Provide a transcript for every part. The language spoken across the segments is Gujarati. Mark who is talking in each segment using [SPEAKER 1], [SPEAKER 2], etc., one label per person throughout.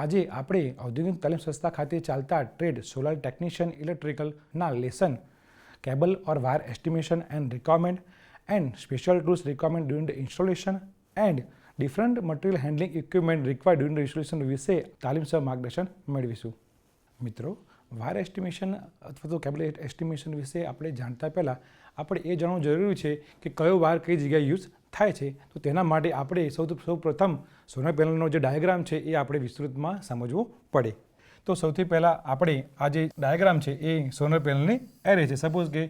[SPEAKER 1] આજે આપણે ઔદ્યોગિક તાલીમ સંસ્થા ખાતે ચાલતા ટ્રેડ સોલર ટેકનિશિયન ઇલેક્ટ્રિકલના lesson cable or wire estimation and requirement and special tools requirement during the installation and different material handling equipment required during the installation વિશે તાલીમસર માર્ગદર્શન મેળવીશું. મિત્રો, વાયર એસ્ટિમેશન અથવા તો કેબલ એસ્ટિમેશન વિશે આપણે જાણતા પહેલાં આપણે એ જાણવું જરૂરી છે કે કયો વાયર કઈ જગ્યાએ યુઝ થાય છે. તો તેના માટે આપણે સૌ પ્રથમ સોલર પેનલનો જે ડાયાગ્રામ છે એ આપણે વિસ્તૃતમાં સમજવો પડે. તો સૌથી પહેલાં આપણે આ જે ડાયાગ્રામ છે એ સોલર પેનલની એરે છે. સપોઝ કે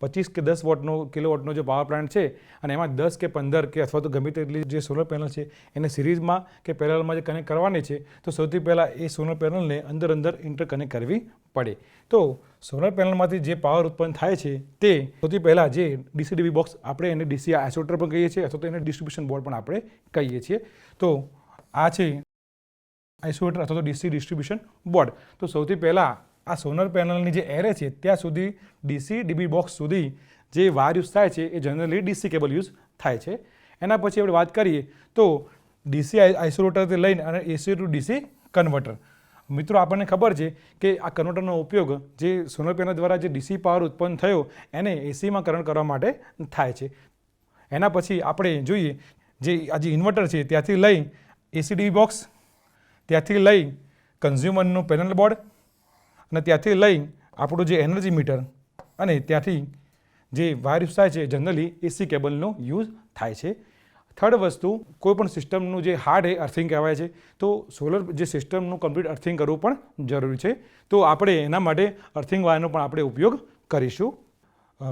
[SPEAKER 1] 25 કે 10 વોટનો કિલોવોટનો જે પાવર પ્લાન્ટ છે અને એમાં 10 કે 15 કે અથવા તો ગમે તેટલી જે સોલર પેનલ છે એને સિરીઝમાં કે પેરેલલમાં જે કનેક્ટ કરવાની છે, તો સૌથી પહેલાં એ સોલર પેનલને અંદર ઇન્ટરકનેક્ટ કરવી પડે. તો સોલર પેનલમાંથી જે પાવર ઉત્પન્ન થાય છે તે સૌથી પહેલાં જે ડીસી બોક્સ આપણે એને ડીસી આઇસોલેટર પણ કહીએ છીએ અથવા તો એને ડિસ્ટ્રીબ્યુશન બોર્ડ પણ આપણે કહીએ છીએ. તો આ છે આઇસોલેટર અથવા તો ડીસી ડિસ્ટ્રીબ્યુશન બોર્ડ. તો સૌથી પહેલાં આ સોલર પેનલની જે એરે છે ત્યાં સુધી ડીસી બોક્સ સુધી જે વાયર યુઝ થાય છે એ જનરલી ડીસી કેબલ યુઝ થાય છે. એના પછી આપણે વાત કરીએ તો ડીસી આઇસોલેટરથી લઈને અને એસી ટુ ડીસી કન્વર્ટર. મિત્રો, આપણને ખબર છે કે આ કન્વર્ટરનો ઉપયોગ જે સોલર પેનલ દ્વારા જે ડીસી પાવર ઉત્પન્ન થયો એને એસીમાં કન્વર્ટ કરવા માટે થાય છે. એના પછી આપણે જોઈએ જે આ જે ઇન્વર્ટર છે ત્યાંથી લઈ એસી બોક્સ, ત્યાંથી લઈ કન્ઝ્યુમરનું પેનલ બોર્ડ અને ત્યાંથી લઈ આપણું જે એનર્જી મીટર અને ત્યાંથી જે વાયર યુઝ થાય છે જનરલી એસી કેબલનો યુઝ થાય છે. થર્ડ વસ્તુ, કોઈપણ સિસ્ટમનું જે હાર્ડ એ અર્થિંગ કહેવાય છે. તો સોલર જે સિસ્ટમનું કમ્પ્લીટ અર્થિંગ કરવું પણ જરૂરી છે. તો આપણે એના માટે અર્થિંગ વાયરનો પણ આપણે ઉપયોગ કરીશું.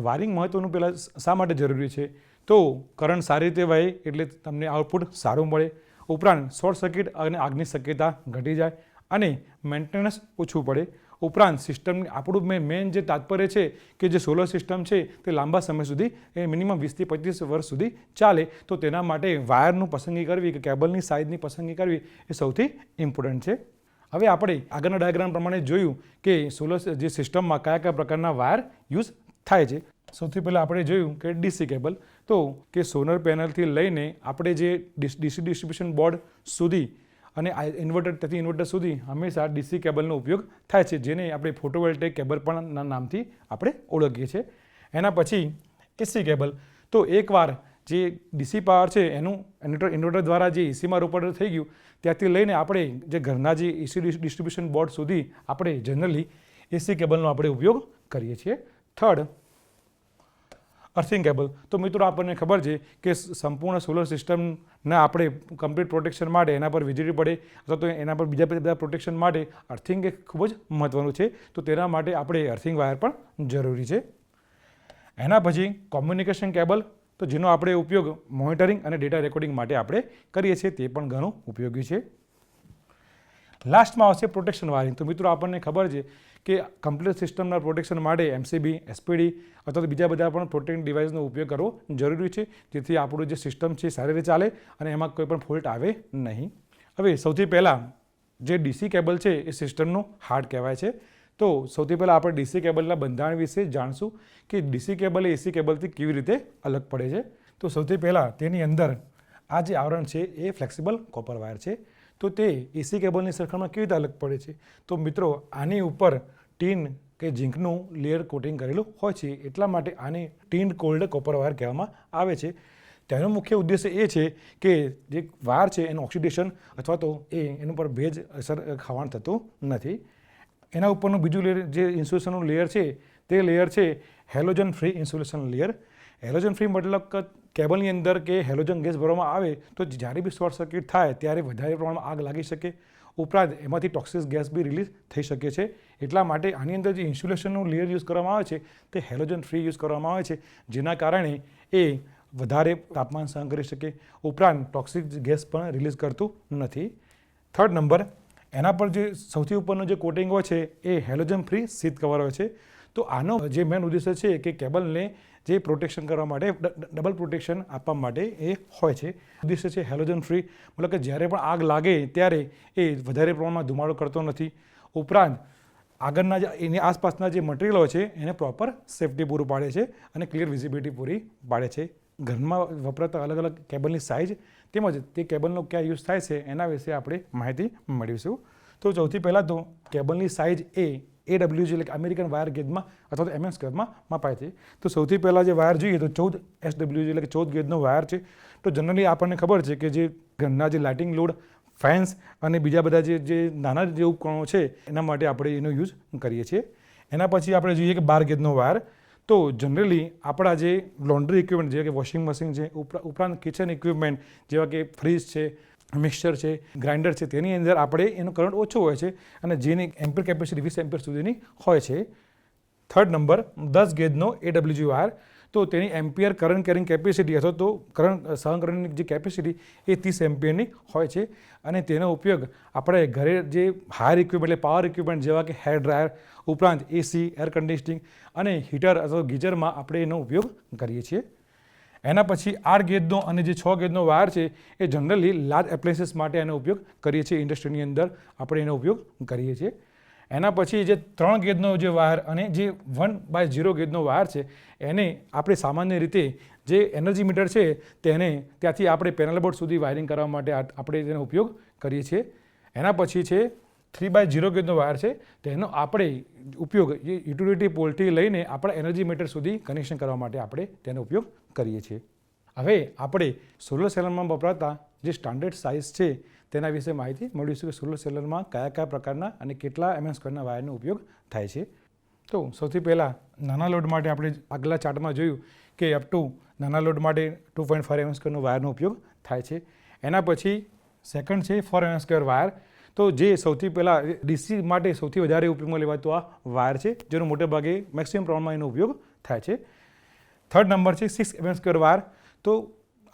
[SPEAKER 1] વાયરિંગ મહત્ત્વનું પહેલાં શા માટે જરૂરી છે? તો કરંટ સારી રીતે વહે એટલે તમને આઉટપુટ સારું મળે. ઉપરાંત શોર્ટ સર્કિટ અને આગની શક્યતા ઘટી જાય અને મેન્ટેનન્સ ઓછું પડે. ઉપરાંત સિસ્ટમની આપણું મેઇન જે તાત્પર્ય છે કે જે સોલર સિસ્ટમ છે તે લાંબા સમય સુધી એ મિનિમમ 20 થી 25 વર્ષ સુધી ચાલે. તો તેના માટે વાયરનું પસંદગી કરવી કે કેબલની સાઇઝની પસંદગી કરવી એ સૌથી ઇમ્પોર્ટન્ટ છે. હવે આપણે આગળના ડાયાગ્રામ પ્રમાણે જોયું કે સોલર જે સિસ્ટમમાં કયા કયા પ્રકારના વાયર યુઝ થાય છે. સૌથી પહેલાં આપણે જોયું કે ડીસી કેબલ. તો કે સોલર પેનલથી લઈને આપણે જે ડીસી ડિસ્ટ્રીબ્યુશન બોર્ડ સુધી અને ત્યાંથી ઇન્વર્ટર સુધી હંમેશા ડીસી કેબલનો ઉપયોગ થાય છે, જેને આપણે ફોટોવોલ્ટેઇક કેબલ પણ નામથી આપણે ઓળખીએ છીએ. એના પછી એસી કેબલ. તો એકવાર જે ડીસી પાવર છે એનું ઇન્વર્ટર દ્વારા જે એસીમાં રૂપાંતર થઈ ગયું ત્યાંથી લઈને આપણે જે ઘરના જે એસી ડિસ્ટ્રીબ્યુશન બોર્ડ સુધી આપણે જનરલી એસી કેબલનો આપણે ઉપયોગ કરીએ છીએ. Third, earthing cable. તો મિત્રો, આપણને ખબર છે કે સંપૂર્ણ સોલર સિસ્ટમને આપણે કમ્પ્લીટ પ્રોટેક્શન માટે એના પર વીજળી પડે અથવા તો એના પર બીજા બધા પ્રોટેક્શન માટે અર્થિંગ એ ખૂબ જ મહત્ત્વનું છે. તો તેના માટે આપણે અર્થિંગ વાયર પણ જરૂરી છે. એના પછી કોમ્યુનિકેશન કેબલ. તો જેનો આપણે ઉપયોગ મોનિટરિંગ અને ડેટા રેકોર્ડિંગ માટે આપણે કરીએ છીએ, તે પણ ઘણું ઉપયોગી છે. લાસ્ટમાં આવશે પ્રોટેક્શન વાયરિંગ. તો મિત્રો, આપણને ખબર છે કે કમ્પ્લીટ સિસ્ટમના પ્રોટેક્શન માટે એમસીબી, એસપીડી અથવા તો બીજા બધા પણ પ્રોટેક્ટિંગ ડિવાઇસનો ઉપયોગ કરવો જરૂરી છે, જેથી આપણું જે સિસ્ટમ છે સારી રીતે ચાલે અને એમાં કોઈ પણ ફોલ્ટ આવે નહીં. હવે સૌથી પહેલાં જે ડીસી કેબલ છે એ સિસ્ટમનું હાર્ટ કહેવાય છે. તો સૌથી પહેલાં આપણે ડીસી કેબલના બંધારણ વિશે જાણશું કે ડીસી કેબલ એ એસી કેબલથી કેવી રીતે અલગ પડે છે. તો સૌથી પહેલાં તેની અંદર આ જે આવરણ છે એ ફ્લેક્સિબલ કોપર વાયર છે. તો તે એસી કેબલની સરખામણીમાં કેવી રીતે અલગ પડે છે? તો મિત્રો, આની ઉપર ટીન કે ઝીંકનું લેયર કોટિંગ કરેલું હોય છે, એટલા માટે આને ટીન કોલ્ડ કોપર વાયર કહેવામાં આવે છે. તેનો મુખ્ય ઉદ્દેશ્ય એ છે કે જે વાયર છે એનું ઓક્સિડેશન અથવા તો એના પર ભેજ અસર ખાવાનું થતું નથી. એના ઉપરનું બીજું લેયર જે ઇન્સ્યુલેશનનું લેયર છે તે લેયર છે halogen free insulation layer. Halogen free મતલબ કે કેબલની અંદર કે હેલોજન ગેસ ભરવામાં આવે તો જ્યારે બી શોર્ટ સર્કિટ થાય ત્યારે વધારે પ્રમાણમાં આગ લાગી શકે. ઉપરાંત એમાંથી ટોક્સિક ગેસ બી રિલીઝ થઈ શકે છે. એટલા માટે આની અંદર જે ઇન્સ્યુલેશનનું લેયર યુઝ કરવામાં આવે છે તે હેલોજન ફ્રી યુઝ કરવામાં આવે છે, જેના કારણે એ વધારે તાપમાન સહન કરી શકે. ઉપરાંત ટોક્સિક ગેસ પણ રિલીઝ કરતું નથી. થર્ડ નંબર, એના પર જે સૌથી ઉપરનું જે કોટિંગ હોય છે એ હેલોજન ફ્રી શીટ કવર હોય છે. તો આનો જે મેઇન ઉદ્દેશ્ય છે કે કેબલને જે પ્રોટેક્શન કરવા માટે ડબલ પ્રોટેક્શન આપવા માટે એ હોય છે. ઉદ્દેશ્ય છે હેલોજન ફ્રી, મતલબ કે જ્યારે પણ આગ લાગે ત્યારે એ વધારે પ્રમાણમાં ધુમાડો કરતો નથી. ઉપરાંત આગળના એની આસપાસના જે મટીરિયલ હોય છે એને પ્રોપર સેફટી પૂરું પાડે છે અને ક્લિયર વિઝિબિલિટી પૂરી પાડે છે. ઘરમાં વપરાતા અલગ અલગ કેબલની સાઇઝ તેમજ તે કેબલનો ક્યાં યુઝ થાય છે એના વિશે આપણે માહિતી મેળવીશું. તો સૌથી પહેલાં તો કેબલની સાઇઝ AWG એટલે કે અમેરિકન વાયર ગેજમાં અથવા તો mm સ્ક્વેરમાં મપાય છે. તો સૌથી પહેલાં જે વાયર જોઈએ તો 14 SWG એટલે કે 14 ગેજનો વાયર છે. તો જનરલી આપણને ખબર છે કે જે ઘરના જે લાઇટિંગ લોડ, ફેન્સ અને બીજા બધા જે નાના જે ઉપકરણો છે એના માટે આપણે એનો યુઝ કરીએ છીએ. એના પછી આપણે જોઈએ કે 12 ગેજનો વાયર. તો જનરલી આપણા જે લોન્ડ્રી ઇક્વિપમેન્ટ જેવા કે વોશિંગ મશીન છે, ઉપરાંત કિચન ઇક્વિપમેન્ટ જેવા કે ફ્રીજ છે, મિક્સર છે, ગ્રાઇન્ડર છે, તેની અંદર આપણે એનો કરંટ ઓછો હોય છે અને જેની એમ્પિયર કેપેસિટી 20 એમ્પિયર સુધીની હોય છે. Third number 10 ગેજનો AWG wire. તો તેની એમ્પિયર કરંટ કેરિંગ કેપેસિટી અથવા તો કરંટ સહન કરવાની જે કેપેસિટી એ 30 એમ્પિયરની હોય છે અને તેનો ઉપયોગ આપણે ઘરે જે હાયર ઇક્વિપમેન્ટ એટલે પાવર ઇક્વિપમેન્ટ જેવા કે હેર ડ્રાયર, ઉપરાંત AC, એર કન્ડિશનિંગ અને હીટર અથવા ગીઝરમાં આપણે એનો ઉપયોગ કરીએ છીએ. એના પછી 8 ગેજનો અને જે 6 ગેજનો વાયર છે એ જનરલી લાર્જ એપ્લાયન્સીસ માટે એનો ઉપયોગ કરીએ છીએ. ઇન્ડસ્ટ્રીની અંદર આપણે એનો ઉપયોગ કરીએ છીએ. એના પછી જે 3 ગેજનો જે વાયર અને જે 1/0 ગેજનો વાયર છે એને આપણે સામાન્ય રીતે જે એનર્જી મીટર છે તેને ત્યાંથી આપણે પેનલ બોર્ડ સુધી વાયરિંગ કરવા માટે આપણે તેનો ઉપયોગ કરીએ છીએ. એના પછી છે 3/0 ગેજનો વાયર છે તેનો આપણે ઉપયોગ યુટિલિટી પોલથી લઈને આપણા એનર્જી મીટર સુધી કનેક્શન કરવા માટે આપણે તેનો ઉપયોગ કરીએ છીએ. હવે આપણે સોલર સેલમાં વપરાતા જે સ્ટાન્ડર્ડ સાઇઝ છે તેના વિશે માહિતી મેળવીશું કે સોલર સેલરમાં કયા પ્રકારના અને કેટલા mm² વાયરનો ઉપયોગ થાય છે. તો સૌથી પહેલાં નાના લોડ માટે આપણે આગલા ચાર્ટમાં જોયું કે અપ ટુ નાના લોડ માટે 2.5 mm² વાયરનો ઉપયોગ થાય છે. એના પછી સેકન્ડ છે 4 mm² વાયર. તો જે સૌથી પહેલાં DC માટે સૌથી વધારે ઉપયોગમાં લેવાતો આ વાયર છે જેનો મોટે ભાગે મેક્સિમમ પ્રમાણમાં એનો ઉપયોગ થાય છે. થર્ડ નંબર છે 6 mm² વાયર. તો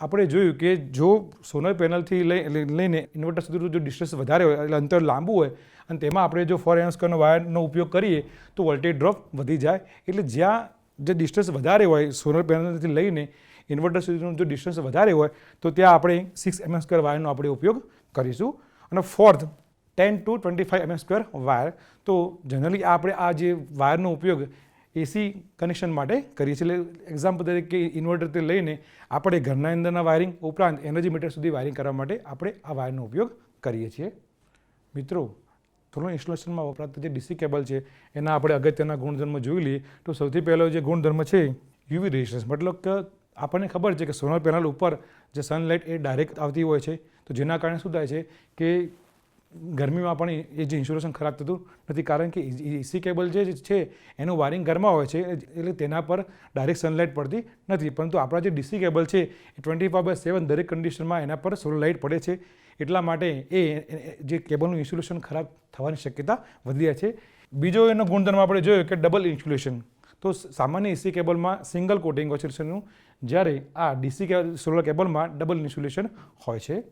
[SPEAKER 1] આપણે જોયું કે જો સોલર પેનલથી લઈને ઇન્વર્ટર સુધીનું જો ડિસ્ટન્સ વધારે હોય એટલે અંતર લાંબુ હોય અને તેમાં આપણે જો 4 mm² વાયરનો ઉપયોગ કરીએ તો વોલ્ટેજ ડ્રોપ વધી જાય. એટલે જ્યાં જે ડિસ્ટન્સ વધારે હોય સોલર પેનલથી લઈને ઇન્વર્ટર સુધીનું જો ડિસ્ટન્સ વધારે હોય તો ત્યાં આપણે 6 mm² વાયરનો આપણે ઉપયોગ કરીશું. અને ફોર્થ 10 to 25 mm² વાયર. તો જનરલી આપણે આ જે વાયરનો ઉપયોગ AC કનેક્શન માટે કરીએ છીએ. એટલે એક્ઝામ્પલ તરીકે ઇન્વર્ટરથી લઈને આપણે ઘરના અંદરના વાયરિંગ ઉપરાંત એનર્જી મીટર સુધી વાયરિંગ કરવા માટે આપણે આ વાયરનો ઉપયોગ કરીએ છીએ. મિત્રો, સોલર ઇન્સ્ટોલેશનમાં વપરાતા જે DC કેબલ છે એના આપણે અગત્યના ગુણધર્મ જોઈ લઈએ. તો સૌથી પહેલો જે ગુણધર્મ છે UV રેડિયેશન. મતલબ કે આપણને ખબર છે કે સોલર પેનલ ઉપર જે સનલાઇટ એ ડાયરેક્ટ આવતી હોય છે તો જેના કારણે શું થાય છે કે ગરમીમાં પણ એ જે ઇન્સ્યુલેશન ખરાબ થતું નથી કારણ કે AC કેબલ જે છે એનું વાયરિંગ ઘરમાં હોય છે એટલે તેના પર ડાયરેક્ટ સનલાઇટ પડતી નથી. પરંતુ આપણા જે DC કેબલ છે એ 24/7 દરેક કન્ડિશનમાં એના પર સોલર લાઇટ પડે છે. એટલા માટે એ જે કેબલનું ઇન્સ્યુલેશન ખરાબ થવાની શક્યતા વધી જાય છે. બીજો એનો ગુણધર્મ આપણે જોયો કે ડબલ ઇન્સ્યુલેશન. તો સામાન્ય AC કેબલમાં સિંગલ કોટિંગ હોય છે જ્યારે આ DC સોલર કેબલમાં ડબલ ઇન્સ્યુલેશન હોય છે.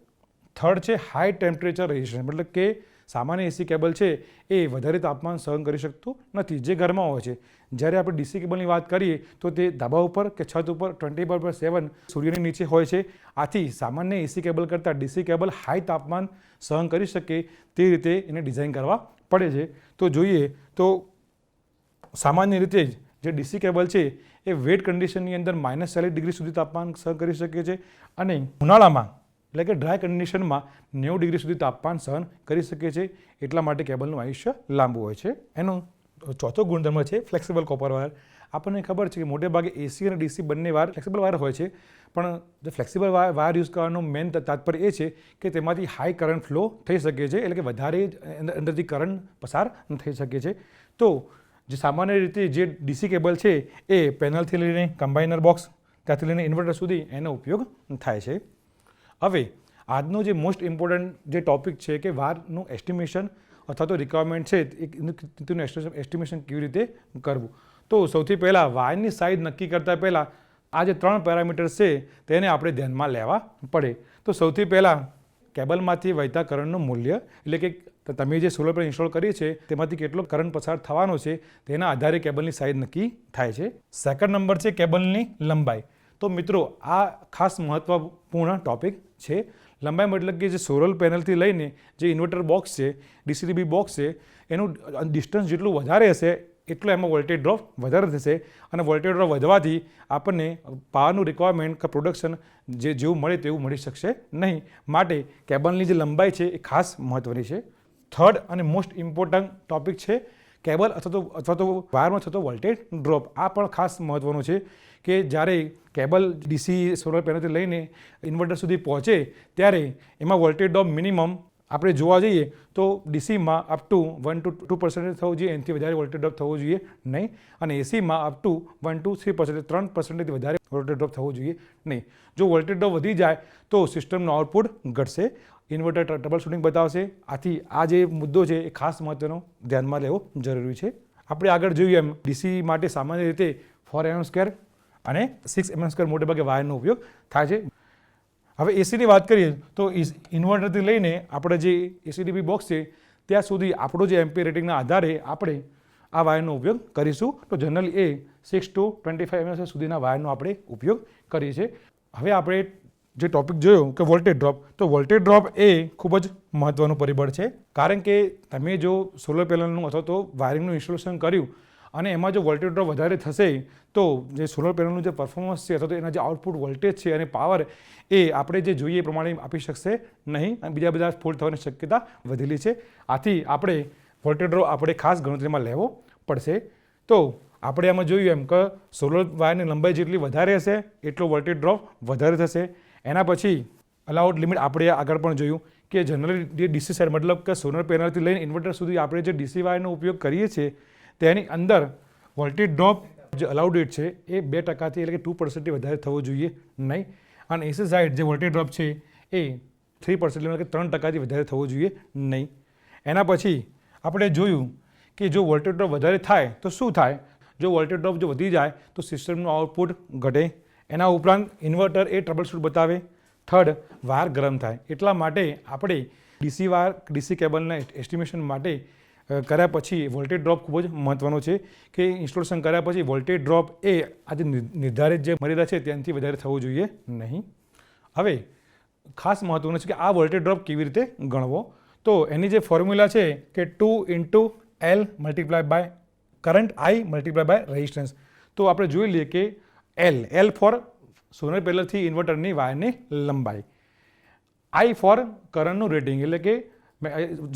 [SPEAKER 1] થર્ડ છે હાઈ ટેમ્પરેચર રેઝિસ્ટન્સ. મતલબ કે સામાન્ય AC કેબલ છે એ વધારે તાપમાન સહન કરી શકતું નથી જે ઘરમાં હોય છે. જ્યારે આપણે DC કેબલની વાત કરીએ તો તે ધાબા ઉપર કે છત ઉપર 24/7 સૂર્યની નીચે હોય છે. આથી સામાન્ય AC કેબલ કરતાં DC કેબલ હાઈ તાપમાન સહન કરી શકે તે રીતે એને ડિઝાઇન કરવા પડે છે. તો જોઈએ તો સામાન્ય રીતે જ જે DC કેબલ છે એ વેટ કન્ડિશનની અંદર -40 સુધી તાપમાન સહન કરી શકે છે અને ઉનાળામાં એટલે કે ડ્રાય કન્ડિશનમાં 90 સુધી તાપમાન સહન કરી શકે છે. એટલા માટે કેબલનું આયુષ્ય લાંબુ હોય છે. એનો ચોથો ગુણધર્મ છે ફ્લેક્સિબલ કોપર વાયર. આપણને ખબર છે કે મોટે ભાગે AC અને DC બંને વાયર ફ્લેક્સિબલ વાયર હોય છે પણ જે ફ્લેક્સિબલ વાયર યુઝ કરવાનું મેઇન તાત્પર્ય એ છે કે તેમાંથી હાઈ કરંટ ફ્લો થઈ શકે છે એટલે કે વધારે અંદરથી કરંટ પસાર થઈ શકે છે. તો જે સામાન્ય રીતે જે DC કેબલ છે એ પેનલથી લઈને કમ્બાઇનર બોક્સ ત્યાંથી લઈને ઇન્વર્ટર સુધી એનો ઉપયોગ થાય છે. હવે આજનો જે મોસ્ટ ઇમ્પોર્ટન્ટ જે ટોપિક છે કે વાયરનું એસ્ટિમેશન અથવા તો રિક્વાયરમેન્ટ છે તેનું એસ્ટિમેશન કેવી રીતે કરવું. તો સૌથી પહેલાં વાયરની સાઇઝ નક્કી કરતાં પહેલાં આ જે 3 પેરામીટર્સ છે તેને આપણે ધ્યાનમાં લેવા પડે. તો સૌથી પહેલાં કેબલમાંથી વહેતા કરંટનું મૂલ્ય એટલે કે તમે જે સોલર પેનલ ઇન્સ્ટોલ કરી છે તેમાંથી કેટલો કરંટ પસાર થવાનો છે તેના આધારે કેબલની સાઇઝ નક્કી થાય છે. સેકન્ડ નંબર છે કેબલની લંબાઈ. તો મિત્રો આ ખાસ મહત્વપૂર્ણ ટોપિક છે. લંબાઈ મતલબ કે જે સોલર પેનલથી લઈને જે ઇન્વર્ટર બોક્સ છે DCDB બોક્સ છે એનું ડિસ્ટન્સ જેટલું વધારે હશે એટલો એમાં વોલ્ટેજ ડ્રોપ વધારે થશે અને વોલ્ટેજ ડ્રોપ વધવાથી આપણને પાવરનું રિક્વાયરમેન્ટ કે પ્રોડક્શન જેવું મળે તેવું મળી શકશે નહીં. માટે કેબલની જે લંબાઈ છે એ ખાસ મહત્ત્વની છે. થર્ડ અને મોસ્ટ ઇમ્પોર્ટન્ટ ટોપિક છે કેબલ અથવા તો વાયરમાં થતો વોલ્ટેજ ડ્રોપ. આ પણ ખાસ મહત્ત્વનું છે કે જ્યારે કેબલ ડીસી સોલર પેનલથી લઈને ઇન્વર્ટર સુધી પહોંચે ત્યારે એમાં વોલ્ટેજ ડ્રોપ મિનિમમ આપણે જોવા જઈએ તો ડીસીમાં અપ ટુ 1 to 2% થવું જોઈએ, એનાથી વધારે વોલ્ટેજ ડ્રોપ થવો જોઈએ નહીં. અને એસીમાં અપ ટુ 1 to 3%, 3%થી વધારે વોલ્ટેજ ડ્રોપ થવો જોઈએ નહીં. જો વોલ્ટેજ ડ્રોપ વધી જાય તો સિસ્ટમનું આઉટપુટ ઘટશે, ઇન્વર્ટર ટ્રબલ શૂટિંગ બતાવશે. આથી આ જે મુદ્દો છે એ ખાસ મહત્ત્વનો ધ્યાનમાં લેવો જરૂરી છે. આપણે આગળ જોઈએ એમ ડીસી માટે સામાન્ય રીતે 4 mm² અને 6 mm² મોટે ભાગે વાયરનો ઉપયોગ થાય છે. હવે એસીની વાત કરીએ તો ઇન્વર્ટરથી લઈને આપણે જે એસીડીપી બોક્સ છે ત્યાં સુધી આપણો જે એમ્પીયર રેટિંગના આધારે આપણે આ વાયરનો ઉપયોગ કરીશું. તો જનરલી એ 6 to 25 mm સુધીના વાયરનો આપણે ઉપયોગ કરીએ છીએ. હવે આપણે જે ટોપિક જોયો કે વોલ્ટેજ ડ્રોપ, તો વોલ્ટેજ ડ્રોપ એ ખૂબ જ મહત્ત્વનું પરિબળ છે. કારણ કે તમે જો સોલર પેનલનું અથવા તો વાયરિંગનું ઇન્સ્ટોલેશન કર્યું અને એમાં જો વોલ્ટેજ ડ્રોપ વધારે થશે તો જે સોલર પેનલનું જે પરફોર્મન્સ છે અથવા તો એના જે આઉટપુટ વોલ્ટેજ છે અને પાવર એ આપણે જે જોઈએ એ પ્રમાણે આપી શકશે નહીં અને બીજા બધા ફોલ્ટ થવાની શક્યતા વધેલી છે. આથી આપણે વોલ્ટેજ ડ્રોપ આપણે ખાસ ગણતરીમાં લેવો પડશે. તો આપણે આમાં જોયું એમ કે સોલર વાયરની લંબાઈ જેટલી વધારે હશે એટલો વોલ્ટેજ ડ્રોપ વધારે થશે. એના પછી અલાઉડ લિમિટ આપણે આગળ પણ જોયું કે જનરલી જે ડીસી સાઇડ મતલબ કે સોલર પેનલથી લઈને ઇન્વર્ટર સુધી આપણે જે ડીસી વાયરનો ઉપયોગ કરીએ છીએ તેની અંદર વોલ્ટેજ ડ્રોપ જે અલાઉડ રેટ છે એ 2%થી એટલે કે 2%થી વધારે થવો જોઈએ નહીં. અને એસી સાઇડ જે વોલ્ટેજ ડ્રોપ છે એ 3% એટલે કે 3%થી વધારે થવો જોઈએ નહીં. એના પછી આપણે જોયું કે જો વોલ્ટેજ ડ્રોપ વધારે થાય તો શું થાય. જો વોલ્ટેજ ડ્રોપ જો વધી જાય તો સિસ્ટમનું આઉટપુટ ઘટે. એના ઉપરાંત ઇન્વર્ટર એ ટ્રબલ શૂટ બતાવે. થર્ડ, વાયર ગરમ થાય. એટલા માટે આપણે ડીસી વાયર ડીસી કેબલના એસ્ટિમેશન માટે કર્યા પછી વોલ્ટેજ ડ્રોપ ખૂબ જ મહત્ત્વનો છે કે ઇન્સ્ટોલેશન કર્યા પછી વોલ્ટેજ ડ્રોપ એ આજે નિર્ધારિત જે મર્યાદા છે ત્યાંથી વધારે થવું જોઈએ નહીં. હવે ખાસ મહત્ત્વનું છે કે આ વોલ્ટેજ ડ્રોપ કેવી રીતે ગણવો. તો એની જે ફોર્મ્યુલા છે કે 2 × L × કરંટ I × રેઝિસ્ટન્સ. તો આપણે જોઈ લઈએ કે L ફોર સોલર પેનલથી ઇન્વર્ટરની વાયરની લંબાઈ, I ફોર કરંટનું રેટિંગ એટલે કે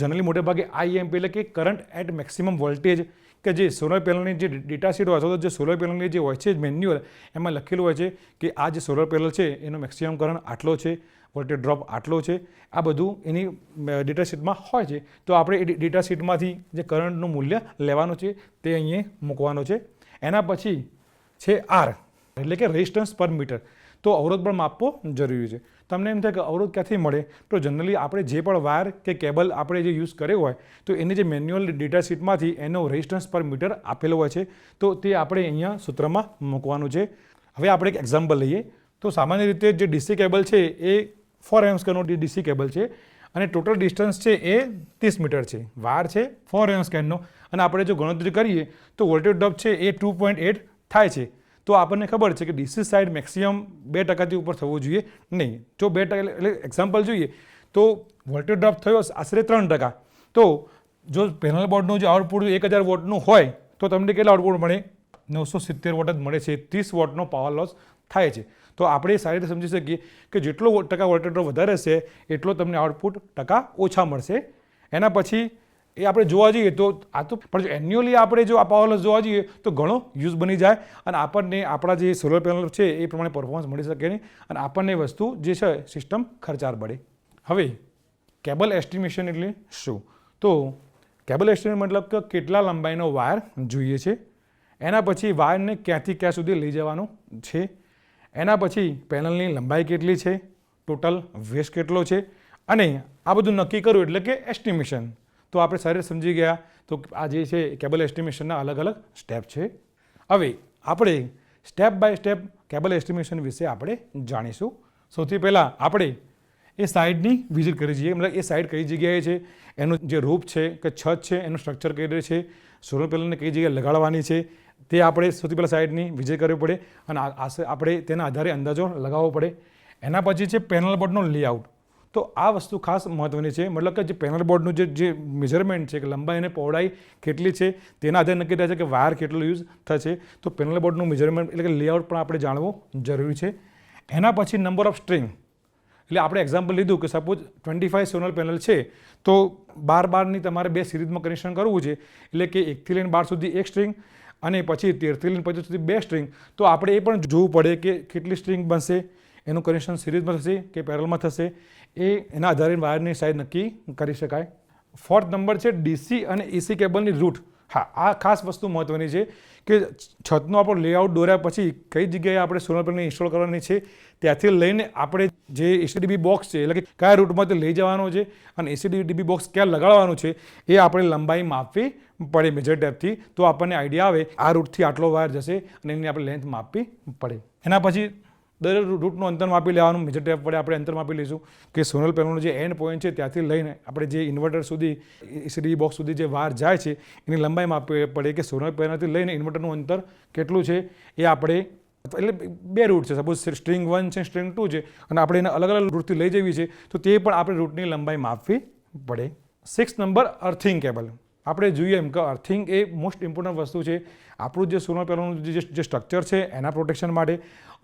[SPEAKER 1] જનરલી મોટે ભાગે IMP એટલે કે કરંટ એટ મેક્સિમમ વોલ્ટેજ કે જે સોલર પેનલની જે ડેટા શીટ હોય અથવા તો જે સોલર પેનલની જે હોય છે મેન્યુઅલ એમાં લખેલું હોય છે કે આ જે સોલર પેનલ છે એનો મેક્સિમમ કરંટ આટલો છે, વોલ્ટેજ ડ્રોપ આટલો છે. આ બધું એની ડેટા શીટમાં હોય છે. તો આપણે એ ડેટા શીટમાંથી જે કરંટનું મૂલ્ય લેવાનું છે તે અહીંયા મૂકવાનું છે. એના પછી છે R એટલે કે રેઝિસ્ટન્સ પર મીટર. તો અવરોધ પણ માપવો જરૂરી છે. તમને એમ થાય કે અવરોધ ક્યાંથી મળે, તો જનરલી આપણે જે પણ વાયર કે કેબલ આપણે જે યુઝ કર્યો હોય તો એની જે મેન્યુઅલ ડેટા શીટમાંથી એનો રેઝિસ્ટન્સ પર મીટર આપેલો હોય છે. તો તે આપણે અહીંયા સૂત્રમાં મૂકવાનું છે. હવે આપણે એક એક્ઝામ્પલ લઈએ. તો સામાન્ય રીતે જે ડીસી કેબલ છે એ 4 mm² ડીસી કેબલ છે અને ટોટલ ડિસ્ટન્સ છે એ 30 મીટર છે. વાયર છે 4 mm² અને આપણે જો ગણતરી કરીએ તો વોલ્ટેજ ડ્રોપ છે એ 2.8 થાય છે. તો આપણને ખબર છે કે ડીસી સાઇડ મેક્સિમમ 2%થી ઉપર થવું જોઈએ નહીં. જો 2% એટલે એક્ઝામ્પલ જોઈએ તો વોલ્ટેજ ડ્રોપ થયો આશરે 3%. તો જો પેનલ બોર્ડનું જે આઉટપુટ 1000 વોટનું હોય તો તમને કેટલા આઉટપુટ મળે? 970 વોટ જ મળે છે. 30 વોટનો પાવર લોસ થાય છે. તો આપણે સારી રીતે સમજી શકીએ કે જેટલો ટકા વોલ્ટેજ ડ્રોપ વધારે હશે એટલો તમને આઉટપુટ ટકા ઓછા મળશે. એના પછી એ આપણે જોવા જઈએ તો આ તો પણ જો એન્યુઅલી આપણે જો આ પાવર લોસ જોવા જઈએ તો ઘણો યુઝ બની જાય અને આપણને આપણા જે સોલર પેનલ છે એ પ્રમાણે પરફોર્મન્સ મળી શકે નહીં અને આપણને વસ્તુ જે છે સિસ્ટમ ખર્ચાળ પડે. હવે કેબલ એસ્ટિમેશન એટલે શું? તો કેબલ એસ્ટિમેશન મતલબ કે કેટલા લંબાઈનો વાયર જોઈએ છે. એના પછી વાયરને ક્યાંથી ક્યાં સુધી લઈ જવાનું છે. એના પછી પેનલની લંબાઈ કેટલી છે, ટોટલ વેસ્ટ કેટલો છે અને આ બધું નક્કી કરવું એટલે કે એસ્ટિમેશન. તો આપણે સારી રીતે સમજી ગયા. તો આ જે છે કેબલ એસ્ટિમેશનના અલગ અલગ સ્ટેપ છે. હવે આપણે step by step cable estimation વિશે આપણે જાણીશું. સૌથી પહેલાં આપણે એ સાઇડની વિઝિટ કરી જઈએ. મતલબ એ સાઇડ કઈ જગ્યાએ છે, એનું જે રૂફ છે કે છત છે એનું સ્ટ્રક્ચર કઈ રીતે છે, સોલર પેનલને કઈ જગ્યાએ લગાડવાની છે તે આપણે સૌથી પહેલાં સાઇડની વિઝિટ કરવી પડે અને આપણે તેના આધારે અંદાજો લગાવવો પડે. એના પછી છે પેનલ બોર્ડનો લેઆઉટ. તો આ વસ્તુ ખાસ મહત્ત્વની છે. મતલબ કે જે પેનલ બોર્ડનું જે મેજરમેન્ટ છે કે લંબાઈ અને પહોળાઈ કેટલી છે તેના આધારે નક્કી થાય છે કે વાયર કેટલો યુઝ થશે. તો પેનલ બોર્ડનું મેજરમેન્ટ એટલે કે લેઆઉટ પણ આપણે જાણવું જરૂરી છે. એના પછી નંબર ઓફ સ્ટ્રિંગ. એટલે આપણે એક્ઝામ્પલ લીધું કે સપોઝ 25 સોલર પેનલ છે તો 12 તમારે બે સિરીઝમાં કનેક્શન કરવું છે, એટલે કે 1 થી લઈને 12 સુધી એક સ્ટ્રિંગ અને પછી 13 થી લઈને 25 સુધી બે સ્ટ્રિંગ. તો આપણે એ પણ જોવું પડે કે કેટલી સ્ટ્રિંગ બનશે, એનું કનેક્શન સિરીઝમાં થશે કે પેરેલલમાં થશે, એના આધારે વાયરની સાઇઝ નક્કી કરી શકાય. 4th નંબર છે ડીસી અને એસી કેબલની રૂટ. હા, આ ખાસ વસ્તુ મહત્વની છે કે છતનો આપણો લેઆઉટ દોર્યા પછી કઈ જગ્યાએ આપણે સોલર પેનલ ઇન્સ્ટોલ કરવાની છે, ત્યાંથી લઈને આપણે જે એસીડીબી બોક્સ છે એટલે કે કયા રૂટમાં તે લઈ જવાનો છે અને એસીડીબી બોક્સ ક્યાં લગાડવાનું છે એ આપણે લંબાઈ માપવી પડે મેજર ટેપથી. તો આપણને આઈડિયા આવે આ રૂટથી આટલો વાયર જશે અને એની આપણે લેન્થ માપવી પડે. એના પછી દરેક રૂટનું અંતર માપી લેવાનું. મેજર ટેપ વડે આપણે અંતર માપી લઈશું કે સોલર પેનલનો જે એન્ડ પોઈન્ટ છે ત્યાંથી લઈને આપણે જે ઇન્વર્ટર સુધી એસીડીબી બોક્સ સુધી જે વાયર જાય છે એની લંબાઈ માપવી પડે કે સોલર પેનલથી લઈને ઇન્વર્ટરનું અંતર કેટલું છે એ આપણે, એટલે બે રૂટ છે, સપોઝ સ્ટ્રિંગ 1 છે, સ્ટ્રિંગ 2 છે અને આપણે એને અલગ અલગ રૂટથી લઈ જવી છે તો તે પણ આપણે રૂટની લંબાઈ માપવી પડે. 6th number earthing cable. આપણે જોઈએ એમ કે અર્થિંગ એ મોસ્ટ ઇમ્પોર્ટન્ટ વસ્તુ છે આપણું જે સોલર પેનલનું જે સ્ટ્રક્ચર છે એના પ્રોટેક્શન માટે,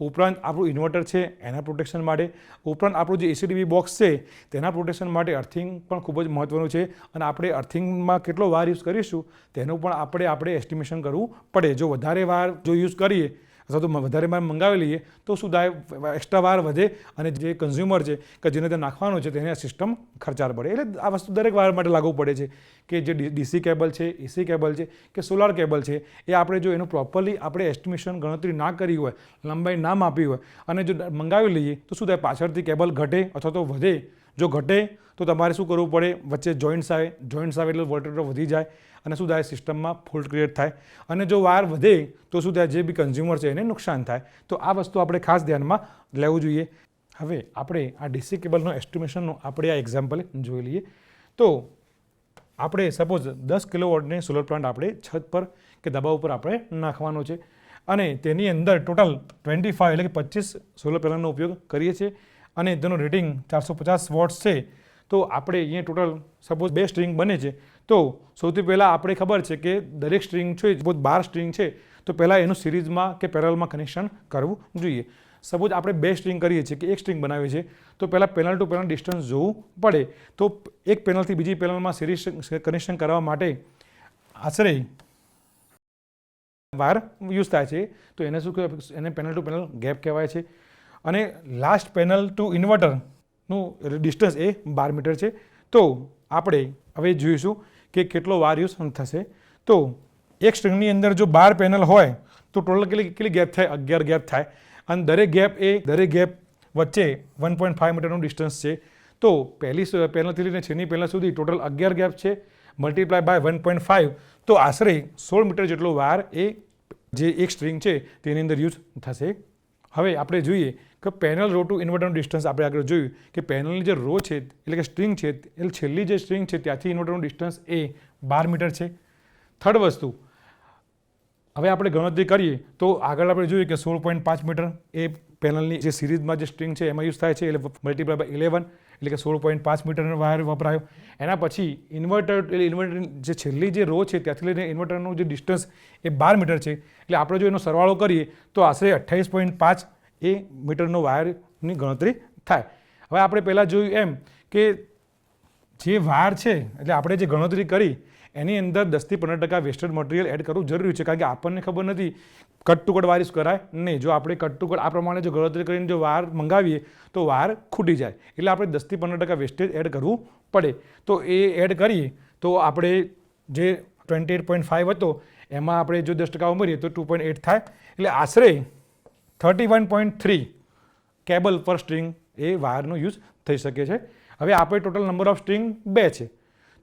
[SPEAKER 1] ઉપરાંત આપણું ઇન્વર્ટર છે એના પ્રોટેક્શન માટે, ઉપરાંત આપણું જે એસીડીબી બોક્સ છે તેના પ્રોટેક્શન માટે અર્થિંગ પણ ખૂબ જ મહત્વનું છે. અને આપણે અર્થિંગમાં કેટલો વાર યુઝ કરીશું તેનું પણ આપણે એસ્ટિમેશન કરવું પડે. જો વધારે વાર જો યુઝ કરીએ અથવા તો વધારે વાર મંગાવી લઈએ તો શું થાય, એક્સ્ટ્રા વાર વધે અને જે કન્ઝ્યુમર છે કે જેને તે નાખવાનું છે તેને સિસ્ટમ ખર્ચાળ પડે. એટલે આ વસ્તુ દરેક વાર માટે લાગુ પડે છે કે જે ડીસી કેબલ છે, એસી કેબલ છે કે સોલાર કેબલ છે એ આપણે જો એનું પ્રોપરલી આપણે એસ્ટિમેશન ગણતરી ના કરી હોય, લંબાઈ ના માપી હોય અને જો મંગાવી લઈએ તો શું થાય, પાછળથી કેબલ ઘટે અથવા તો વધે. જો ઘટે તો તમારે શું કરવું પડે, વચ્ચે જોઈન્ટ્સ આવે એટલે વોલ્ટેજ વધી જાય અને શું થાય, સિસ્ટમમાં ફોલ્ટ ક્રિએટ થાય. અને જો વાયર વધે તો શું થાય, જે બી કન્ઝ્યુમર છે એને નુકસાન થાય. તો આ વસ્તુ આપણે ખાસ ધ્યાનમાં લેવું જોઈએ. હવે આપણે આ ડીસી કેબલનો એસ્ટિમેશનનું આપણે આ એક્ઝામ્પલ જોઈ લઈએ. તો આપણે સપોઝ 10 કિલોવોટને સોલર પ્લાન્ટ આપણે છત પર કે ધાબા ઉપર આપણે નાખવાનો છે અને તેની અંદર ટોટલ 25 એટલે કે 25 સોલર પેનલનો ઉપયોગ કરીએ છીએ અને તેનું રેટિંગ 450 વોટ્સ છે. તો આપણે અહીંયા ટોટલ સપોઝ બે સ્ટ્રિંગ બને છે તો સૌથી પહેલાં આપણે ખબર છે કે દરેક સ્ટ્રિંગ છે, સપોઝ 12 સ્ટ્રિંગ છે તો પહેલાં એનું સિરીઝમાં કે પેરેલલમાં કનેક્શન કરવું જોઈએ. સપોઝ આપણે બે સ્ટ્રિંગ કરીએ છીએ કે એક સ્ટ્રિંગ બનાવીએ છીએ તો પહેલાં પેનલ ટુ પેનલ ડિસ્ટન્સ જોવું પડે. તો એક પેનલથી બીજી પેનલમાં સિરીઝ કનેક્શન કરવા માટે આશરે વાયર યુઝ થાય છે તો એને શું કહેવાય, એને પેનલ ટુ પેનલ ગેપ કહેવાય છે. અને લાસ્ટ પેનલ ટુ ઇન્વર્ટરનું ડિસ્ટન્સ એ 12 મીટર છે. તો આપણે હવે જોઈશું કે કેટલો વાર યુઝ થશે. તો એક સ્ટ્રિંગની અંદર જો 12 પેનલ હોય તો ટોટલ કેટલી ગેપ થાય, 11 ગેપ થાય. અને દરેક ગેપ વચ્ચે 1.5 મીટરનું ડિસ્ટન્સ છે. તો પહેલી પેનલથી લઈને છેલ્લી પેનલ સુધી ટોટલ 11 ગેપ છે, મલ્ટીપ્લાય બાય 1.5 તો આશરે 16 મીટર જેટલો વાયર એ જે એક સ્ટ્રિંગ છે તેની અંદર યુઝ થશે. હવે આપણે જોઈએ કે પેનલ રો ટુ ઇન્વર્ટરનું ડિસ્ટન્સ આપણે આગળ જોયું કે પેનલની જે રો છે એટલે કે સ્ટ્રિંગ છે એટલે છેલ્લી જે સ્ટ્રિંગ છે ત્યાંથી ઇન્વર્ટરનું ડિસ્ટન્સ એ 12 મીટર છે. થર્ડ વસ્તુ, હવે આપણે ગણતરી કરીએ તો આગળ આપણે જોઈએ કે 16.5 મીટર એ પેનલની જે સિરીઝમાં જે સ્ટ્રિંગ છે એમાં યુઝ થાય છે એટલે મલ્ટીપ્લાય બાય 11 એટલે કે 16.5 મીટરનો વાયર વપરાયો. એના પછી ઇન્વર્ટર જે છેલ્લી જે રો છે ત્યાંથી લઈને ઇન્વર્ટરનું જે ડિસ્ટન્સ એ 12 મીટર છે એટલે આપણે જો એનો સરવાળો કરીએ તો આશરે 28.5 એ મીટરનો વાયરની ગણતરી થાય. હવે આપણે પહેલાં જોયું એમ કે જે વાયર છે એટલે આપણે જે ગણતરી કરી એની અંદર 10 થી 15% વેસ્ટેડ મટીરિયલ એડ કરવું જરૂરી છે. કારણ કે આપણને ખબર નથી cut to cut wire use કરાય નહીં. જો આપણે કટ ટુ કટ આ પ્રમાણે જો ગણતરી કરીને જો વાયર મંગાવીએ તો વાયર ખૂટી જાય. એટલે આપણે 10 થી 15% વેસ્ટેજ એડ કરવું પડે. તો એ એડ કરીએ તો આપણે જે 28.5 હતો એમાં આપણે જો 10% ઉમેરીએ તો 2.8 થાય. એટલે આશરે 31.3 કેબલ પર સ્ટ્રિંગ એ વાયરનો યુઝ થઈ શકે છે. હવે આપણે ટોટલ નંબર ઓફ સ્ટ્રિંગ 2 છે.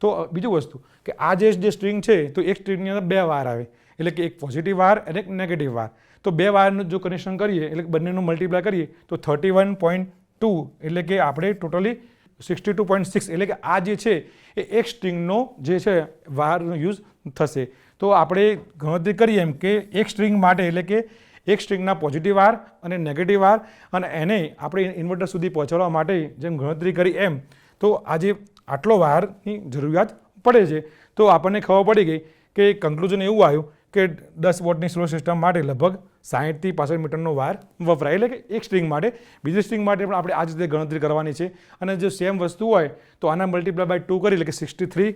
[SPEAKER 1] તો બીજું વસ્તુ કે આ જે સ્ટ્રિંગ છે તો એક સ્ટ્રિંગની અંદર 2 વાયર આવે એટલે કે એક પોઝિટિવ વાયર અને એક નેગેટિવ વાયર. તો 2 વાયરનું જો કનેક્શન કરીએ એટલે બંનેનું મલ્ટીપ્લાય કરીએ તો 31.2 એટલે કે આપણે ટોટલી 62.6 એટલે કે આ જે છે એ એક સ્ટ્રિંગનો જે છે વાયરનો યુઝ થશે. તો આપણે ગણતરી કરીએ એમ કે એક સ્ટ્રિંગ માટે એટલે કે એક સ્ટ્રિંગના પોઝિટિવ વાયર અને નેગેટિવ વાયર અને એને આપણે ઇન્વર્ટર સુધી પહોંચાડવા માટે જેમ ગણતરી કરી એમ તો આજે આટલો વાયરની જરૂરિયાત પડે છે. તો આપણને ખબર પડી ગઈ કે કન્ક્લુઝન એવું આવ્યું કે 10 વોટની સોલર સિસ્ટમ માટે લગભગ 60થી 65 મીટરનો વાયર વપરાય, એટલે કે એક સ્ટ્રિંગ માટે. બીજી સ્ટ્રિંગ માટે પણ આપણે આ જ રીતે ગણતરી કરવાની છે. અને જો સેમ વસ્તુ હોય તો આના મલ્ટીપ્લાય બાય 2 કરી, એટલે કે 63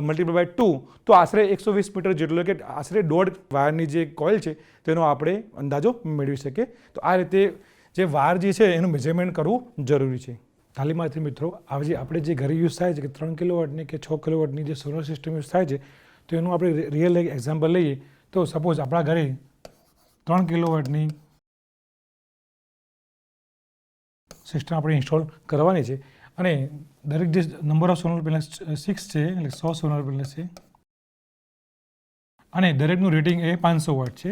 [SPEAKER 1] મલ્ટીપ્લાય બાય 2, તો આશરે 120 મીટર જેટલો, કે આશરે 1.5 વાયરની જે કોઇલ છે તેનો આપણે અંદાજો મેળવી શકીએ. તો આ રીતે જે વાયર જે છે એનું મેઝરમેન્ટ કરવું જરૂરી છે. તાલીમાર્થી મિત્રો, આજે આપણે જે ઘરે યુઝ થાય છે કે 3 કિલોવોટની કે 6 કિલોવોટની જે સોલર સિસ્ટમ યુઝ થાય છે, તો એનું આપણે રિયલ એક્ઝામ્પલ લઈએ. તો સપોઝ આપણા ઘરે 3 કિલોવોટની સિસ્ટમ આપણે ઇન્સ્ટોલ કરવાની છે, અને દરેક જે નંબર ઓફ સોલર પેનલ્સ 6 છે, એટલે 100 સોલર પેનલ્સ છે, અને દરેકનું રેટિંગ એ 500 વોટ છે.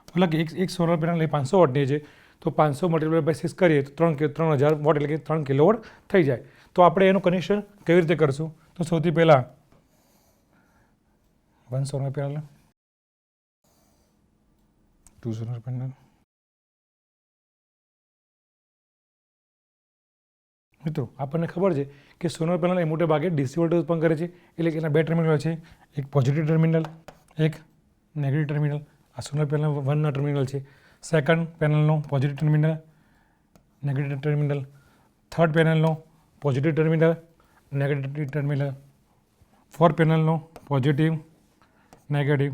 [SPEAKER 1] મતલબ કે એક સોલર પેનલ એ 500 વોટની છે, તો 500 મલ્ટીપ્લાય બાય 6 કરીએ તો 3000 વોટ, એટલે કે 3 કિલોવોટ થઈ જાય. તો આપણે એનું કનેક્શન કેવી રીતે કરશું? તો સૌથી પહેલાં 1 સોલર પેનલ, 2 સોલર પેનલ. મિત્રો, આપણને ખબર છે કે સોલર પેનલ એ મોટે ભાગે ડીસી વોલ્ટેજ ઉત્પન્ન કરે છે, એટલે કે એના બે ટર્મિનલ છે, એક પોઝિટિવ ટર્મિનલ, એક નેગેટિવ ટર્મિનલ. આ સોલર પેનલ 1ના ટર્મિનલ છે. સેકન્ડ પેનલનો positive terminal, negative terminal. Third પેનલનો positive terminal, negative terminal. Fourth પેનલનો પોઝિટિવ, નેગેટિવ.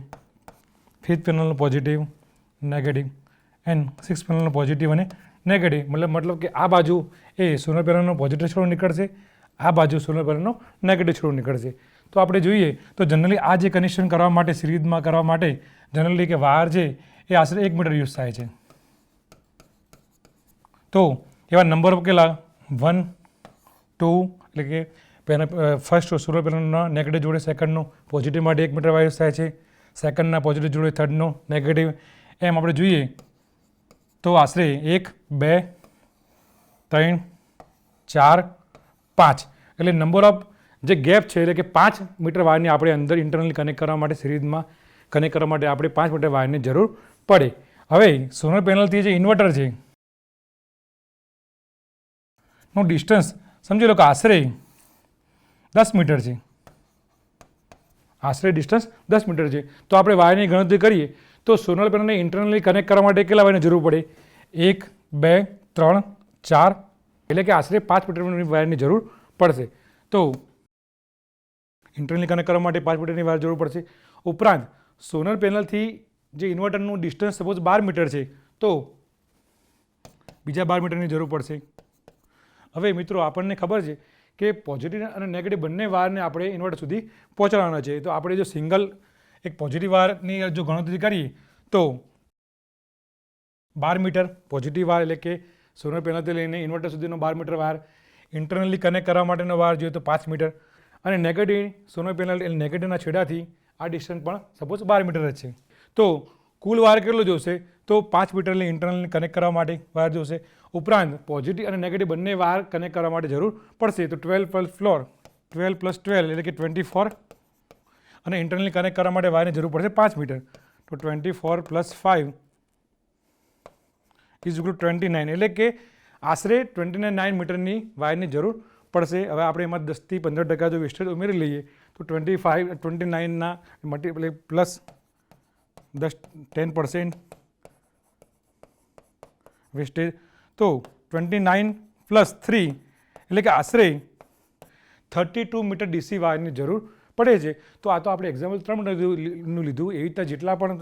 [SPEAKER 1] ફિફ્થ પેનલનો પોઝિટિવ, નેગેટિવ. એન્ડ સિક્સ પેનલનો પોઝિટિવ અને નેગેટિવ. મતલબ કે આ બાજુ એ સોલર પેનલનો પોઝિટિવ છેડો નીકળશે, આ બાજુ સોલર પેનલનો નેગેટિવ છેડો નીકળશે. તો આપણે જોઈએ તો જનરલી આ જે કનેક્શન કરવા માટે, સિરીઝમાં કરવા માટે જનરલી કે વાયર છે એ આશરે 1 મીટર યુઝ થાય છે. તો એવા નંબર ઓફ કેટલા? 1, 2, એટલે કે ફર્સ્ટ સોલર પેનલના નેગેટિવ જોડે સેકન્ડનો પોઝિટિવ માટે 1 મીટર વાયર યુઝ થાય છે, સેકન્ડના પોઝિટિવ જોડે થર્ડનો નેગેટિવ. એમ આપણે જોઈએ તો આશરે 1, 2, 3, 4, 5, એટલે નંબર ઓફ જે ગેપ છે, એટલે કે 5 મીટર વાયરની આપણે અંદર ઇન્ટરનલી કનેક્ટ કરવા માટે, સિરીઝમાં કનેક્ટ કરવા માટે આપણે 5 મીટર વાયરની જરૂર પડે. હવે સોલર પેનલથી જે ઇન્વર્ટર છે નું ડિસ્ટન્સ સમજી લો કે આશરે 10 મીટર છે. આશરે ડિસ્ટન્સ 10 મીટર છે. તો આપણે વાયરની ગણતરી કરીએ તો સોલર પેનલને ઇન્ટરનલી કનેક્ટ કરવા માટે કેટલા વાયરની જરૂર પડે? 1, 2, 3, 4, એટલે કે આશરે 5 મીટરની વાયરની જરૂર પડશે. તો ઇન્ટરનલી કનેક્ટ કરવા માટે 5 મીટરની વાયર જરૂર પડશે. ઉપરાંત સોલર પેનલથી જે ઇન્વર્ટરનું ડિસ્ટન્સ સપોઝ 12 મીટર છે, તો બીજા 12 મીટરની જરૂર પડશે. હવે મિત્રો, આપણને ખબર છે કે પોઝિટિવ અને નેગેટિવ બંને વાયરને આપણે ઇન્વર્ટર સુધી પહોંચાડવાના છે. તો આપણે જો સિંગલ એક પોઝિટિવ વાયરની જો ગણતરી કરીએ તો 12 મીટર પોઝિટિવ વાયર, એટલે કે સોલર પેનલથી લઈને ઇન્વર્ટર સુધીનો 12 મીટર વાયર. ઇન્ટરનલી કનેક્ટ કરવા માટેનો વાયર જોઈએ તો 5 મીટર. અને નેગેટિવ સોલર પેનલ એટલે નેગેટિવના છેડાથી આ ડિસ્ટન્સ પણ સપોઝ 12 મીટર જ છે. તો કુલ વાયર કેટલો જોશે? તો 5 મીટરની ઇન્ટરનલી કનેક્ટ કરવા માટે વાયર જોશે. ઉપરાંત પોઝિટિવ અને નેગેટિવ બંને વાયર કનેક્ટ કરવા માટે જરૂર પડશે. તો 12 + 12, એટલે કે 24, અને ઇન્ટરનલી કનેક્ટ કરવા માટે વાયરની જરૂર પડશે 5 મીટર. તો 24 + 5 = 29, એટલે કે આશરે 29 મીટરની વાયરની જરૂર પડશે. હવે આપણે એમાં 10થી 15% જો વેસ્ટેજ ઉમેરી લઈએ તો 29ના મલ્ટીપ્લાય પ્લસ 10% વેસ્ટેજ, તો 29 + 3, એટલે કે આશરે 32 મીટર ડીસી વાયરની જરૂર પડે છે. તો આ તો આપણે એક્ઝામ્પલ 3 મીટરનું લીધું. એવી રીતે જેટલા પણ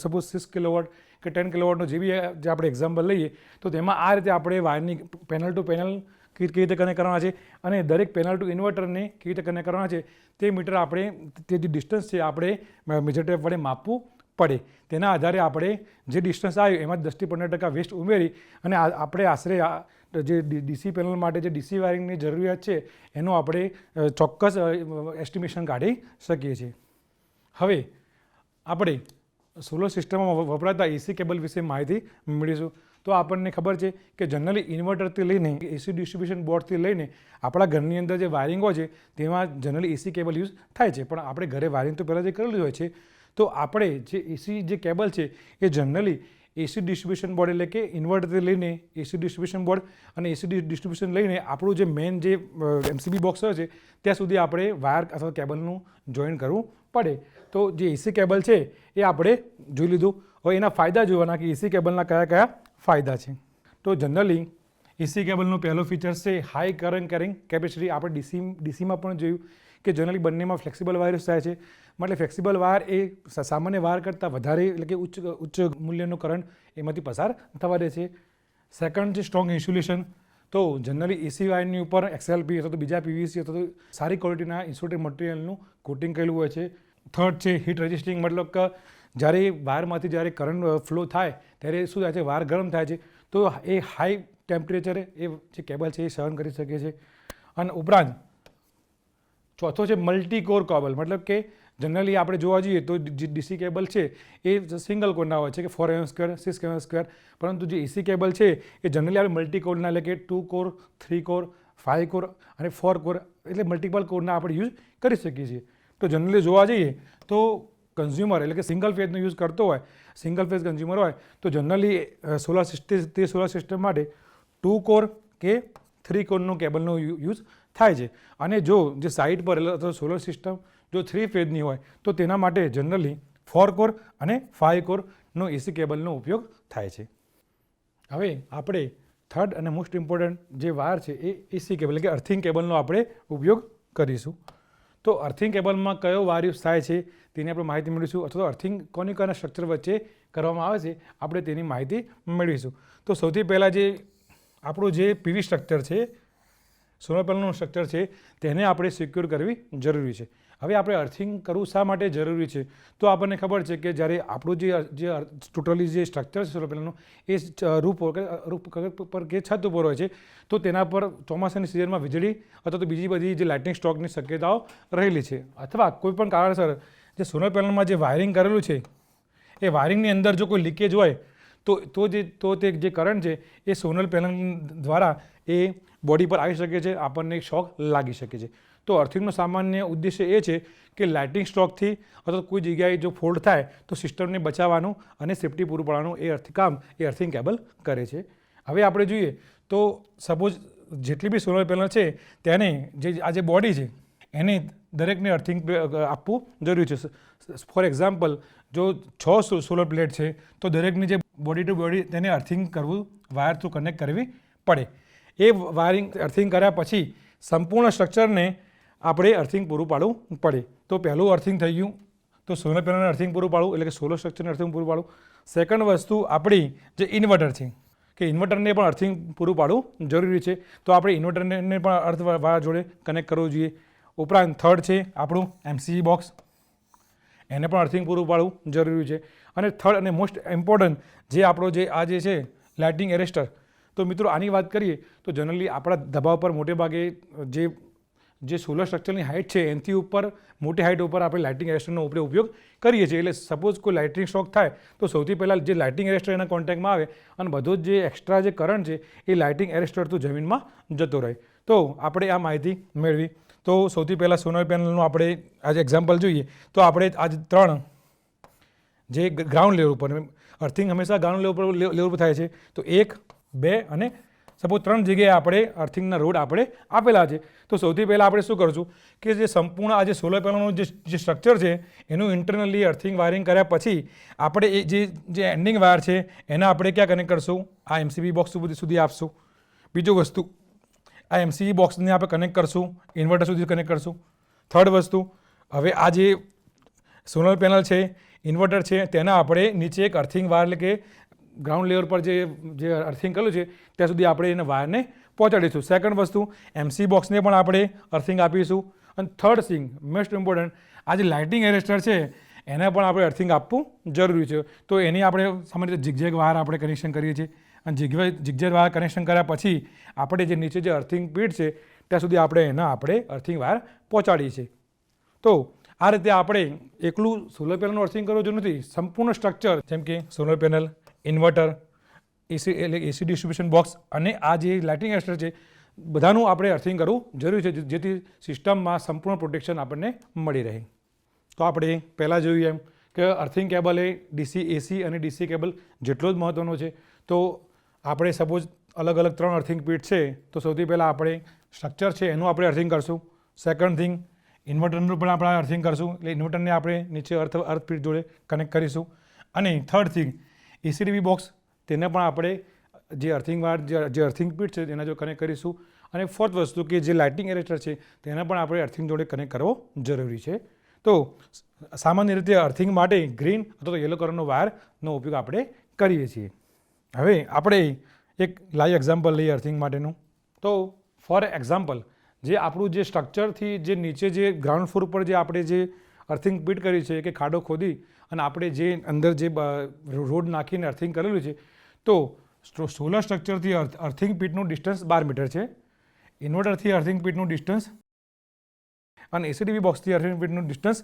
[SPEAKER 1] સપોઝ 6 કિલોવોટ કે 10 કિલોવોટનો જે બી જે આપણે એક્ઝામ્પલ લઈએ તો તેમાં આ રીતે આપણે વાયરની પેનલ ટુ પેનલ કેવી રીતે કનેક્ટ કરવાના છે, અને દરેક પેનલ ટુ ઇન્વર્ટરને કેવી રીતે કનેક્ટ કરવાના છે તે મીટર આપણે, તે જે ડિસ્ટન્સ છે આપણે મેજર ટેપ વડે માપવું પડે. તેના આધારે આપણે જે ડિસ્ટન્સ આવ્યું એમાં 10થી 15% વેસ્ટ ઉમેરી અને આપણે આશરે જે ડીસી પેનલ માટે જે ડીસી વાયરિંગની જરૂરિયાત છે એનું આપણે ચોક્કસ એસ્ટિમેશન કાઢી શકીએ છીએ. હવે આપણે સોલર સિસ્ટમમાં વપરાતા એસી કેબલ વિશે માહિતી મેળવીશું. તો આપણને ખબર છે કે જનરલી ઇન્વર્ટરથી લઈને એસી ડિસ્ટ્રિબ્યુશન બોર્ડથી લઈને આપણા ઘરની અંદર જે વાયરિંગો છે તેમાં જનરલી એસી કેબલ યુઝ થાય છે. પણ આપણે ઘરે વાયરિંગ તો પહેલાં જે કરેલું હોય છે, તો આપણે જે એસી જે કેબલ છે એ જનરલી એસી ડિસ્ટ્રિબ્યુશન બોર્ડ, એટલે કે ઇન્વર્ટરથી લઈને એસી ડિસ્ટ્રિબ્યુશન બોર્ડ અને એસી ડિસ્ટ્રિબ્યુશન લઈને આપણું જે મેઇન જે એમસીબી બોક્સ હોય છે ત્યાં સુધી આપણે વાયર અથવા કેબલનું જોઈન કરવું પડે. તો જે એસી કેબલ છે એ આપણે જોઈ લીધું. હવે એના ફાયદા જોવાના કે એસી કેબલના કયા કયા ફાયદા છે. તો જનરલી એસી કેબલનો પહેલો ફીચર છે હાઈ કરંટ કેરિંગ કેપેસિટી. આપણે ડીસીમાં પણ જોયું કે જનરલી બંનેમાં ફ્લેક્સિબલ વાયર યુઝ થાય છે. એટલે ફ્લેક્સિબલ વાયર એ સામાન્ય વાયર કરતાં વધારે એટલે કે ઉચ્ચ મૂલ્યનો કરંટ એમાંથી પસાર થવા દે છે. સેકન્ડ છે સ્ટ્રોંગ ઇન્સ્યુલેશન. તો જનરલી એસી વાયરની ઉપર XLP અથવા તો બીજા પીવીસી અથવા તો સારી ક્વોલિટીના ઇન્સ્યુલેટેડ મટીરિયલનું કોટિંગ કરેલું હોય છે. થર્ડ છે હીટ રેઝિસ્ટિંગ, મતલબ કે જ્યારે વાયરમાંથી જ્યારે કરંટ ફ્લો થાય ત્યારે શું થાય છે, વાયર ગરમ થાય છે, તો એ હાઈ ટેમ્પરેચરે એ જે કેબલ છે એ સહન કરી શકે છે. અને ઉપરાંત ચોથો છે મલ્ટી કોર કેબલ, મતલબ કે જનરલી આપણે જોવા જઈએ તો જે ડીસી કેબલ છે એ સિંગલ કોરના હોય છે કે 4 mm², 6 mm², પરંતુ જે એસી કેબલ છે એ જનરલી આપણે મલ્ટી કોરના એટલે કે 2 કોર, 3 કોર, 5 કોર અને 4 કોર એટલે મલ્ટિપલ કોરના આપણે યુઝ કરી શકીએ છીએ. તો જનરલી જોવા જઈએ તો કન્ઝ્યુમર એટલે કે સિંગલ ફેઝનો યુઝ કરતો હોય, સિંગલ ફેઝ કન્ઝ્યુમર હોય તો જનરલી સોલાર સિસ્ટમ માટે 2 કોર કે 3 કોરનો કેબલનો યુઝ થાય છે. અને જો જે સાઇટ પર અથવા સોલર સિસ્ટમ જો 3 ફેઝની હોય તો તેના માટે જનરલી 4 કોર અને 5 કોરનો એસી કેબલનો ઉપયોગ થાય છે. હવે આપણે થર્ડ અને મોસ્ટ ઇમ્પોર્ટન્ટ જે વાયર છે એ એસી કેબલ એટલે કે અર્થિંગ કેબલનો આપણે ઉપયોગ કરીશું. તો અર્થિંગ કેબલમાં કયો વાયર યુઝ થાય છે તેની આપણે માહિતી મેળવીશું, અથવા તો અર્થિંગ કોની સ્ટ્રક્ચર વચ્ચે કરવામાં આવે છે આપણે તેની માહિતી મેળવીશું. તો સૌથી પહેલાં જે આપણું જે પીવી સ્ટ્રક્ચર છે, સોલર પેનલનું સ્ટ્રક્ચર છે, તેને આપણે સિક્યોર કરવી જરૂરી છે. હવે આપણે અર્થિંગ કરવું શા માટે જરૂરી છે, તો આપણને ખબર છે કે જ્યારે આપણું જે ટોટલી જે સ્ટ્રક્ચર છે સોલર પેનલનું એ રૂફ પર કે છત ઉપર હોય છે, તો તેના પર ચોમાસાની સિઝનમાં વીજળી અથવા તો બીજી બધી જે લાઇટિંગ સ્ટ્રોકની શક્યતાઓ રહેલી છે. અથવા કોઈપણ કારણસર જે સોલર પેનલમાં જે વાયરિંગ કરેલું છે એ વાયરિંગની અંદર જો કોઈ લીકેજ હોય તો તે જે કરંટ છે એ સોલર પેનલ દ્વારા એ બોડી પર આવી શકે છે, આપણને શોક લાગી શકે છે. તો અર્થિંગનો સામાન્ય ઉદ્દેશ્ય એ છે કે લાઇટિંગ સ્ટ્રોકથી અથવા કોઈ જગ્યાએ જો ફોલ્ટ થાય તો સિસ્ટમને બચાવવાનું અને સેફ્ટી પૂરું પાડવાનું કામ એ અર્થિંગ કેબલ કરે છે. હવે આપણે જોઈએ તો સપોઝ જેટલી બી સોલર પેનલ છે તેને આ જે બોડી છે એને દરેકને અર્થિંગ આપવું જરૂરી છે. ફોર એક્ઝામ્પલ જો 6 સોલર પ્લેટ છે તો દરેકની જે બોડી ટુ બોડી તેને અર્થિંગ કરવું, વાયર થ્રુ કનેક્ટ કરવી પડે. એ વાયરિંગ અર્થિંગ કર્યા પછી સંપૂર્ણ સ્ટ્રક્ચરને આપણે અર્થિંગ પૂરું પાડવું પડે. તો પહેલું અર્થિંગ થઈ ગયું તો સોલર પેનલને અર્થિંગ પૂરું પાડવું એટલે કે સોલર સ્ટ્રક્ચરને અર્થિંગ પૂરું પાડવું. સેકન્ડ વસ્તુ આપણી જે ઇન્વર્ટર છે કે ઇન્વર્ટરને પણ અર્થિંગ પૂરું પાડવું જરૂરી છે, તો આપણે ઇન્વર્ટરને પણ અર્થ વાયર જોડે કનેક્ટ કરવું જોઈએ. ઉપરાંત થર્ડ છે આપણું MCB બોક્સ, એને પણ અર્થિંગ પૂરું પાડવું જરૂરી છે. અને થર્ડ અને મોસ્ટ ઇમ્પોર્ટન્ટ જે આપણો આ જે છે લાઇટિંગ એરેસ્ટર. તો મિત્રો આની વાત કરીએ તો જનરલી આપણા ધાબા પર મોટે ભાગે જે સોલર સ્ટ્રક્ચરની હાઇટ છે એનાથી ઉપર મોટી હાઇટ ઉપર આપણે લાઇટિંગ એરેસ્ટરનો ઉપયોગ કરીએ છીએ. એટલે સપોઝ કોઈ લાઇટિંગ સ્ટ્રોક થાય તો સૌથી પહેલાં જે લાઇટિંગ એરેસ્ટર એના કોન્ટેક્ટમાં આવે અને બધો જ જે એક્સ્ટ્રા જે કરંટ છે એ લાઇટિંગ એરેસ્ટર તો જમીનમાં જતો રહે. તો આપણે આ માહિતી મેળવી. તો સૌથી પહેલાં સોલર પેનલનું આપણે આજે એક્ઝામ્પલ જોઈએ તો આપણે આજ 3 જે ગ્રાઉન્ડ લેવલ ઉપર અર્થિંગ હંમેશા ગ્રાઉન્ડ લેવલ પર થાય છે, તો 1, 2 અને સપોઝ 3 જગ્યાએ આપણે અર્થિંગના રોડ આપણે આપેલા છે. તો સૌથી પહેલાં આપણે શું કરશું કે જે સંપૂર્ણ આ જે સોલર પેનલનું જે સ્ટ્રક્ચર છે એનું ઇન્ટરનલી અર્થિંગ વાયરિંગ કર્યા પછી આપણે એ જે એન્ડિંગ વાયર છે એના આપણે ક્યાં કનેક્ટ કરશું, આ MCB બોક્સ સુધી આપશું. બીજું વસ્તુ આ MCB બોક્સને આપણે કનેક્ટ કરશું, ઇન્વર્ટર સુધી કનેક્ટ કરશું. થર્ડ વસ્તુ હવે આ જે સોલર પેનલ છે, ઇન્વર્ટર છે, તેના આપણે નીચે એક અર્થિંગ વાયર એટલે કે ગ્રાઉન્ડ લેવલ પર જે અર્થિંગ કરેલું છે ત્યાં સુધી આપણે એને વાયરને પહોંચાડીશું. સેકન્ડ વસ્તુ MCB બોક્સને પણ આપણે અર્થિંગ આપીશું. અને થર્ડ થિંગ મોસ્ટ ઇમ્પોર્ટન્ટ આ જે લાઇટિંગ એરેસ્ટર છે એને પણ આપણે અર્થિંગ આપવું જરૂરી છે. તો એની આપણે સામાન્ય રીતે ઝિગઝેગ વાયર આપણે કનેક્શન કરીએ છીએ અને ઝિગઝેગ વાયર કનેક્શન કર્યા પછી આપણે જે નીચે જે અર્થિંગ પીડ છે ત્યાં સુધી આપણે અર્થિંગ વાયર પહોંચાડીએ છીએ. તો આ રીતે આપણે એકલું સોલર પેનલનું અર્થિંગ કરવું જરૂર નથી, સંપૂર્ણ સ્ટ્રક્ચર જેમ કે સોલર પેનલ, ઇન્વર્ટર, એસી ડિસ્ટ્રીબ્યુશન બોક્સ અને આ જે લાઇટિંગ એરેસ્ટર છે બધાનું આપણે અર્થિંગ કરવું જરૂરી છે, જેથી સિસ્ટમમાં સંપૂર્ણ પ્રોટેક્શન આપણને મળી રહે. તો આપણે પહેલાં જોયું એમ કે અર્થિંગ કેબલ એ એસી અને ડીસી કેબલ જેટલો જ મહત્ત્વનો છે. તો આપણે સપોઝ અલગ અલગ 3 અર્થિંગ પીટ છે તો સૌથી પહેલાં આપણે સ્ટ્રક્ચર છે એનું આપણે અર્થિંગ કરશું. સેકન્ડ થિંગ ઇન્વર્ટરનું પણ આપણે અર્થિંગ કરશું, એટલે ઇન્વર્ટરને આપણે નીચે અર્થ પીટ જોડે કનેક્ટ કરીશું. અને થર્ડ થિંગ એસીડીબી બોક્સ, તેને પણ આપણે જે અર્થિંગ વાયર જે અર્થિંગ પીટ છે તેના જો કનેક્ટ કરીશું. અને ફોર્થ વસ્તુ કે જે લાઇટિંગ એરેસ્ટર છે તેને પણ આપણે અર્થિંગ જોડે કનેક્ટ કરવો જરૂરી છે. તો સામાન્ય રીતે અર્થિંગ માટે ગ્રીન અથવા તો યલો કલરનો વાયરનો ઉપયોગ આપણે કરીએ છીએ. હવે આપણે એક લાઈવ એક્ઝામ્પલ લઈએ અર્થિંગ માટેનું. તો ફોર એક્ઝામ્પલ, જે આપણું જે સ્ટ્રક્ચરથી જે નીચે જે ગ્રાઉન્ડ ફ્લોર પર જે આપણે જે અર્થિંગ પીટ કરી છે કે ખાડો ખોદી અને આપણે જે અંદર જે રોડ નાખીને અર્થિંગ કરેલું છે, તો સોલર સ્ટ્રક્ચરથી અર્થિંગ પીટનું ડિસ્ટન્સ 12 મીટર છે. ઇન્વર્ટરથી અર્થિંગ પીટનું ડિસ્ટન્સ અને એસીડીબી બોક્સથી અર્થિંગ પીટનું ડિસ્ટન્સ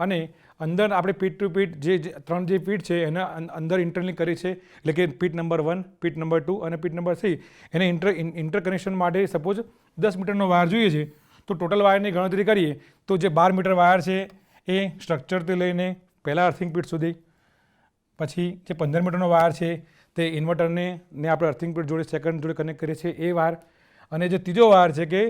[SPEAKER 1] અને અંદર આપણે પીટ ટુ પીટ જે ત્રણ જે પીટ છે એના અંદર ઇન્ટરલિંક કરી છે. એટલે કે પીટ નંબર 1, પીટ નંબર 2 અને પીટ નંબર 3 એને ઇન્ટરકનેક્શન માટે સપોઝ 10 મીટરનો વાયર જોઈએ છે, તો ટોટલ વાયરની ગણતરી કરીએ તો જે 12 મીટર વાયર છે એ સ્ટ્રક્ચરથી લઈને પહેલાં અર્થિંગ પીટ સુધી, પછી જે 15 મીટરનો વાયર છે તે ઇન્વર્ટરને આપણે અર્થિંગ પીટ જોડે સેકન્ડ જોડે કનેક્ટ કરીએ છીએ એ વાયર, અને જે ત્રીજો વાયર છે કે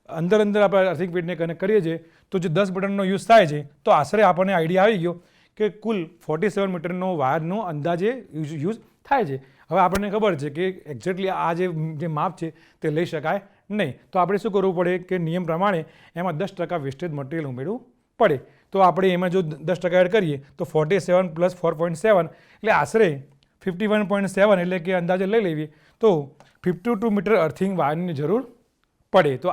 [SPEAKER 1] અંદર આપણે અર્થિંગ પીટને કનેક્ટ કરીએ છીએ, તો જે 10 મીટરનો યુઝ થાય છે, તો આશરે આપણને આઈડિયા આવી ગયો કે કુલ 47 મીટરનો વાયરનો અંદાજે યુઝ થાય છે. હવે આપણને ખબર છે કે એક્ઝેક્ટલી આ જે માપ છે તે લઈ શકાય નહીં, તો આપણે શું કરવું પડે કે નિયમ પ્રમાણે એમાં 10% વેસ્ટેજ મટીરિયલ ઉમેરવું પડે. તો આપણે એમાં જો 10% એડ કરીએ તો 47 + 4.7 એટલે આશરે 51.7, એટલે કે અંદાજે લઈ લેવી તો 52 મીટર અર્થિંગ વાયરની જરૂર પડે. તો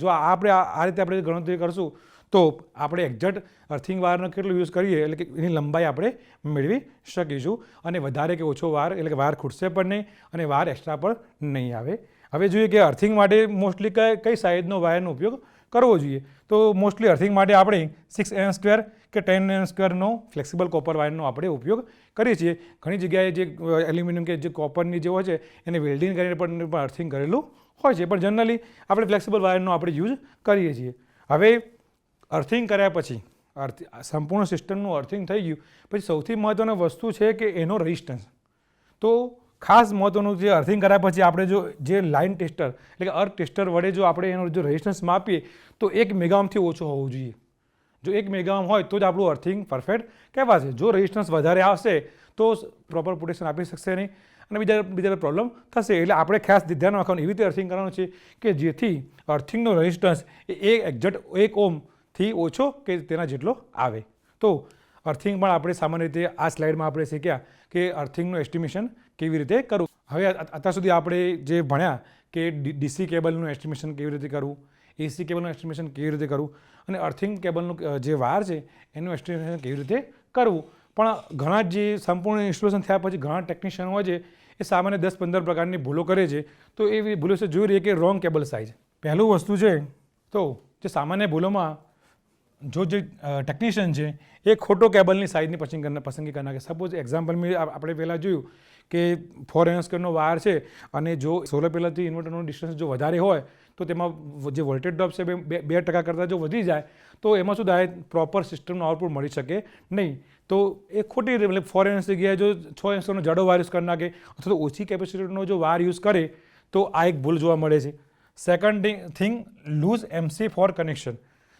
[SPEAKER 1] જો આપણે આ રીતે આપણે ગણતરી કરશું તો આપણે એક્ઝેક્ટ અર્થિંગ વાયરનો કેટલો યુઝ કરીએ એટલે કે એની લંબાઈ આપણે મેળવી શકીશું, અને વધારે કે ઓછો વાયર એટલે કે વાયર ખૂટશે પણ નહીં અને વાયર એક્સ્ટ્રા પણ નહીં આવે. હવે જોઈએ કે અર્થિંગ માટે મોસ્ટલી કઈ સાઇઝનો વાયરનો ઉપયોગ કરવો જોઈએ. તો મોસ્ટલી અર્થિંગ માટે આપણે 6 mm² કે 10 mm² ફ્લેક્સિબલ કોપર વાયરનો આપણે ઉપયોગ કરીએ છીએ. ઘણી જગ્યાએ જે એલ્યુમિનિયમ કે જે કોપરની જે હોય છે એને વેલ્ડિંગ કરીને પણ અર્થિંગ કરેલું હોય છે, પણ જનરલી આપણે ફ્લેક્સિબલ વાયરનો આપણે યુઝ કરીએ છીએ. હવે અર્થિંગ કર્યા પછી સંપૂર્ણ સિસ્ટમનું અર્થિંગ થઈ ગયું પછી સૌથી મહત્ત્વની વસ્તુ છે કે એનો રેઝિસ્ટન્સ. તો ખાસ મહત્ત્વનું જે અર્થિંગ કર્યા પછી આપણે જો જે લાઇન ટેસ્ટર એટલે કે અર્થ ટેસ્ટર વડે જો આપણે એનો જો રેઝિસ્ટન્સ માપીએ તો 1 મેગાઓહમથી ઓછો હોવો જોઈએ. જો 1 મેગાઓહમ હોય તો જ આપણું અર્થિંગ પરફેક્ટ કહેવાશે. જો રેઝિસ્ટન્સ વધારે આવશે તો પ્રોપર પ્રોટેક્શન આપી શકશે નહીં અને બીજા પ્રોબ્લેમ થશે. એટલે આપણે ખાસ ધ્યાન રાખવાનું એવી રીતે અર્થિંગ કરવાનું છે કે જેથી અર્થિંગનો રેઝિસ્ટન્સ એ એક્ઝેક્ટ 1 ઓહમથી ઓછો કે તેના જેટલો આવે. તો અર્થિંગ પણ આપણે સામાન્ય રીતે આ સ્લાઇડમાં આપણે શીખ્યા કે અર્થિંગનું એસ્ટિમેશન કેવી રીતે કરવું. હવે અત્યાર સુધી આપણે જે ભણ્યા કે ડીસી કેબલનું એસ્ટિમેશન કેવી રીતે કરવું, એસી કેબલનું એસ્ટિમેશન કેવી રીતે કરવું અને અર્થિંગ કેબલનું જે વાયર છે એનું એસ્ટિમેશન કેવી રીતે કરવું. પણ ઘણા જે સંપૂર્ણ ઇન્સ્ટોલેશન થયા પછી ઘણા ટેકનિશિયન હોય છે એ સામાન્ય 10-15 પ્રકારની ભૂલો કરે છે. તો એ ભૂલો છે જોઈ રહીએ કે રોંગ કેબલ સાઇઝ પહેલું વસ્તુ છે. તો જે સામાન્ય ભૂલોમાં જો જે ટેકનિશિયન છે એ ખોટો કેબલની સાઇઝની પસંદગી કરી નાખે. સપોઝ એક્ઝામ્પલ આપણે પહેલાં જોયું કે 4 mm² વાયર છે અને જો સોલર પેનલથી ઇન્વર્ટરનું ડિસ્ટન્સ જો વધારે હોય તો તેમાં જે વોલ્ટેજ ડ્રોપ છે 2% કરતાં જો વધી જાય તો એમાં શું થાય, પ્રોપર સિસ્ટમનું આઉટપુટ મળી શકે નહીં. તો એ ખોટી મતલબ 4 mm જગ્યાએ જો 6 mm જાડો વાયર યુઝ કરી નાખે અથવા તો ઓછી કેપેસિટીનો જો વાયર યુઝ કરે તો આ એક ભૂલ જોવા મળે છે. Second thing, loose MC4 connection.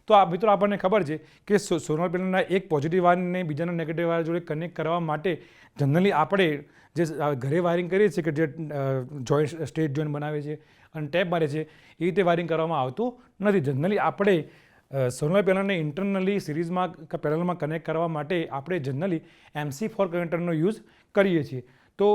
[SPEAKER 1] તો આ મિત્રો આપણને ખબર છે કે સોલર પેનલના એક પોઝિટિવ વાયરને બીજાના નેગેટિવ વાયર જોડે કનેક્ટ કરવા માટે જનરલી આપણે જે ઘરે વાયરિંગ કરીએ છીએ કે જે જોઈન્ટ સ્ટેટ જોઈન્ટ બનાવે છે અને ટેપ મારે છે એ રીતે વાયરિંગ કરવામાં આવતું નથી. જનરલી આપણે સોલર પેનલને ઇન્ટરનલી સિરીઝમાં કે પેનલમાં કનેક્ટ કરવા માટે આપણે જનરલી MC4 કનેક્ટરનો યુઝ કરીએ છીએ. તો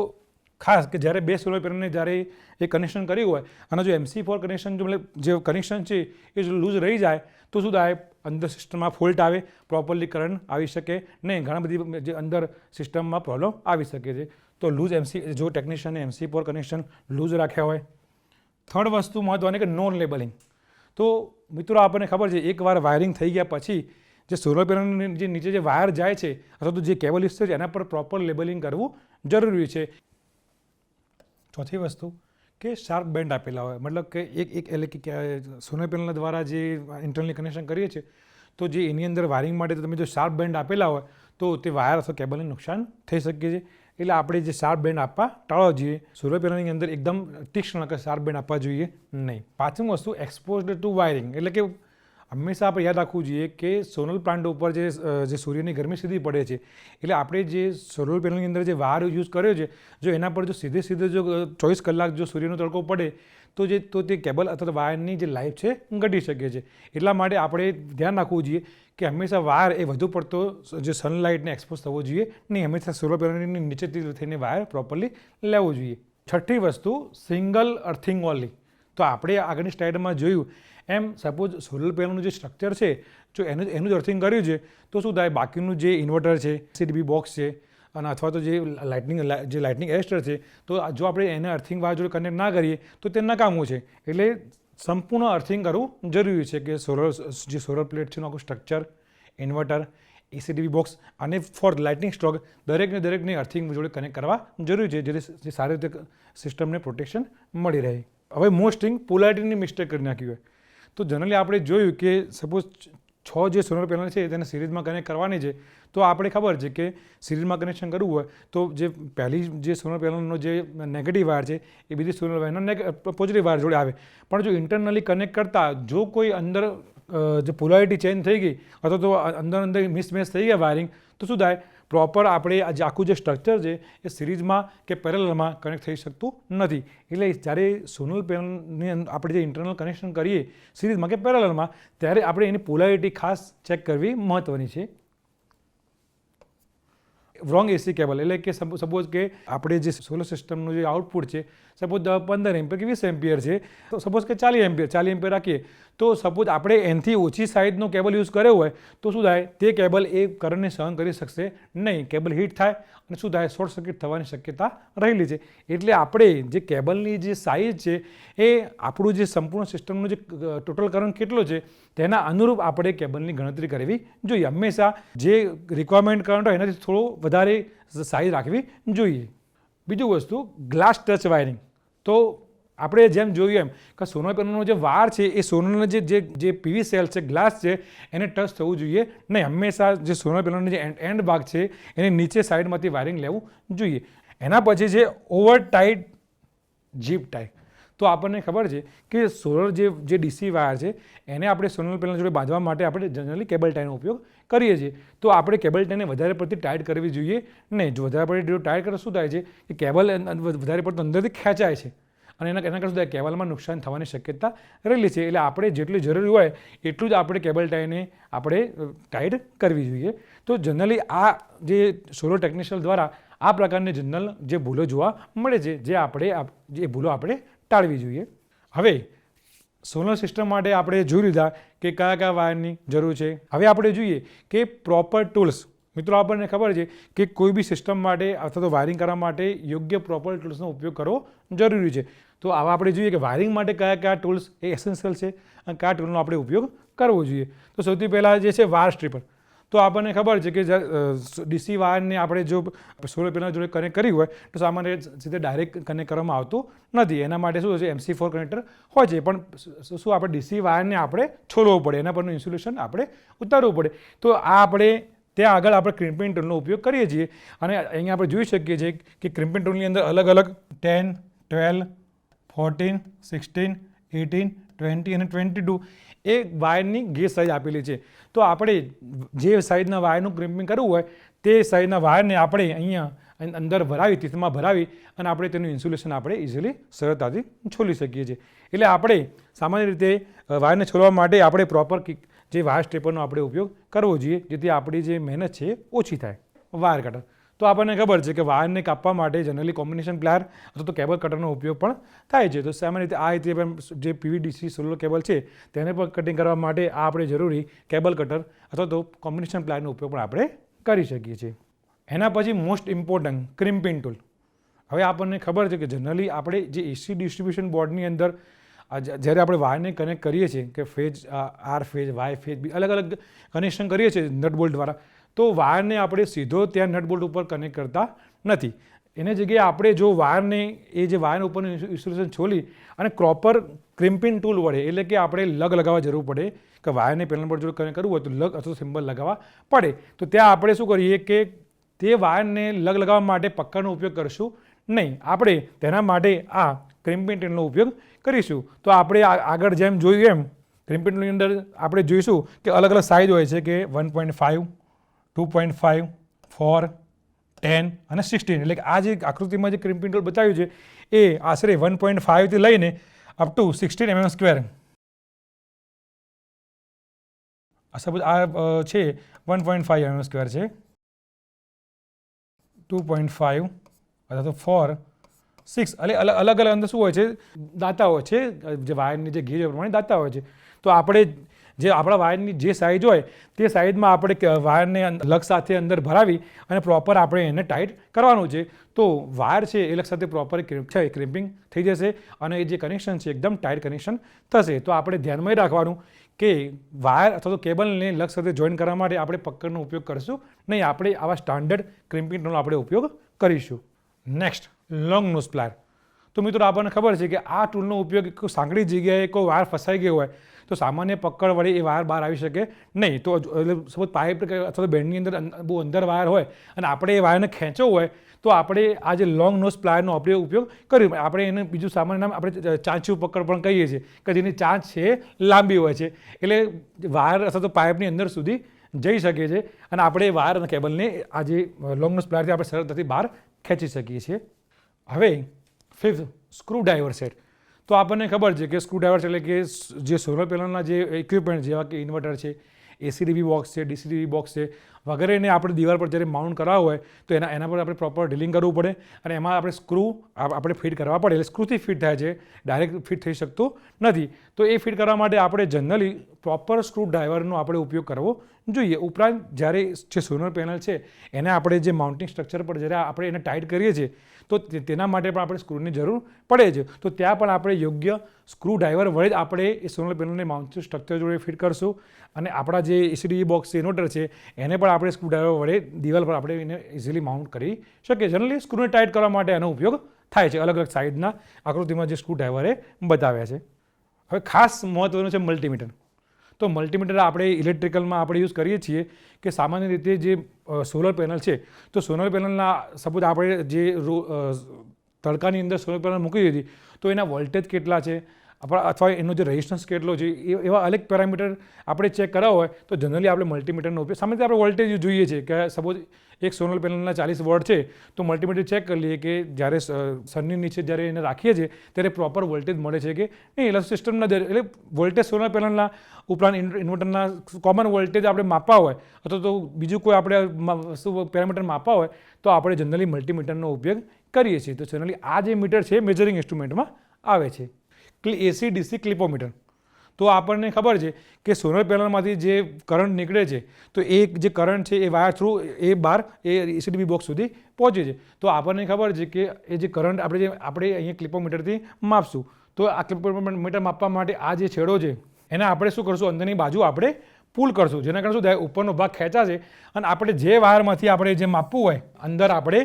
[SPEAKER 1] ખાસ કે જ્યારે બે સોલર પેનલને જ્યારે એ કનેક્શન કર્યું હોય અને જો MC4 કનેક્શન જો મતલબ જે કનેક્શન છે એ જો લૂઝ રહી જાય તો શું થાય, અંદર સિસ્ટમમાં ફોલ્ટ આવે, પ્રોપરલી કરંટ આવી શકે નહીં, ઘણા બધી જે અંદર સિસ્ટમમાં પ્રોબ્લેમ આવી શકે છે. તો લૂઝ જો ટેકનિશિયને MC4 કનેક્શન લૂઝ રાખ્યા હોય. થર્ડ વસ્તુ મહત્ત્વની કે નોન લેબલિંગ. તો મિત્રો આપણને ખબર છે એકવાર વાયરિંગ થઈ ગયા પછી જે સોલર પેનલની જે નીચે જે વાયર જાય છે અથવા તો જે કેબલ યુઝ છે એના પર પ્રોપર લેબલિંગ કરવું જરૂરી છે. ચોથી વસ્તુ કે શાર્પ બેન્ડ આપેલા હોય, મતલબ કે એક એટલે કે સોલર પેનલ દ્વારા જે ઇન્ટરનલી કનેક્શન કરીએ છીએ તો જે એની અંદર વાયરિંગ માટે તમે જો શાર્પ બેન્ડ આપેલા હોય તો તે વાયર અથવા કેબલને નુકસાન થઈ શકે છે. એટલે આપણે જે શાર્પ બેન્ડ આપવા ટાળવા જોઈએ. સોલર પેનલની અંદર એકદમ તીક્ષ્ણ કે શાર્પ બેન્ડ આપવા જોઈએ નહીં. પાંચમી વસ્તુ, એક્સપોઝડ ટુ વાયરિંગ એટલે કે હંમેશા આપણે યાદ રાખવું જોઈએ કે સોલર પ્લાન્ટ ઉપર જે સૂર્યની ગરમી સીધી પડે છે, એટલે આપણે જે સોલર પેનલની અંદર જે વાયર યુઝ કર્યો છે, જો એના પર જો સીધે જો 24 કલાક જો સૂર્યનો તડકો પડે તો તે કેબલ અથવા વાયરની જે લાઈફ છે ઘટી શકે છે. એટલા માટે આપણે ધ્યાન રાખવું જોઈએ કે હંમેશા વાયર એ વધુ પડતો જે સનલાઇટને એક્સપોઝ થવો જોઈએ નહીં. હંમેશા સોલર પેનલની નીચેથી થઈને વાયર પ્રોપરલી લેવો જોઈએ. છઠ્ઠી વસ્તુ, સિંગલ અર્થિંગ ઓનલી. તો આપણે આગળની સ્લાઇડમાં જોયું એમ, સપોઝ સોલર પેનલનું જે સ્ટ્રક્ચર છે, જો એનું જ અર્થિંગ કર્યું છે તો શું થાય, બાકીનું જે ઇન્વર્ટર છે, CDB બોક્સ છે અને અથવા તો જે લાઇટનિંગ એરેસ્ટર છે, તો જો આપણે એને અર્થિંગ વાયર જોડે કનેક્ટ ના કરીએ તો તે નકામું છે. એટલે સંપૂર્ણ અર્થિંગ કરવું જરૂરી છે કે જે સોલર પ્લેટ છે એનું આખું સ્ટ્રક્ચર, ઇન્વર્ટર, CDB બોક્સ અને ફોર લાઇટનિંગ સ્ટ્રોક દરેકને અર્થિંગ જોડે કનેક્ટ કરવા જરૂરી છે, જેથી સારી રીતે સિસ્ટમને પ્રોટેક્શન મળી રહે. હવે મોસ્ટિંગ પોલારિટીની મિસ્ટેક કરી નાખી હોય તો જનરલી આપણે જોયું કે સપોઝ 6 જે સોલર પેનલ છે તેને સિરીઝમાં કનેક્ટ કરવાની છે, તો આપણે ખબર છે કે સિરીઝમાં કનેક્શન કરવું હોય તો જે પહેલી જે સોલર પેનલનો જે નેગેટિવ વાયર છે એ બીજી સોલર વાયરનો પોઝિટિવ વાયર જોડે આવે. પણ જો ઇન્ટરનલી કનેક્ટ કરતા જો કોઈ અંદર જે પોલારિટી ચેન્જ થઈ ગઈ અથવા તો અંદર મિસમેચ થઈ ગયા વાયરિંગ, તો શું થાય, પ્રોપર આપણે જે આખું જે સ્ટ્રક્ચર છે એ સિરીઝમાં કે પેરેલલમાં કનેક્ટ થઈ શકતું નથી. એટલે જ્યારે સોલર પેનલની આપણે જે ઇન્ટરનલ કનેક્શન કરીએ સિરીઝમાં કે પેરેલલમાં, ત્યારે આપણે એની પોલારિટી ખાસ ચેક કરવી મહત્ત્વની છે. રોંગ AC કેબલ, એટલે કે સપોઝ કે આપણે જે સોલર સિસ્ટમનું જે આઉટપુટ છે સપોઝ 15 એમ્પિયર કે 20 એમ્પિયર છે, તો સપોઝ કે 40 એમ્પિયર રાખીએ, તો સપોઝ આપણે એનાથી ઓછી સાઇઝનો કેબલ યુઝ કર્યો હોય તો શું થાય, તે કેબલ એ કરંટને સહન કરી શકશે નહીં. કેબલ હીટ થાય અને શું થાય, શોર્ટ સર્કિટ થવાની શક્યતા રહેલી છે. એટલે આપણે જે કેબલની જે સાઇઝ છે એ આપણું જે સંપૂર્ણ સિસ્ટમનો જે ટોટલ કરંટ કેટલો છે તેના અનુરૂપ આપણે કેબલની ગણતરી કરવી જોઈએ. હંમેશા જે રિક્વાયરમેન્ટ કરંટ હોય એનાથી થોડો વધારે સાઇઝ રાખવી જોઈએ. બીજું વસ્તુ, ગ્લાસ ટચ વાયરિંગ. તો આપણે જેમ જોયું એમ કે સોલર પેનલનો જે વાયર છે એ સોલરના જે PV સેલ છે, ગ્લાસ છે, એને ટચ થવું જોઈએ નહીં. હંમેશા જે સોલર પેનલનો જે એન્ડ ભાગ છે એને નીચે સાઈડમાંથી વાયરિંગ લેવું જોઈએ. એના પછી છે ઓવર ટાઈટ જીપ ટાઈ. તો આપણને ખબર છે કે સોલર જે DC વાયર છે એને આપણે સોલર પેનલ જોડે બાંધવા માટે આપણે જનરલી કેબલ ટાઈનો ઉપયોગ કરીએ છીએ. તો આપણે કેબલ ટાઈને વધારે પડતી ટાઈટ કરવી જોઈએ નહીં. જો વધારે પડતી ટાઈટ કરે શું થાય છે કે કેબલ વધારે પડતું અંદરથી ખેંચાય છે અને એના કરતાં શું થાય, કેબલમાં નુકસાન થવાની શક્યતા રહેલી છે. એટલે આપણે જેટલી જરૂરી હોય એટલું જ આપણે કેબલ ટાઈને આપણે ટાઈટ કરવી જોઈએ. તો જનરલી આ જે સોલર ટેકનિશિયન દ્વારા આ પ્રકારની જનરલ જે ભૂલો જોવા મળે છે, જે ભૂલો આપણે ટાળવી જોઈએ. હવે સોલર સિસ્ટમ માટે આપણે જોઈ લીધા કે કયા વાયરની જરૂર છે. હવે આપણે જોઈએ કે પ્રોપર ટૂલ્સ. મિત્રો, આપણને ખબર છે કે કોઈ બી સિસ્ટમ માટે અથવા તો વાયરિંગ કરવા માટે યોગ્ય પ્રોપર ટૂલ્સનો ઉપયોગ કરવો જરૂરી છે. તો આવા આપણે જોઈએ કે વાયરિંગ માટે કયા ટૂલ્સ એ એસેન્શિયલ છે અને કયા ટૂલનો આપણે ઉપયોગ કરવો જોઈએ. તો સૌથી પહેલાં જે છે વાયર સ્ટ્રીપર. તો આપણને ખબર છે કે DC વાયરને આપણે જો સોલર પેનલ જોડે કનેક્ટ કરી હોય તો સામાન્ય રીતે ડાયરેક્ટ કનેક્ટ કરવામાં આવતું નથી. એના માટે શું છે, MC4 કનેક્ટર હોય છે, પણ શું આપણે DC વાયરને આપણે છોલવું પડે, એના પરનું ઇન્સ્યુલેશન આપણે ઉતારવું પડે. તો આ આપણે ત્યાં આગળ આપણે ક્રિમ્પિંગ ટૂલનો ઉપયોગ કરીએ છીએ. અને અહીંયા આપણે જોઈ શકીએ છીએ કે ક્રિમ્પિંગ ટૂલની અંદર અલગ અલગ 10, 12, 14, 16, 18, 20 અને 22 એ વાયરની ગેજ સાઇઝ આપેલી છે. તો આપણે જે સાઇઝના વાયરનું ક્રિમ્પિંગ કરવું હોય તે સાઇઝના વાયરને આપણે અહીંયા અંદર ભરાવી, તીથમાં ભરાવી અને આપણે તેનું ઇન્સ્યુલેશન આપણે ઇઝીલી સરળતાથી છોલી શકીએ છીએ. એટલે આપણે સામાન્ય રીતે વાયરને છોલવા માટે આપણે પ્રોપર જે વાયર સ્ટ્રીપરનો આપણે ઉપયોગ કરવો જોઈએ, જેથી આપણી જે મહેનત છે ઓછી થાય. Wire cutter. તો આપણને ખબર છે કે વાયરને કાપવા માટે જનરલી કોમ્બિનેશન પ્લાયર અથવા તો કેબલ કટરનો ઉપયોગ પણ થાય છે. તો સામાન્ય રીતે આ રીતે જે PVDC સોલર કેબલ છે તેને પણ કટિંગ કરવા માટે આ આપણે જરૂરી કેબલ કટર અથવા તો કોમ્બિનેશન પ્લાયરનો ઉપયોગ પણ આપણે કરી શકીએ છીએ. એના પછી મોસ્ટ ઇમ્પોર્ટન્ટ ક્રિમ્પિંગ ટૂલ. હવે આપણને ખબર છે કે જનરલી આપણે જે AC ડિસ્ટ્રીબ્યુશન બોર્ડની અંદર જ્યારે આપણે વાયરને કનેક્ટ કરીએ છીએ કે phase R phase, Y phase, અલગ અલગ કનેક્શન કરીએ છીએ નટ બોલ્ટ દ્વારા, તો વાયરને આપણે સીધો ત્યાં નટ બોલ્ટ ઉપર કનેક્ટ કરતા નથી. એની જગ્યાએ આપણે જો વાયરને એ જે વાયર ઉપરનું ઇન્સ્યુલેશન છોલી અને પ્રોપર ક્રિમ્પિંગ ટૂલ વડે, એટલે કે આપણે લગ લગાવવા જરૂર પડે કે વાયરને પેનલ પર જો કનેક્ટ કરવું હોય તો લગ અથવા સિમ્બલ લગાવવા પડે. તો ત્યાં આપણે શું કરીએ કે તે વાયરને લગ લગાવવા માટે પક્કાનો ઉપયોગ કરશું નહીં. આપણે તેના માટે આ ક્રિમ્પિંગ ટૂલનો ઉપયોગ કરીશું. તો આપણે આગળ જેમ જોયું એમ ક્રિમ્પિંગની અંદર આપણે જોઈશું કે અલગ અલગ સાઇઝ હોય છે કે 1.5, 2.5, 4, 10 અને 16. એટલે કે આ જે આકૃતિમાં જે ક્રિમ્પિંગ ટૂલ બતાવ્યું છે એ આશરે 1.5 થી લઈને અપ ટુ 16 mm². સપોઝ આ છે 1.5 mm² છે, 2.5 અથવા તો 4, 6. એટલે અલગ અલગ અંદર શું હોય છે, દાતા હોય છે, જે વાયરની જે ગેજ પ્રમાણે દાતા હોય છે. તો આપણે જે આપણા વાયરની જે સાઇઝ હોય તે સાઇઝમાં આપણે વાયરને લગ સાથે અંદર ભરાવી અને પ્રોપર આપણે એને ટાઈટ કરવાનું છે. તો વાયર છે એ લગ સાથે પ્રોપર ક્રિમ્પિંગ થઈ જશે અને એ જે કનેક્શન છે એકદમ ટાઈટ કનેક્શન થશે. તો આપણે ધ્યાનમાં રાખવાનું કે વાયર અથવા તો કેબલને લગ સાથે જોઈન કરવા માટે આપણે પકડનો ઉપયોગ કરશું નહીં, આપણે આવા સ્ટાન્ડર્ડ ક્રિમ્પિંગ ટૂલનો આપણે ઉપયોગ કરીશું. Next, long nose plier. તો મિત્રો આપણને ખબર છે કે આ ટૂલનો ઉપયોગ કોઈ સાંકડી જગ્યાએ કોઈ વાયર ફસાઈ ગયો હોય તો સામાન્ય પકડ વડે એ વાયર બહાર આવી શકે નહીં. તો સપોઝ પાઇપ અથવા તો બેન્ડની અંદર બહુ અંદર વાયર હોય અને આપણે એ વાયરને ખેંચવો હોય તો આપણે આ જે લોંગ નોઝ પ્લાયરનો આપણે ઉપયોગ કર્યું. આપણે એને બીજું સામાન્ય નામ આપણે ચાંચું પકડ પણ કહીએ છીએ કે જેની ચાંચ છે લાંબી હોય છે, એટલે વાયર અથવા તો પાઇપની અંદર સુધી જઈ શકે છે અને આપણે વાયર અને કેબલને આ જે લોંગ નોઝ પ્લાયરથી આપણે સરળતાથી બહાર ખેંચી શકીએ છીએ. હવે 5th, સ્ક્રૂ ડ્રાઈવર સેટ. તો આપણને ખબર છે કે સ્ક્રૂ ડ્રાઈવર એટલે કે જે સોલર પેનલના જે ઇક્વિપમેન્ટ જેવા કે ઇન્વર્ટર છે, એસીડીબી બોક્સ છે, ડીસીડીબી બોક્સ છે વગેરેને આપણે દિવાલ પર જ્યારે માઉન્ટ કરાવવું હોય તો એના પર આપણે પ્રોપર ડ્રિલિંગ કરવું પડે અને એમાં આપણે સ્ક્રૂ આપણે ફિટ કરવા પડે. એટલે સ્ક્રૂથી ફિટ થાય છે, ડાયરેક્ટ ફિટ થઈ શકતું નથી. તો એ ફિટ કરવા માટે આપણે જનરલી પ્રોપર સ્ક્રૂ ડ્રાઈવરનો આપણે ઉપયોગ કરવો જોઈએ. ઉપરાંત જ્યારે જે સોલર પેનલ છે એને આપણે જે માઉન્ટિંગ સ્ટ્રક્ચર પર જ્યારે આપણે એને ટાઈટ કરીએ છીએ તો તેના માટે પણ આપણે સ્ક્રૂની જરૂર પડે છે. તો ત્યાં પણ આપણે યોગ્ય સ્ક્રૂ ડ્રાઈવર વડે જ આપણે એ સોલર પેનલને માઉન્ટિંગ સ્ટ્રક્ચર જોડે ફિટ કરશું અને આપણા જે એસીડીબી બોક્સ ઇન્વર્ટર છે એને પણ આપણે સ્ક્રૂ ડ્રાઈવર વડે દિવાલ પર આપણે એને ઇઝીલી માઉન્ટ કરી શકીએ. જનરલી સ્ક્રૂને ટાઈટ કરવા માટે એનો ઉપયોગ થાય છે. અલગ અલગ સાઇઝના આકૃતિમાં જે સ્ક્રૂ ડ્રાઈવરે બતાવ્યા છે. હવે ખાસ મહત્વનું છે મલ્ટીમીટર. તો મલ્ટીમીટર આપણે ઇલેક્ટ્રિકલમાં આપણે યુઝ કરીએ છીએ કે સામાન્ય રીતે જે સોલર પેનલ છે તો સોલર પેનલના સપોઝ આપણે જે તડકાની અંદર સોલર પેનલ મૂકી દીધી તો એના વોલ્ટેજ કેટલા છે આપણા અથવા એનો જે રેઝિસ્ટન્સ કેટલો છે એવા અલગ પેરામીટર આપણે ચેક કરાવવા હોય તો જનરલી આપણે મલ્ટીમીટરનો ઉપયોગ સામાન્ય આપણે વોલ્ટેજ જોઈએ છે કે સપોઝ એક સોલર પેનલના 40 વોટ છે તો મલ્ટીમીટર ચેક કરી લઈએ કે જ્યારે સનની નીચે જ્યારે એને રાખીએ છીએ ત્યારે પ્રોપર વોલ્ટેજ મળે છે કે નહીં. એટલે સિસ્ટમના એટલે વોલ્ટેજ સોલર પેનલના ઉપરાંત ઇન્વર્ટરના કોમન વોલ્ટેજ આપણે માપવા હોય અથવા તો બીજું કોઈ આપણે શું પેરામીટર માપવા હોય તો આપણે જનરલી મલ્ટીમીટરનો ઉપયોગ કરીએ છીએ. તો જનરલી આ જે મીટર છે મેજરિંગ ઇન્સ્ટ્રુમેન્ટમાં આવે છે. એસી ડીસી ક્લિપોમીટર. તો આપણને ખબર છે કે સોલર પેનલમાંથી જે કરંટ નીકળે છે તો એ જે કરંટ છે એ વાયર થ્રુ એ બહાર એ એસીડીબી બોક્સ સુધી પહોંચે છે. તો આપણને ખબર છે કે એ જે કરંટ આપણે અહીંયા ક્લિપોમીટરથી માપશું. તો આ ક્લિપોમીટર માપવા માટે આ જે છેડો છે એને આપણે શું કરશું, અંદરની બાજુ આપણે પુલ કરશું, જેના કારણે શું થાય ઉપરનો ભાગ ખેંચાશે અને આપણે જે વાયરમાંથી આપણે જે માપવું હોય અંદર આપણે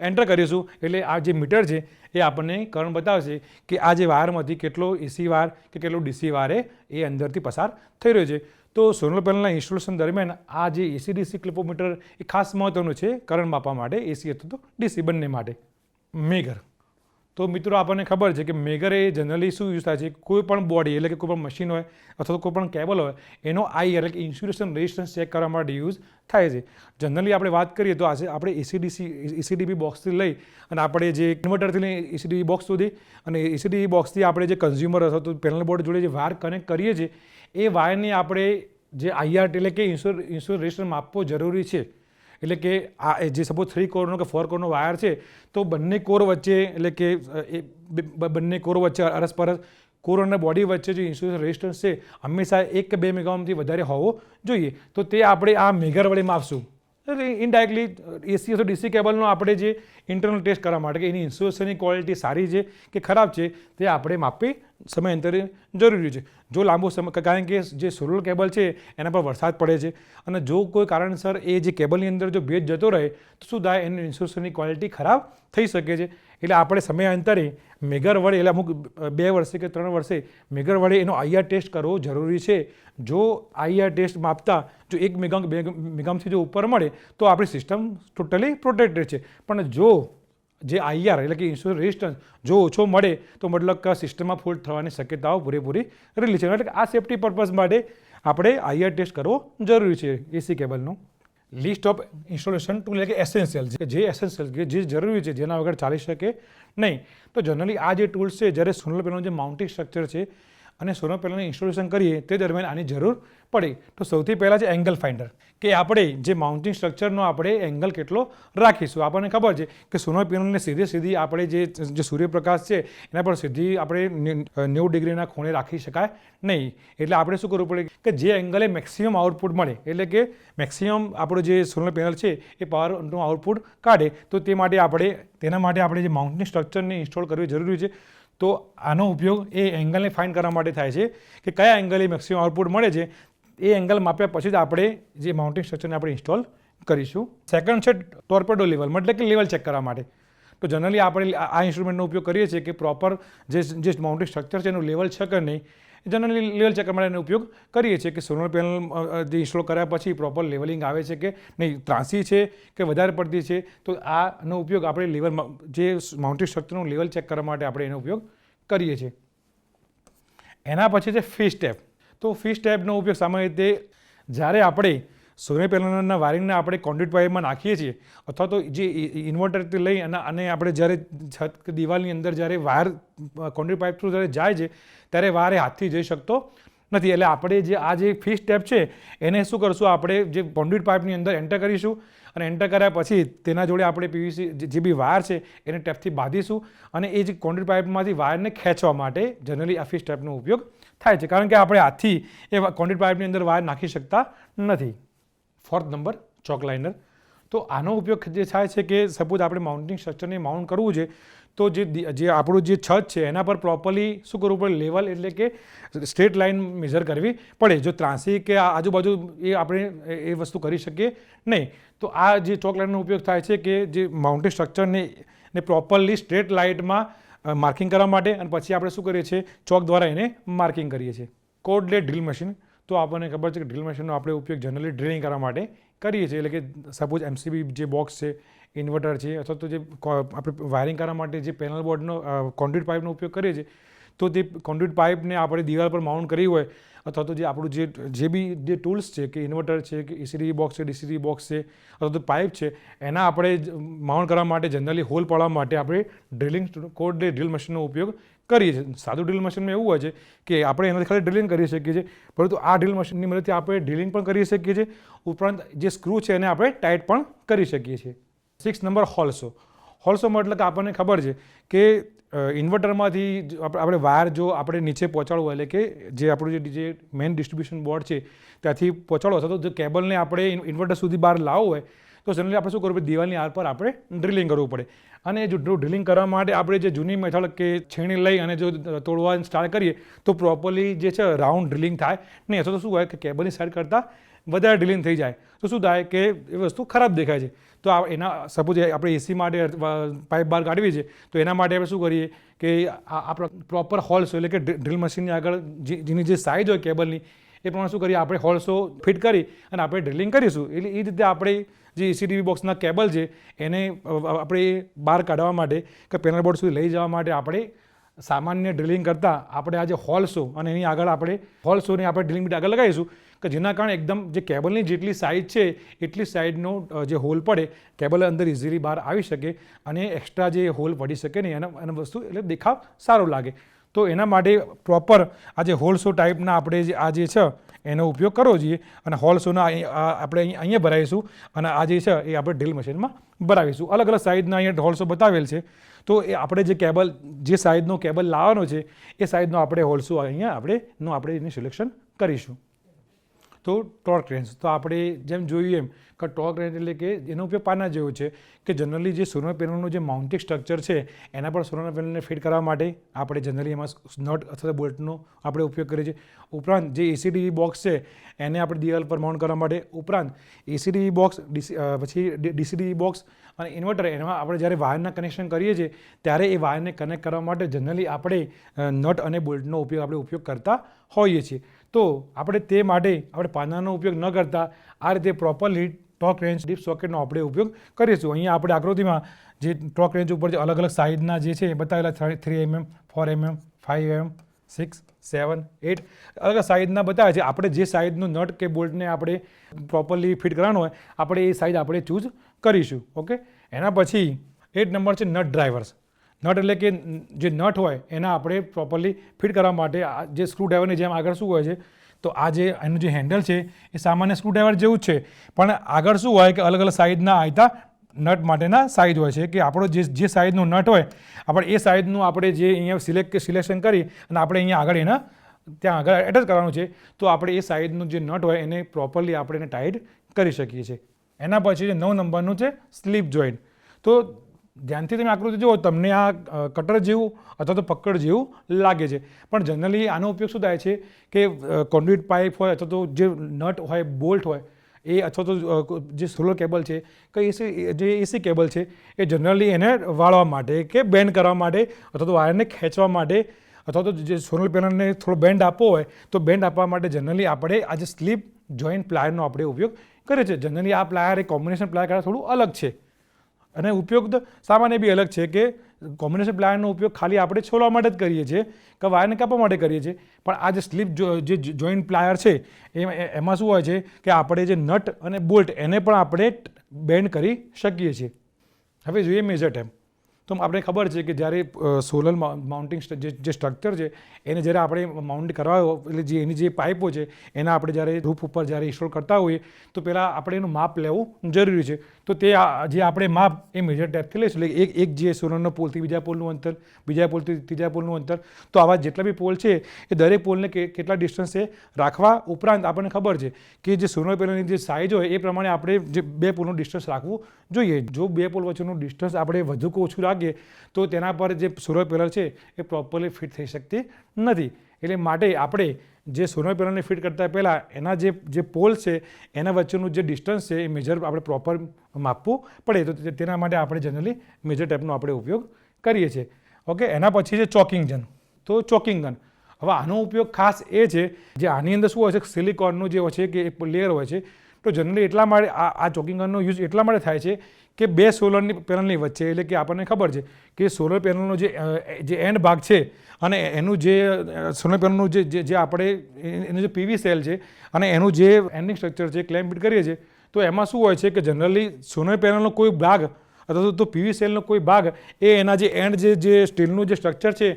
[SPEAKER 1] એન્ટર કરીશું. એટલે આ જે મીટર છે એ આપણને કરંટ બતાવશે કે આ જે વાયરમાંથી કેટલો એસી વાયર કે કેટલો ડીસી વાયર એ અંદરથી પસાર થઈ રહ્યો છે. તો સોલર પેનલના ઇન્સ્ટોલેશન દરમિયાન આ જે એસી ડીસી ક્લિપોમીટર એ ખાસ મહત્વનું છે કરંટ માપવા માટે, એસી અથવા તો ડીસી બંને માટે. મેગર. તો મિત્રો આપણને ખબર છે કે મેગર એ જનરલી શું યુઝ થાય છે, કોઈ પણ બોડી એટલે કે કોઈ પણ મશીન હોય અથવા તો કોઈ પણ કેબલ હોય એનો આઈઆર એટલે કે ઇન્સ્યુલેશન રેઝિસ્ટન્સ ચેક કરવા માટે યુઝ થાય છે. જનરલી આપણે વાત કરીએ તો આજે આપણે એસીડીબી બોક્સથી લઈ અને આપણે જે ઇન્વર્ટરથી લઈ એસીડીબી બોક્સ સુધી અને એસીડીબી બોક્સથી આપણે જે કન્ઝ્યુમર અથવા તો પેનલ બોર્ડ જોડે જે વાયર કનેક્ટ કરીએ છીએ એ વાયરની આપણે જે આઈઆર એટલે કે ઇન્સ્યુલેશન રેઝિસ્ટન્સ માપવો જરૂરી છે. એટલે કે આ જે સપોઝ 3 કોરનો કે 4 કોરનો વાયર છે તો બંને કોર વચ્ચે એટલે કે બંને કોર વચ્ચે અરસપરસ કોર અને બોડી વચ્ચે જે ઇન્સ્યુલેશન રેઝિસ્ટન્સ છે હંમેશા 1 કે 2 મેગાઓહમથી વધારે હોવો જોઈએ. તો તે આપણે આ મેગર વડે માપશું. એટલે ઇનડાયરેક્ટલી એસી અથવા ડીસી કેબલનો આપણે જે ઇન્ટરનલ ટેસ્ટ કરવા માટે કે એની ઇન્સ્યુલેશનની ક્વોલિટી સારી છે કે ખરાબ છે તે આપણે માપવી સમયાંતરે જરૂરી છે. જો લાંબો સમય, કારણ કે જે સોલર કેબલ છે એના પર વરસાદ પડે છે અને જો કોઈ કારણસર એ જે કેબલની અંદર જો ભેજ જતો રહે તો શું થાય, એની ઇન્સ્યુલેશનની ક્વોલિટી ખરાબ થઈ શકે છે. એટલે આપણે સમયાંતરે મેગર વડે એટલે અમુક 2 વર્ષે કે 3 વર્ષે મેગર વડે એનો આઈઆર ટેસ્ટ કરવો જરૂરી છે. જો આઈઆર ટેસ્ટ માપતા જો 1 મેગામથી જો ઉપર મળે તો આપણી સિસ્ટમ ટોટલી પ્રોટેક્ટેડ છે. પણ જો જે IR એટલે કે ઇન્સ્યુલેશન રેઝિસ્ટન્સ જો ઓછો મળે તો મતલબ કે સિસ્ટમમાં ફોલ્ટ થવાની શક્યતાઓ પૂરેપૂરી રહેલી છે. એટલે કે આ સેફ્ટી પર્પઝ માટે આપણે IR ટેસ્ટ કરવો જરૂરી છે AC કેબલનો. લિસ્ટ ઓફ ઇન્સ્ટોલેશન ટૂલ એટલે કે એસેન્શિયલ, જે એસેન્શિયલ કે જે જરૂરી છે, જેના વગર ચાલી શકે નહીં. તો જનરલી આ જે ટૂલ્સ છે, જ્યારે સોલર પેનલનું જે માઉન્ટિંગ સ્ટ્રક્ચર છે અને સોલર પેનલનું ઇન્સ્ટોલેશન કરીએ તે દરમિયાન આની જરૂર પડે. તો સૌથી પહેલાં છે એંગલ ફાઇન્ડર, કે આપણે જે માઉન્ટિંગ સ્ટ્રક્ચરનો આપણે એંગલ કેટલો રાખીશું. આપણને ખબર છે કે સોલર પેનલને સીધી આપણે જે સૂર્યપ્રકાશ છે એના પર સીધી આપણે 90 ડિગ્રીના ખૂણે રાખી શકાય નહીં. એટલે આપણે શું કરવું પડે કે જે એંગલે મેક્સિમમ આઉટપુટ મળે, એટલે કે મેક્સિમમ આપણું જે સોલર પેનલ છે એ પાવરનું આઉટપુટ કાઢે, તો તેના માટે આપણે જે માઉન્ટિંગ સ્ટ્રક્ચરને ઇન્સ્ટોલ કરવી જરૂરી છે. તો આનો ઉપયોગ એ એંગલને ફાઇન્ડ કરવા માટે થાય છે કે કયા એંગલે મેક્સિમમ આઉટપુટ મળે છે. એ એંગલ માપ્યા પછી જ આપણે જે માઉન્ટિંગ સ્ટ્રક્ચરને આપણે ઇન્સ્ટોલ કરીશું. સેકન્ડ છે ટોર્પેડો લેવલ, મતલબ કે લેવલ ચેક કરવા માટે. તો જનરલી આપણે આ ઇન્સ્ટ્રુમેન્ટનો ઉપયોગ કરીએ છીએ કે પ્રોપર જે માઉન્ટિંગ સ્ટ્રક્ચર છે એનું લેવલ છે કે નહીં. જનરલી લેવલ ચેક કરવા માટે એનો ઉપયોગ કરીએ છીએ કે સોલર પેનલ જે ઇન્સ્ટોલ કર્યા પછી પ્રોપર લેવલિંગ આવે છે કે નહીં, ત્રાંસી છે કે વધારે પડતી છે. તો આનો ઉપયોગ આપણે જે માઉન્ટિંગ સ્ટ્રક્ચરનું લેવલ ચેક કરવા માટે આપણે એનો ઉપયોગ કરીએ છીએ. એના પછી છે ફીસ ટેપ. તો ફીસ ટેપનો ઉપયોગ સામાન્ય રીતે જ્યારે આપણે સોલર પેનલના વાયરિંગને આપણે કોન્ડ્યુઇટ પાઇપમાં નાખીએ છીએ, અથવા તો જે ઇન્વર્ટરથી લઈ અને આપણે જ્યારે છત દિવાલની અંદર જ્યારે વાયર કોન્ડ્યુઇટ પાઇપ થ્રુ જ્યારે જાય છે ત્યારે વાયર હાથથી જઈ શકતો નથી. એટલે આપણે જે ફીસ ટેપ છે એને શું કરશું, આપણે જે કોન્ડ્યુઇટ પાઇપની અંદર એન્ટર કરીશું અને એન્ટર કર્યા પછી તેના જોડે આપણે PVC જે બી વાયર છે એને ટેપથી બાંધીશું અને એ જે કોન્ડ્યુઇટ પાઇપમાંથી વાયરને ખેંચવા માટે જનરલી આ ફીસ ટેપનો ઉપયોગ થાય છે, કારણ કે આપણે હાથથી એ કોન્ડ્યુઇટ પાઇપની અંદર વાયર નાખી શકતા નથી. 4th નંબર ચોક લાઇનર. તો આનો ઉપયોગ જે થાય છે કે સપોઝ આપણે માઉન્ટિંગ સ્ટ્રક્ચરને માઉન્ટ કરવું છે, તો જે આપણું જે છત છે એના પર પ્રોપરલી શું કરવું પડે, લેવલ એટલે કે સ્ટ્રેટ લાઇન મેઝર કરવી પડે. જો ત્રાંસી કે આજુબાજુ એ આપણે એ વસ્તુ કરી શકીએ નહીં. તો આ જે ચોક લાઇનનો ઉપયોગ થાય છે કે જે માઉન્ટિંગ સ્ટ્રક્ચરને પ્રોપરલી સ્ટ્રેટ લાઇટમાં માર્કિંગ કરવા માટે, અને પછી આપણે શું કરીએ છીએ, ચોક દ્વારા એને માર્કિંગ કરીએ છીએ. Cordless drill machine. તો આપણને ખબર છે કે ડ્રિલ મશીનનો આપણે ઉપયોગ જનરલી ડ્રિલિંગ કરવા માટે કરીએ છીએ. એટલે કે સપોઝ MCB જે બોક્સ છે, ઇન્વર્ટર છે, અથવા તો જે આપણે વાયરિંગ કરવા માટે જે પેનલ બોર્ડનો કોન્ડ્યુઇટ પાઇપનો ઉપયોગ કરીએ છીએ, તો તે કોન્ડ્યુઇટ પાઇપને આપણે દિવાલ પર માઉન્ટ કરી હોય, અથવા તો જે આપણું જે બી ટૂલ્સ છે કે ઇન્વર્ટર છે કે ECD બોક્સ છે, DCD બોક્સ છે, અથવા તો પાઇપ છે, એના આપણે માઉન્ટ કરવા માટે જનરલી હોલ પાડવા માટે આપણે કોર્ડલેસ ડ્રિલ મશીનનો ઉપયોગ કરીએ છીએ. સાદું ડ્રિલ મશીનમાં એવું હોય છે કે આપણે એનાથી ખાલી ડ્રિલિંગ કરી શકીએ છીએ, પરંતુ આ ડ્રિલ મશીનની મદદથી આપણે ડ્રિલિંગ પણ કરી શકીએ છીએ, ઉપરાંત જે સ્ક્રૂ છે એને આપણે ટાઈટ પણ કરી શકીએ છીએ. 6 નંબર હોલ્સો. હોલ્સો મતલબ કે આપણને ખબર છે કે ઇન્વર્ટરમાંથી આપણે વાયર જો આપણે નીચે પહોંચાડવું, એટલે કે જે આપણું જે મેઇન ડિસ્ટ્રીબ્યુશન બોર્ડ છે ત્યાંથી પહોંચાડવું, અથવા તો જે કેબલને આપણે ઇન્વર્ટર સુધી બહાર લાવવું હોય, તો જનરલી આપણે શું કરવું પડે, દિવાલની આર પર આપણે ડ્રિલિંગ કરવું પડે. અને જો ડ્રિલિંગ કરવા માટે આપણે જે જૂની મેથડ કે છીણી લઈ અને જો તોડવા સ્ટાર્ટ કરીએ તો પ્રોપરલી જે છે રાઉન્ડ ડ્રિલિંગ થાય નહીં, અથવા તો શું હોય કે કેબલની સાઈડ કરતાં વધારે ડ્રિલિંગ થઈ જાય, તો શું થાય કે એ વસ્તુ ખરાબ દેખાય છે. તો એના સપોઝ આપણે AC માટે પાઇપ બહાર કાઢવી છે, તો એના માટે આપણે શું કરીએ કે આપણે પ્રોપર હોલ્સો એટલે કે ડ્રિલ મશીનની આગળ જેની જે સાઇઝ હોય કેબલની એ પ્રમાણે શું કરીએ, આપણે હોલ્સો ફિટ કરી અને આપણે ડ્રિલિંગ કરીશું. એટલે એ રીતે આપણે જે ECD બોક્સના કેબલ છે એને આપણે બહાર કાઢવા માટે કે પેનલ બોર્ડ સુધી લઈ જવા માટે આપણે સામાન્ય ડ્રિલિંગ કરતાં આપણે આ જે હોલ્સો અને એની આગળ આપણે હોલ્સોને આપણે ડ્રિલિંગ બીટ આગળ લગાવીશું, કે જેના કારણે એકદમ જે કેબલની જેટલી સાઇઝ છે એટલી સાઇઝનો જે હોલ પડે, કેબલ અંદર ઇઝીલી બહાર આવી શકે અને એક્સ્ટ્રા જે હોલ પડી શકે નહીં, એના વસ્તુ એટલે દેખાવ સારો લાગે. તો એના માટે પ્રોપર આ જે હોલ્સો ટાઈપના આપણે આ જે છે એનો ઉપયોગ કરવો જોઈએ, અને હોલ્સોના આપણે અહીંયા ભરાવીશું અને આ જે છે એ આપણે ડ્રિલ મશીનમાં ભરાવીશું. અલગ અલગ સાઇઝના અહીંયા હોલ્સો બતાવેલ છે, તો એ આપણે જે સાઇઝનો કેબલ લાવવાનો છે એ સાઇઝનો આપણે હોલ્સો અહીંયા આપણે એનું સિલેક્શન કરીશું. તો ટોર્ક રેન્જ. તો આપણે જેમ જોયું એમ કે ટોર્ક રેન્જ એટલે કે એનો ઉપયોગ પાના જેવો છે કે જનરલી જે સોલર પેનલનું જે માઉન્ટિંગ સ્ટ્રક્ચર છે એના પર સોલર પેનલને ફિટ કરવા માટે આપણે જનરલી એમાં નટ અથવા બોલ્ટનો આપણે ઉપયોગ કરીએ છીએ. ઉપરાંત જે ECD બોક્સ છે એને આપણે દિવાલ પર માઉન્ટ કરવા માટે, ઉપરાંત ECD બોક્સ પછી DCD બોક્સ અને ઇન્વર્ટર, એમાં આપણે જ્યારે વાયરના કનેક્શન કરીએ છીએ ત્યારે એ વાયરને કનેક્ટ કરવા માટે જનરલી આપણે નટ અને બોલ્ટનો ઉપયોગ કરતા હોઈએ છીએ. તો આપણે તે માટે આપણે પાનાનો ઉપયોગ ન કરતા આ રીતે પ્રોપરલી ટોર્ક રેન્જ ડીપ સોકેટનો આપણે ઉપયોગ કરીશું. અહીંયા આપણે આકૃતિમાં જે ટોર્ક રેન્જ ઉપર જે અલગ અલગ સાઇઝના જે છે એ બતાવેલા 3 mm, 4 mm, 5 mm, 6, 7, 8 અલગ અલગ સાઇઝના બતાવે છે. આપણે જે સાઇઝનું નટ કે બોલ્ટને આપણે પ્રોપરલી ફિટ કરવાનું હોય આપણે એ સાઇઝ આપણે ચૂઝ કરીશું. ઓકે, એના પછી 8 નંબર છે નટ ડ્રાઈવર્સ. નટ એટલે કે જે નટ હોય એના આપણે પ્રોપરલી ફિટ કરવા માટે જે સ્ક્રૂડ્રાઈવરની જેમ આગળ શું હોય છે, તો આ જે એનું જે હેન્ડલ છે એ સામાન્ય સ્ક્રૂડ્રાઈવર જેવું જ છે, પણ આગળ શું હોય કે અલગ અલગ સાઇઝના આયતા નટ માટેના સાઇઝ હોય છે કે આપણો જે સાઇઝનું નટ હોય આપણે એ સાઇઝનું આપણે જે અહીંયા સિલેક્શન કરી અને આપણે અહીંયા આગળ એના ત્યાં આગળ એટેચ કરવાનું છે, તો આપણે એ સાઇઝનું જે નટ હોય એને પ્રોપરલી આપણે એને ટાઈટ કરી શકીએ છીએ. એના પછી જે 9 નંબરનું છે સ્લીપ જોઈન્ટ. તો ધ્યાનથી તમે આકૃતિ જુઓ, તમને આ કટર જેવું અથવા તો પકડ જેવું લાગે છે, પણ જનરલી આનો ઉપયોગ શું થાય છે કે કોન્ડ્યુઇટ પાઇપ હોય અથવા તો જે નટ હોય, બોલ્ટ હોય એ અથવા તો જે સોલર કેબલ છે કે જે એસી કેબલ છે એ જનરલી એને વાળવા માટે કે બેન્ડ કરવા માટે અથવા તો વાયરને ખેંચવા માટે અથવા તો જે સોલર પેનલને થોડો બેન્ડ આપવો હોય તો બેન્ડ આપવા માટે જનરલી આપણે આ જે સ્લીપ જોઈન્ટ પ્લાયરનો આપણે ઉપયોગ કરીએ છીએ. જનરલી આ પ્લાયર એ કોમ્બિનેશન પ્લાયર કરતાં થોડું અલગ છે અને ઉપયોગ સામાન્ય બી અલગ છે કે કોમ્બિનેશન પ્લાયરનો ઉપયોગ ખાલી આપણે છોલવા માટે જ કરીએ છીએ કે વાયરને કાપવા માટે કરીએ છીએ, પણ આ જે સ્લીપ જે જોઈન્ટ પ્લાયર છે એમાં શું હોય છે કે આપણે જે નટ અને બોલ્ટ એને પણ આપણે બેન્ડ કરી શકીએ છીએ. હવે જોઈએ મેજર ટેપ. તો આપણે ખબર છે કે જ્યારે સોલર માઉન્ટિંગ જે સ્ટ્રક્ચર છે એને જ્યારે આપણે માઉન્ટ કરવા એટલે જે એની જે પાઇપો છે એના આપણે જ્યારે રૂફ ઉપર જ્યારે ઇન્સ્ટોલ કરતા હોઈએ તો પહેલાં આપણે એનું માપ લેવું જરૂરી છે. તો તે જે આપણે માપ એ મેજર ટેપથી લઈશું, એટલે એક જે સોલરનો પોલથી બીજા પોલનું અંતર, બીજા પોલથી ત્રીજા પોલનું અંતર, તો આવા જેટલા બી પોલ છે એ દરેક પોલને કેટલા ડિસ્ટન્સે રાખવા ઉપરાંત આપણને ખબર છે કે જે સોલર પેનલની જે સાઇઝ હોય એ પ્રમાણે આપણે જે 2 પોલનું ડિસ્ટન્સ રાખવું જોઈએ. જો 2 પોલ વચ્ચેનું ડિસ્ટન્સ આપણે વધુ કે ઓછું રાખીએ તો તેના પર જે સોલર પેનલ છે એ પ્રોપરલી ફિટ થઈ શકતી નથી. એટલે માટે આપણે જે સોલર પેનલને ફિટ કરતાં પહેલાં એના જે પોલ છે એના વચ્ચેનું જે ડિસ્ટન્સ છે એ મેજર આપણે પ્રોપર માપવું પડે. તો તેના માટે આપણે જનરલી મેજર ટેપનો આપણે ઉપયોગ કરીએ છીએ. ઓકે, એના પછી છે ચોકિંગ ગન. તો ચોકિંગ ગન હવે આનો ઉપયોગ ખાસ એ છે જે આની અંદર શું હોય છે સિલિકોનનું જે હોય છે કે એક લેયર હોય છે, તો જનરલી એટલા માટે આ ચોકિંગ ગનનો યુઝ એટલા માટે થાય છે કે 2 સોલરની પેનલની વચ્ચે, એટલે કે આપણને ખબર છે કે સોલર પેનલનો જે એન્ડ ભાગ છે અને એનું જે સોલર પેનલનું જે આપણે એનું જે પીવી સેલ છે અને એનું જે એન્ડિંગ સ્ટ્રક્ચર છે ક્લેમ્પ ફિટ કરીએ છીએ, તો એમાં શું હોય છે કે જનરલી સોલર પેનલનો કોઈ ભાગ અથવા તો પીવી સેલનો કોઈ ભાગ એ એના જે એન્ડ જે સ્ટીલનું જે સ્ટ્રક્ચર છે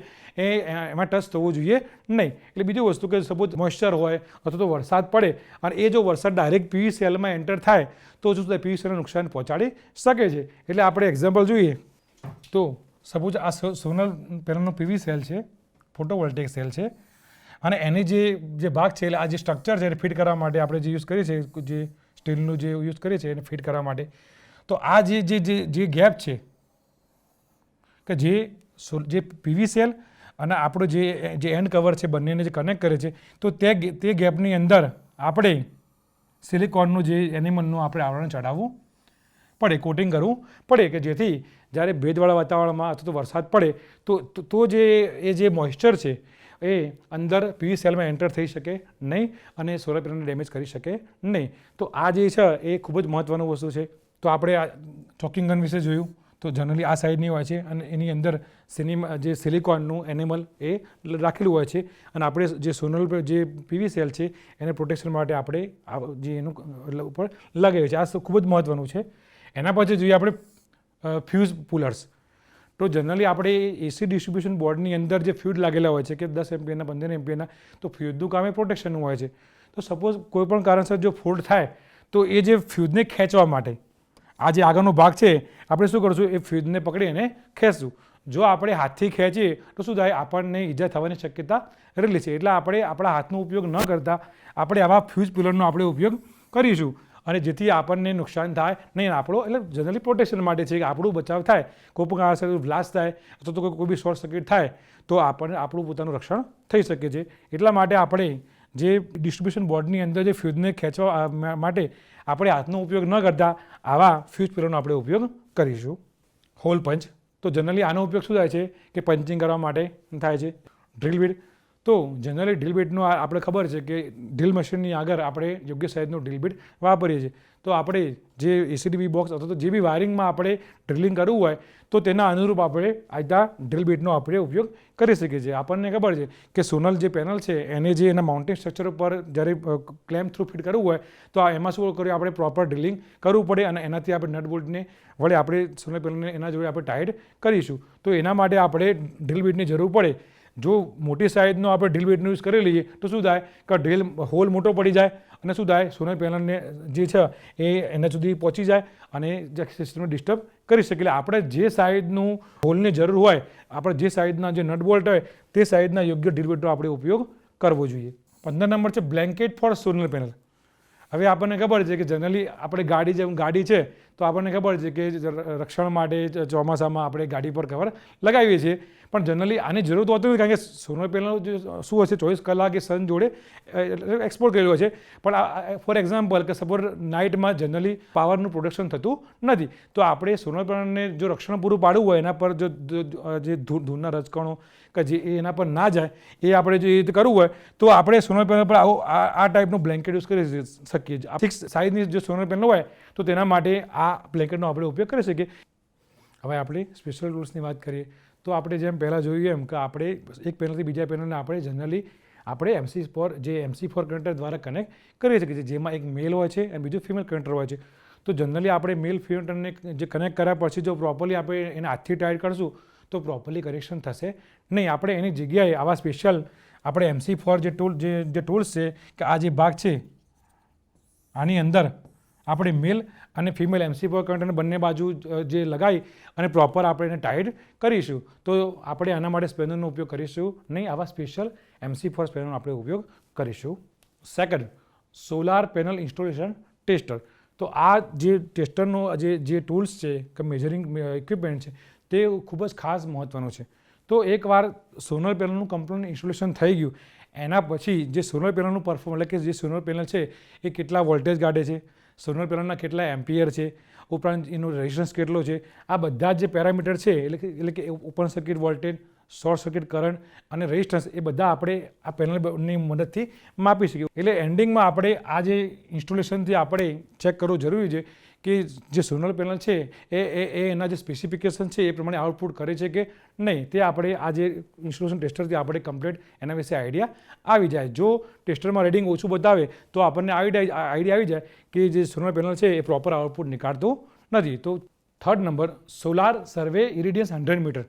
[SPEAKER 1] એમાં ટચ થવું જોઈએ નહીં. એટલે બીજી વસ્તુ કે સપોઝ મોઇશ્ચર હોય અથવા તો વરસાદ પડે અને એ જો વરસાદ ડાયરેક્ટ પીવી સેલમાં એન્ટર થાય તો શું થાય, પીવી સેલને નુકસાન પહોંચાડી શકે છે. એટલે આપણે એક્ઝામ્પલ જોઈએ તો સપોઝ આ સોલર પેનલનો પીવી સેલ છે, ફોટોવોલ્ટેઇક સેલ છે, અને એની જે ભાગ છે એટલે આ જે સ્ટ્રક્ચર છે એને ફિટ કરવા માટે આપણે જે યુઝ કરીએ છીએ, જે સ્ટીલનું જે યુઝ કરીએ છીએ એને ફિટ કરવા માટે, તો આ જે ગેપ છે કે જે પીવી સેલ અને આપણો જે એન્ડ કવર છે બંનેને જે કનેક્ટ કરે છે, તો તે ગેપની અંદર આપણે સિલિકોનનું જે એનિમલનું આપણે આવરણ ચડાવવું પડે, કોટિંગ કરવું પડે, કે જેથી જ્યારે ભેજવાળા વાતાવરણમાં અથવા તો વરસાદ પડે તો જે મોઇશ્ચર છે એ અંદર પીવી સેલમાં એન્ટર થઈ શકે નહીં અને સોલર પેનલને ડેમેજ કરી શકે નહીં. તો આ જે છે એ ખૂબ જ મહત્ત્વનું વસ્તુ છે. તો આપણે આ ચોકિંગ ગન વિશે જોયું. તો જનરલી આ સાઇડની હોય છે અને એની અંદર જે સિલિકોનનું એનિમલ એ રાખેલું હોય છે અને આપણે જે સોલર જે પીવી સેલ છે એને પ્રોટેક્શન માટે આપણે જે એનું ઉપર લગાવીએ છીએ. આ ખૂબ જ મહત્ત્વનું છે. એના પછી જોઈએ આપણે ફ્યુઝ પુલર્સ. તો જનરલી આપણે એસી ડિસ્ટ્રીબ્યુશન બોર્ડની અંદર જે ફ્યુઝ લાગેલા હોય છે કે 10 એમ્પિયરના 15 એમ્પિયરના, તો ફ્યુઝનું કામ એ પ્રોટેક્શનનું હોય છે. તો સપોઝ કોઈ પણ કારણસર જો ફોલ્ટ થાય તો એ જે ફ્યુઝને ખેંચવા માટે આ જે આગળનો ભાગ છે આપણે શું કરશું, એ ફ્યુઝને પકડી અને ખેંચશું. જો આપણે હાથથી ખેંચીએ તો શું થાય, આપણને ઈજા થવાની શક્યતા રહેલી છે. એટલે આપણે આપણા હાથનો ઉપયોગ ન કરતા આપણે આવા ફ્યુઝ પુલરનો આપણે ઉપયોગ કરીશું અને જેથી આપણને નુકસાન થાય નહીં. આપણો એટલે જનરલી પ્રોટેક્શન માટે છે કે આપણું બચાવ થાય, કોઈ પણ કારણસર બ્લાસ્ટ થાય અથવા તો કોઈ બી શોર્ટ સર્કિટ થાય તો આપણને આપણું પોતાનું રક્ષણ થઈ શકે છે. એટલા માટે આપણે જે ડિસ્ટ્રીબ્યુશન બોર્ડની અંદર જે ફ્યુઝને ખેંચવા માટે આપણે હાથનો ઉપયોગ ન કરતા આવા ફ્યુઝ પુલરનો આપણે ઉપયોગ કરીશું. હોલ પંચ. તો જનરલી આનો ઉપયોગ શું થાય છે કે પંચિંગ કરવા માટે થાય છે. Drill bit. તો જનરલી ડ્રીલ બીટનો આપણે ખબર છે કે ડ્રીલ મશીનની આગળ આપણે યોગ્ય સાઇઝનું ડ્રીલ બીટ વાપરીએ છીએ. તો આપણે જે ACDB બોક્સ અથવા તો જે બી વાયરિંગમાં આપણે ડ્રિલિંગ કરવું હોય તો તેના અનુરૂપ આપણે આ ડ્રીલ બીટનો આપણે ઉપયોગ કરી શકીએ છીએ. આપણને ખબર છે કે સોનલ જે પેનલ છે એને જે એના માઉન્ટિંગ સ્ટ્રક્ચર ઉપર જ્યારે ક્લેમ્પ થ્રુ ફિટ કરવું હોય તો એમાં શું કર્યું, આપણે પ્રોપર ડ્રિલિંગ કરવું પડે અને એનાથી આપણે નટ બોલ્ટને વડે આપણે સોનલ પેનલને એના જોડે આપણે ટાઈટ કરીશું. તો એના માટે આપણે ડ્રીલ બીટની જરૂર પડે. જો મોટી સાઇઝનો આપણે ડ્રીલ બીટનો યુઝ કરી લઈએ તો શું થાય કે ડ્રીલ હોલ મોટો પડી જાય અને શું થાય, સોનલ પેનલને જે છે એ એના સુધી પહોંચી જાય અને સિસ્ટમને ડિસ્ટર્બ કરી શકે. એટલે આપણે જે સાઇઝનું હોલની જરૂર હોય, આપણે જે સાઇઝના જે નટ બોલ્ટ હોય તે સાઇઝના યોગ્ય ડ્રીલ બીટનો આપણે ઉપયોગ કરવો જોઈએ. 15 નંબર છે બ્લેન્કેટ ફોર સોનલ પેનલ. હવે આપણને ખબર છે કે જનરલી આપણે ગાડી છે તો આપણને ખબર છે કે રક્ષણ માટે ચોમાસામાં આપણે ગાડી પર કવર લગાવીએ છીએ, પણ જનરલી આની જરૂર તો હોતી નથી, કારણ કે સોલર પેનલ શું હશે 24 કલાક એ સન જોડે એક્સપોર્ટ કરેલું છે. પણ ફોર એક્ઝામ્પલ કે સપોઝ નાઇટમાં જનરલી પાવરનું પ્રોડક્શન થતું નથી, તો આપણે સોલર પેનલને જો રક્ષણ પૂરું પાડવું હોય એના પર જે ધૂળના રજકણો કે જે એના પર ના જાય એ આપણે જો એ રીતે કરવું હોય તો આપણે સોલર પેનલ પર આ ટાઈપનું બ્લેન્કેટ યુઝ કરી શકીએ. ફિક્સ સાઇઝની જો સોલર પેનલ હોય તો તેના માટે આ બ્લેન્કેટનો આપણે ઉપયોગ કરી શકીએ. હવે આપણે સ્પેશિયલ ટૂલ્સની વાત કરીએ તો આપણે જેમ પહેલાં જોયું એમ કે આપણે એક પેનલથી બીજા પેનલને આપણે જનરલી આપણે MC4 કનેક્ટર દ્વારા કનેક્ટ કરી શકીએ છીએ, જેમાં એક મેલ હોય છે અને બીજું ફિમેલ કનેક્ટર હોય છે. તો જનરલી આપણે મેલ ફિમેલને જે કનેક્ટ કર્યા પછી જો પ્રોપરલી આપણે એને હાથથી ટાઈટ કરશું તો પ્રોપરલી કનેક્શન થશે નહીં. આપણે એની જગ્યાએ આવા સ્પેશિયલ આપણે MC4 જે ટૂલ્સ છે કે આ જે ભાગ છે આની અંદર આપણે મેલ અને ફિમેલ MC4 કનેક્ટરને બંને બાજુ જે લગાવી અને પ્રોપર આપણે એને ટાઈટ કરીશું. તો આપણે આના માટે સ્પેનરનો ઉપયોગ કરીશું નહીં, આવા સ્પેશિયલ MC4 સ્પેનરનો આપણે ઉપયોગ કરીશું. Second, solar panel installation tester. તો આ જે ટેસ્ટરનો જે ટૂલ્સ છે કે મેજરિંગ ઇક્વિપમેન્ટ છે તે ખૂબ જ ખાસ મહત્ત્વનું છે. તો એકવાર સોલર પેનલનું કમ્પ્લીટ ઇન્સ્ટોલેશન થઈ ગયું એના પછી જે સોલર પેનલનું પરફોર્મ એટલે કે જે સોલર પેનલ છે એ કેટલા વોલ્ટેજ કાઢે છે, સોલર પેનલના કેટલા એમ્પિયર છે, ઉપરાંત એનો રેઝિસ્ટન્સ કેટલો છે, આ બધા જે પેરામીટર છે એટલે કે open circuit voltage, short circuit current અને રેઝિસ્ટન્સ એ બધા આપણે આ પેનલની મદદથી માપી શકીએ. એટલે એન્ડિંગમાં આપણે આ જે ઇન્સ્ટોલેશનથી આપણે ચેક કરવું જરૂરી છે કે જે સોલર પેનલ છે એ એના જે સ્પેસિફિકેશન છે એ પ્રમાણે આઉટપુટ કરે છે કે નહીં, તે આપણે આ જે ઇન્સ્ટોલેશન ટેસ્ટરથી આપણે કમ્પ્લીટ એના વિશે આઈડિયા આવી જાય. જો ટેસ્ટરમાં રીડિંગ ઓછું બતાવે તો આપણને આઈડિયા આવી જાય કે જે સોલર પેનલ છે એ પ્રોપર આઉટપુટ નીકાળતું નથી. તો થર્ડ નંબર, સોલાર સર્વે ઇરેડિયન્સ 100 મીટર.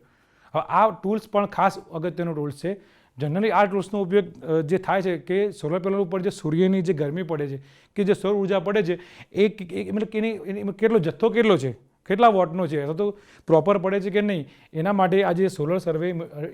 [SPEAKER 1] હવે આ ટૂલ્સ પણ ખાસ અગત્યનો ટૂલ્સ છે. જનરલી આ ટૂલ્સનો ઉપયોગ જે થાય છે કે સોલર પેનલ ઉપર જે સૂર્યની જે ગરમી પડે છે કે જે સૌર ઉર્જા પડે છે એ મતલબ કે એની કેટલો જથ્થો કેટલો છે, કેટલા વોટનો છે અથવા તો પ્રોપર પડે છે કે નહીં, એના માટે આ જે સોલર સર્વે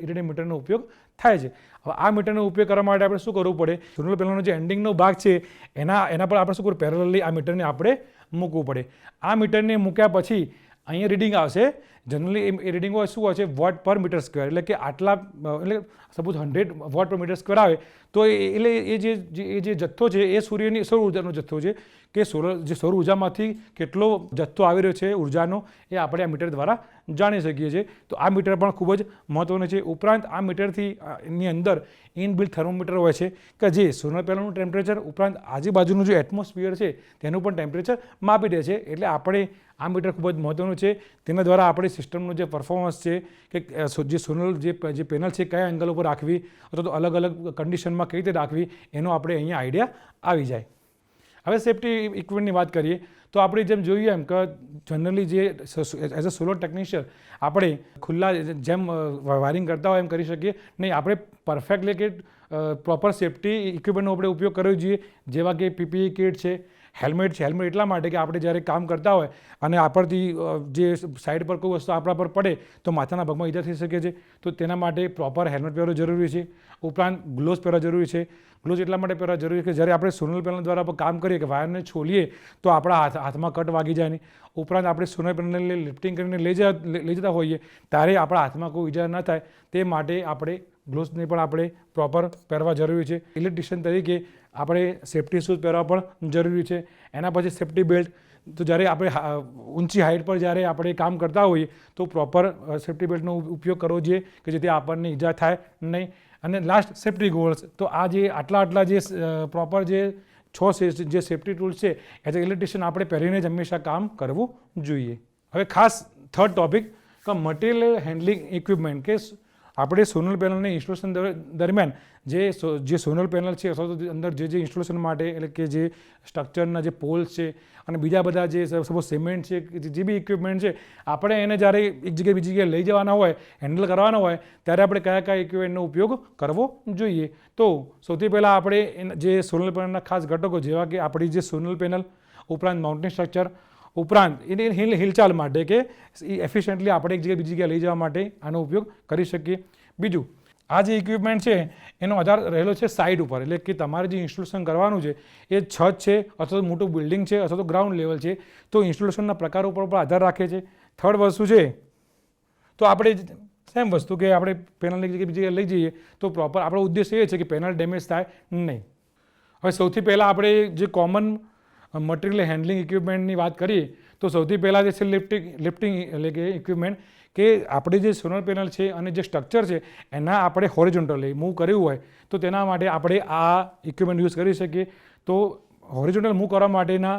[SPEAKER 1] ઇરેડિયન મીટરનો ઉપયોગ થાય છે. હવે આ મીટરનો ઉપયોગ કરવા માટે આપણે શું કરવું પડે, સોલર પેનલનો જે એન્ડિંગનો ભાગ છે એના પર આપણે શું કરવું, પેરેલલી આ મીટરને આપણે મૂકવું પડે. આ મીટરને મૂક્યા પછી અહીંયા રીડિંગ આવશે. જનરલી એ રીડિંગ હોય શું હોય છે, વોટ પર મીટર સ્ક્વેર, એટલે કે આટલા એટલે સપોઝ 100 વોટ પર મીટર સ્ક્વેર આવે તો એટલે એ જે જથ્થો છે એ સૂર્યની સૌર ઉર્જાનો જથ્થો છે કે સૌર ઉર્જામાંથી કેટલો જથ્થો આવી રહ્યો છે ઉર્જાનો એ આપણે આ મીટર દ્વારા જાણી શકીએ છીએ. તો આ મીટર પણ ખૂબ જ મહત્ત્વનું છે. ઉપરાંત આ મીટરથી એની અંદર ઇનબિલ્ટ થર્મોમીટર હોય છે કે જે સોલર પેનલનું ટેમ્પરેચર ઉપરાંત આજુબાજુનું જે એટમોસ્ફિયર છે તેનું પણ ટેમ્પરેચર માપી દે છે. એટલે આપણે આ મીટર ખૂબ જ મહત્ત્વનું છે. તેના દ્વારા આપણી સિસ્ટમનું જે પરફોર્મન્સ છે કે જે સોલર જે પેનલ છે કયા એંગલ ઉપર રાખવી અથવા તો અલગ અલગ કન્ડિશનમાં કઈ રીતે રાખવી એનો આપણે અહીંયા આઈડિયા આવી જાય. હવે સેફ્ટી ઇક્વિપમેન્ટની વાત કરીએ તો આપણે જેમ જોઈએ એમ કે જનરલી જે એઝ અ સોલર ટેકનિશિયન આપણે ખુલ્લા જેમ વાયરિંગ કરતા હોય એમ કરી શકીએ નહીં. આપણે પરફેક્ટલી કે પ્રોપર સેફ્ટી ઇક્વિપમેન્ટનો આપણે ઉપયોગ કરવો જોઈએ, જેવા કે PPE કિટ છે, હેલ્મેટ છે. હેલ્મેટ એટલા માટે કે આપણે જ્યારે કામ કરતા હોય અને આપણથી જે સાઈડ પર કોઈ વસ્તુ આપણા પર પડે તો માથાના ભાગમાં ઈજા થઈ શકે છે, તો તેના માટે પ્રોપર હેલ્મેટ પહેરવું જરૂરી છે. ઉપરાંત ગ્લોવ્સ પહેરવા જરૂરી છે. ગ્લોવ્સ એટલા માટે પહેરવા જરૂરી છે કે જ્યારે આપણે સોલર પેનલ દ્વારા કામ કરીએ કે વાયરને છોલીએ તો આપણા હાથમાં કટ વાગી જાય નહીં. ઉપરાંત આપણે સોલર પેનલને લિફ્ટિંગ કરીને લઈ જતા હોઈએ ત્યારે આપણા હાથમાં કોઈ ઈજા ન થાય તે માટે આપણે ગ્લોવ્સને પણ આપણે પ્રોપર પહેરવા જરૂરી છે. ઇલેક્ટ્રિશિયન તરીકે આપણે સેફ્ટી શૂઝ પહેરવા પણ જરૂરી છે. એના પછી સેફ્ટી બેલ્ટ. તો જ્યારે આપણે ઊંચી હાઇટ પર જ્યારે આપણે કામ કરતા હોઈએ તો પ્રોપર સેફ્ટી બેલ્ટનો ઉપયોગ કરવો જોઈએ કે જેથી આપણને ઈજા થાય નહીં. અને લાસ્ટ સેફ્ટી ગોગલ્સ. તો આ જે આટલા જે પ્રોપર જે 6 જે સેફ્ટી ટૂલ્સ છે એઝ અ ઇલેક્ટ્રિશિયન આપણે પહેરીને જ હંમેશા કામ કરવું જોઈએ. હવે ખાસ થર્ડ ટોપિક કે મટીરિયલ હેન્ડલિંગ ઇક્વિપમેન્ટ, કે આપણે સોલર પેનલની ઇન્સ્ટોલેશન દરમિયાન જે સોલર પેનલ છે અથવા તો અંદર જે ઇન્સ્ટોલેશન માટે એટલે કે જે સ્ટ્રક્ચરના જે પોલ્સ છે અને બીજા બધા જે સપોઝ સિમેન્ટ છે, જે બી ઇક્વિપમેન્ટ છે, આપણે એને જ્યારે એક જગ્યાએ બીજી જગ્યાએ લઈ જવાના હોય, હેન્ડલ કરવાના હોય, ત્યારે આપણે કયા ઇક્વિપમેન્ટનો ઉપયોગ કરવો જોઈએ. તો સૌથી પહેલાં આપણે જે સોલર પેનલના ખાસ ઘટકો જેવા કે આપણી જે સોલર પેનલ ઉપરાંત માઉન્ટેન સ્ટ્રક્ચર ઉપરાંત એની હિલચાલ માટે કે એફિશિયન્ટલી આપણે એક જગ્યાએ બીજી જગ્યાએ લઈ જવા માટે આનો ઉપયોગ કરી શકીએ. બીજું, આ જે ઇક્વિપમેન્ટ છે એનો આધાર રહેલો છે સાઇટ ઉપર, એટલે કે તમારે જે ઇન્સ્ટોલેશન કરવાનું છે એ છત છે અથવા તો મોટું બિલ્ડિંગ છે અથવા તો ગ્રાઉન્ડ લેવલ છે, તો ઇન્સ્ટોલેશનના પ્રકાર ઉપર પણ આધાર રાખે છે. થર્ડ વસ્તુ છે તો આપણે સેમ વસ્તુ કે આપણે પેનલને એક જગ્યાએ બીજી જગ્યાએ લઈ જઈએ તો પ્રોપર આપણો ઉદ્દેશ એ છે કે પેનલ ડેમેજ થાય નહીં. હવે સૌથી પહેલાં આપણે જે કોમન મટીરિયલ હેન્ડલિંગ ઇક્વિપમેન્ટની વાત કરીએ તો સૌથી પહેલાં જે છે લિફ્ટિંગ એટલે કે ઇક્વિપમેન્ટ, કે આપણે જે સોલર પેનલ છે અને જે સ્ટ્રક્ચર છે એના આપણે હોરિઝોન્ટલી મૂવ કર્યું હોય તો તેના માટે આપણે આ ઇક્વિપમેન્ટ યુઝ કરી શકીએ. તો હોરિઝોન્ટલ મૂવ કરવા માટેના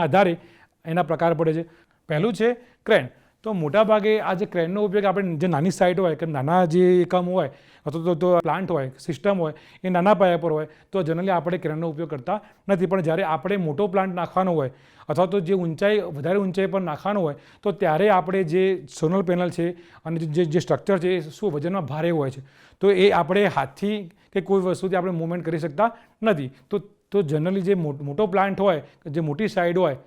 [SPEAKER 1] આધારે એના પ્રકાર પડે છે. પહેલું છે ક્રેન. તો મોટાભાગે આ જે ક્રેનનો ઉપયોગ આપણે જે નાની સાઇટ હોય કે નાના જે એકમ હોય અથવા તો પ્લાન્ટ હોય, સિસ્ટમ હોય, એ નાના પાયા પર હોય તો જનરલી આપણે ક્રેનનો ઉપયોગ કરતા નથી. પણ જ્યારે આપણે મોટો પ્લાન્ટ નાખવાનો હોય અથવા તો જે વધારે ઊંચાઈ પર નાખવાનું હોય તો ત્યારે આપણે જે સોલર પેનલ છે અને જે સ્ટ્રક્ચર છે એ શું વજનમાં ભારે હોય છે, તો એ આપણે હાથથી કે કોઈ વસ્તુથી આપણે મૂવમેન્ટ કરી શકતા નથી. તો જનરલી જે મોટો પ્લાન્ટ હોય, જે મોટી સાઇડ હોય,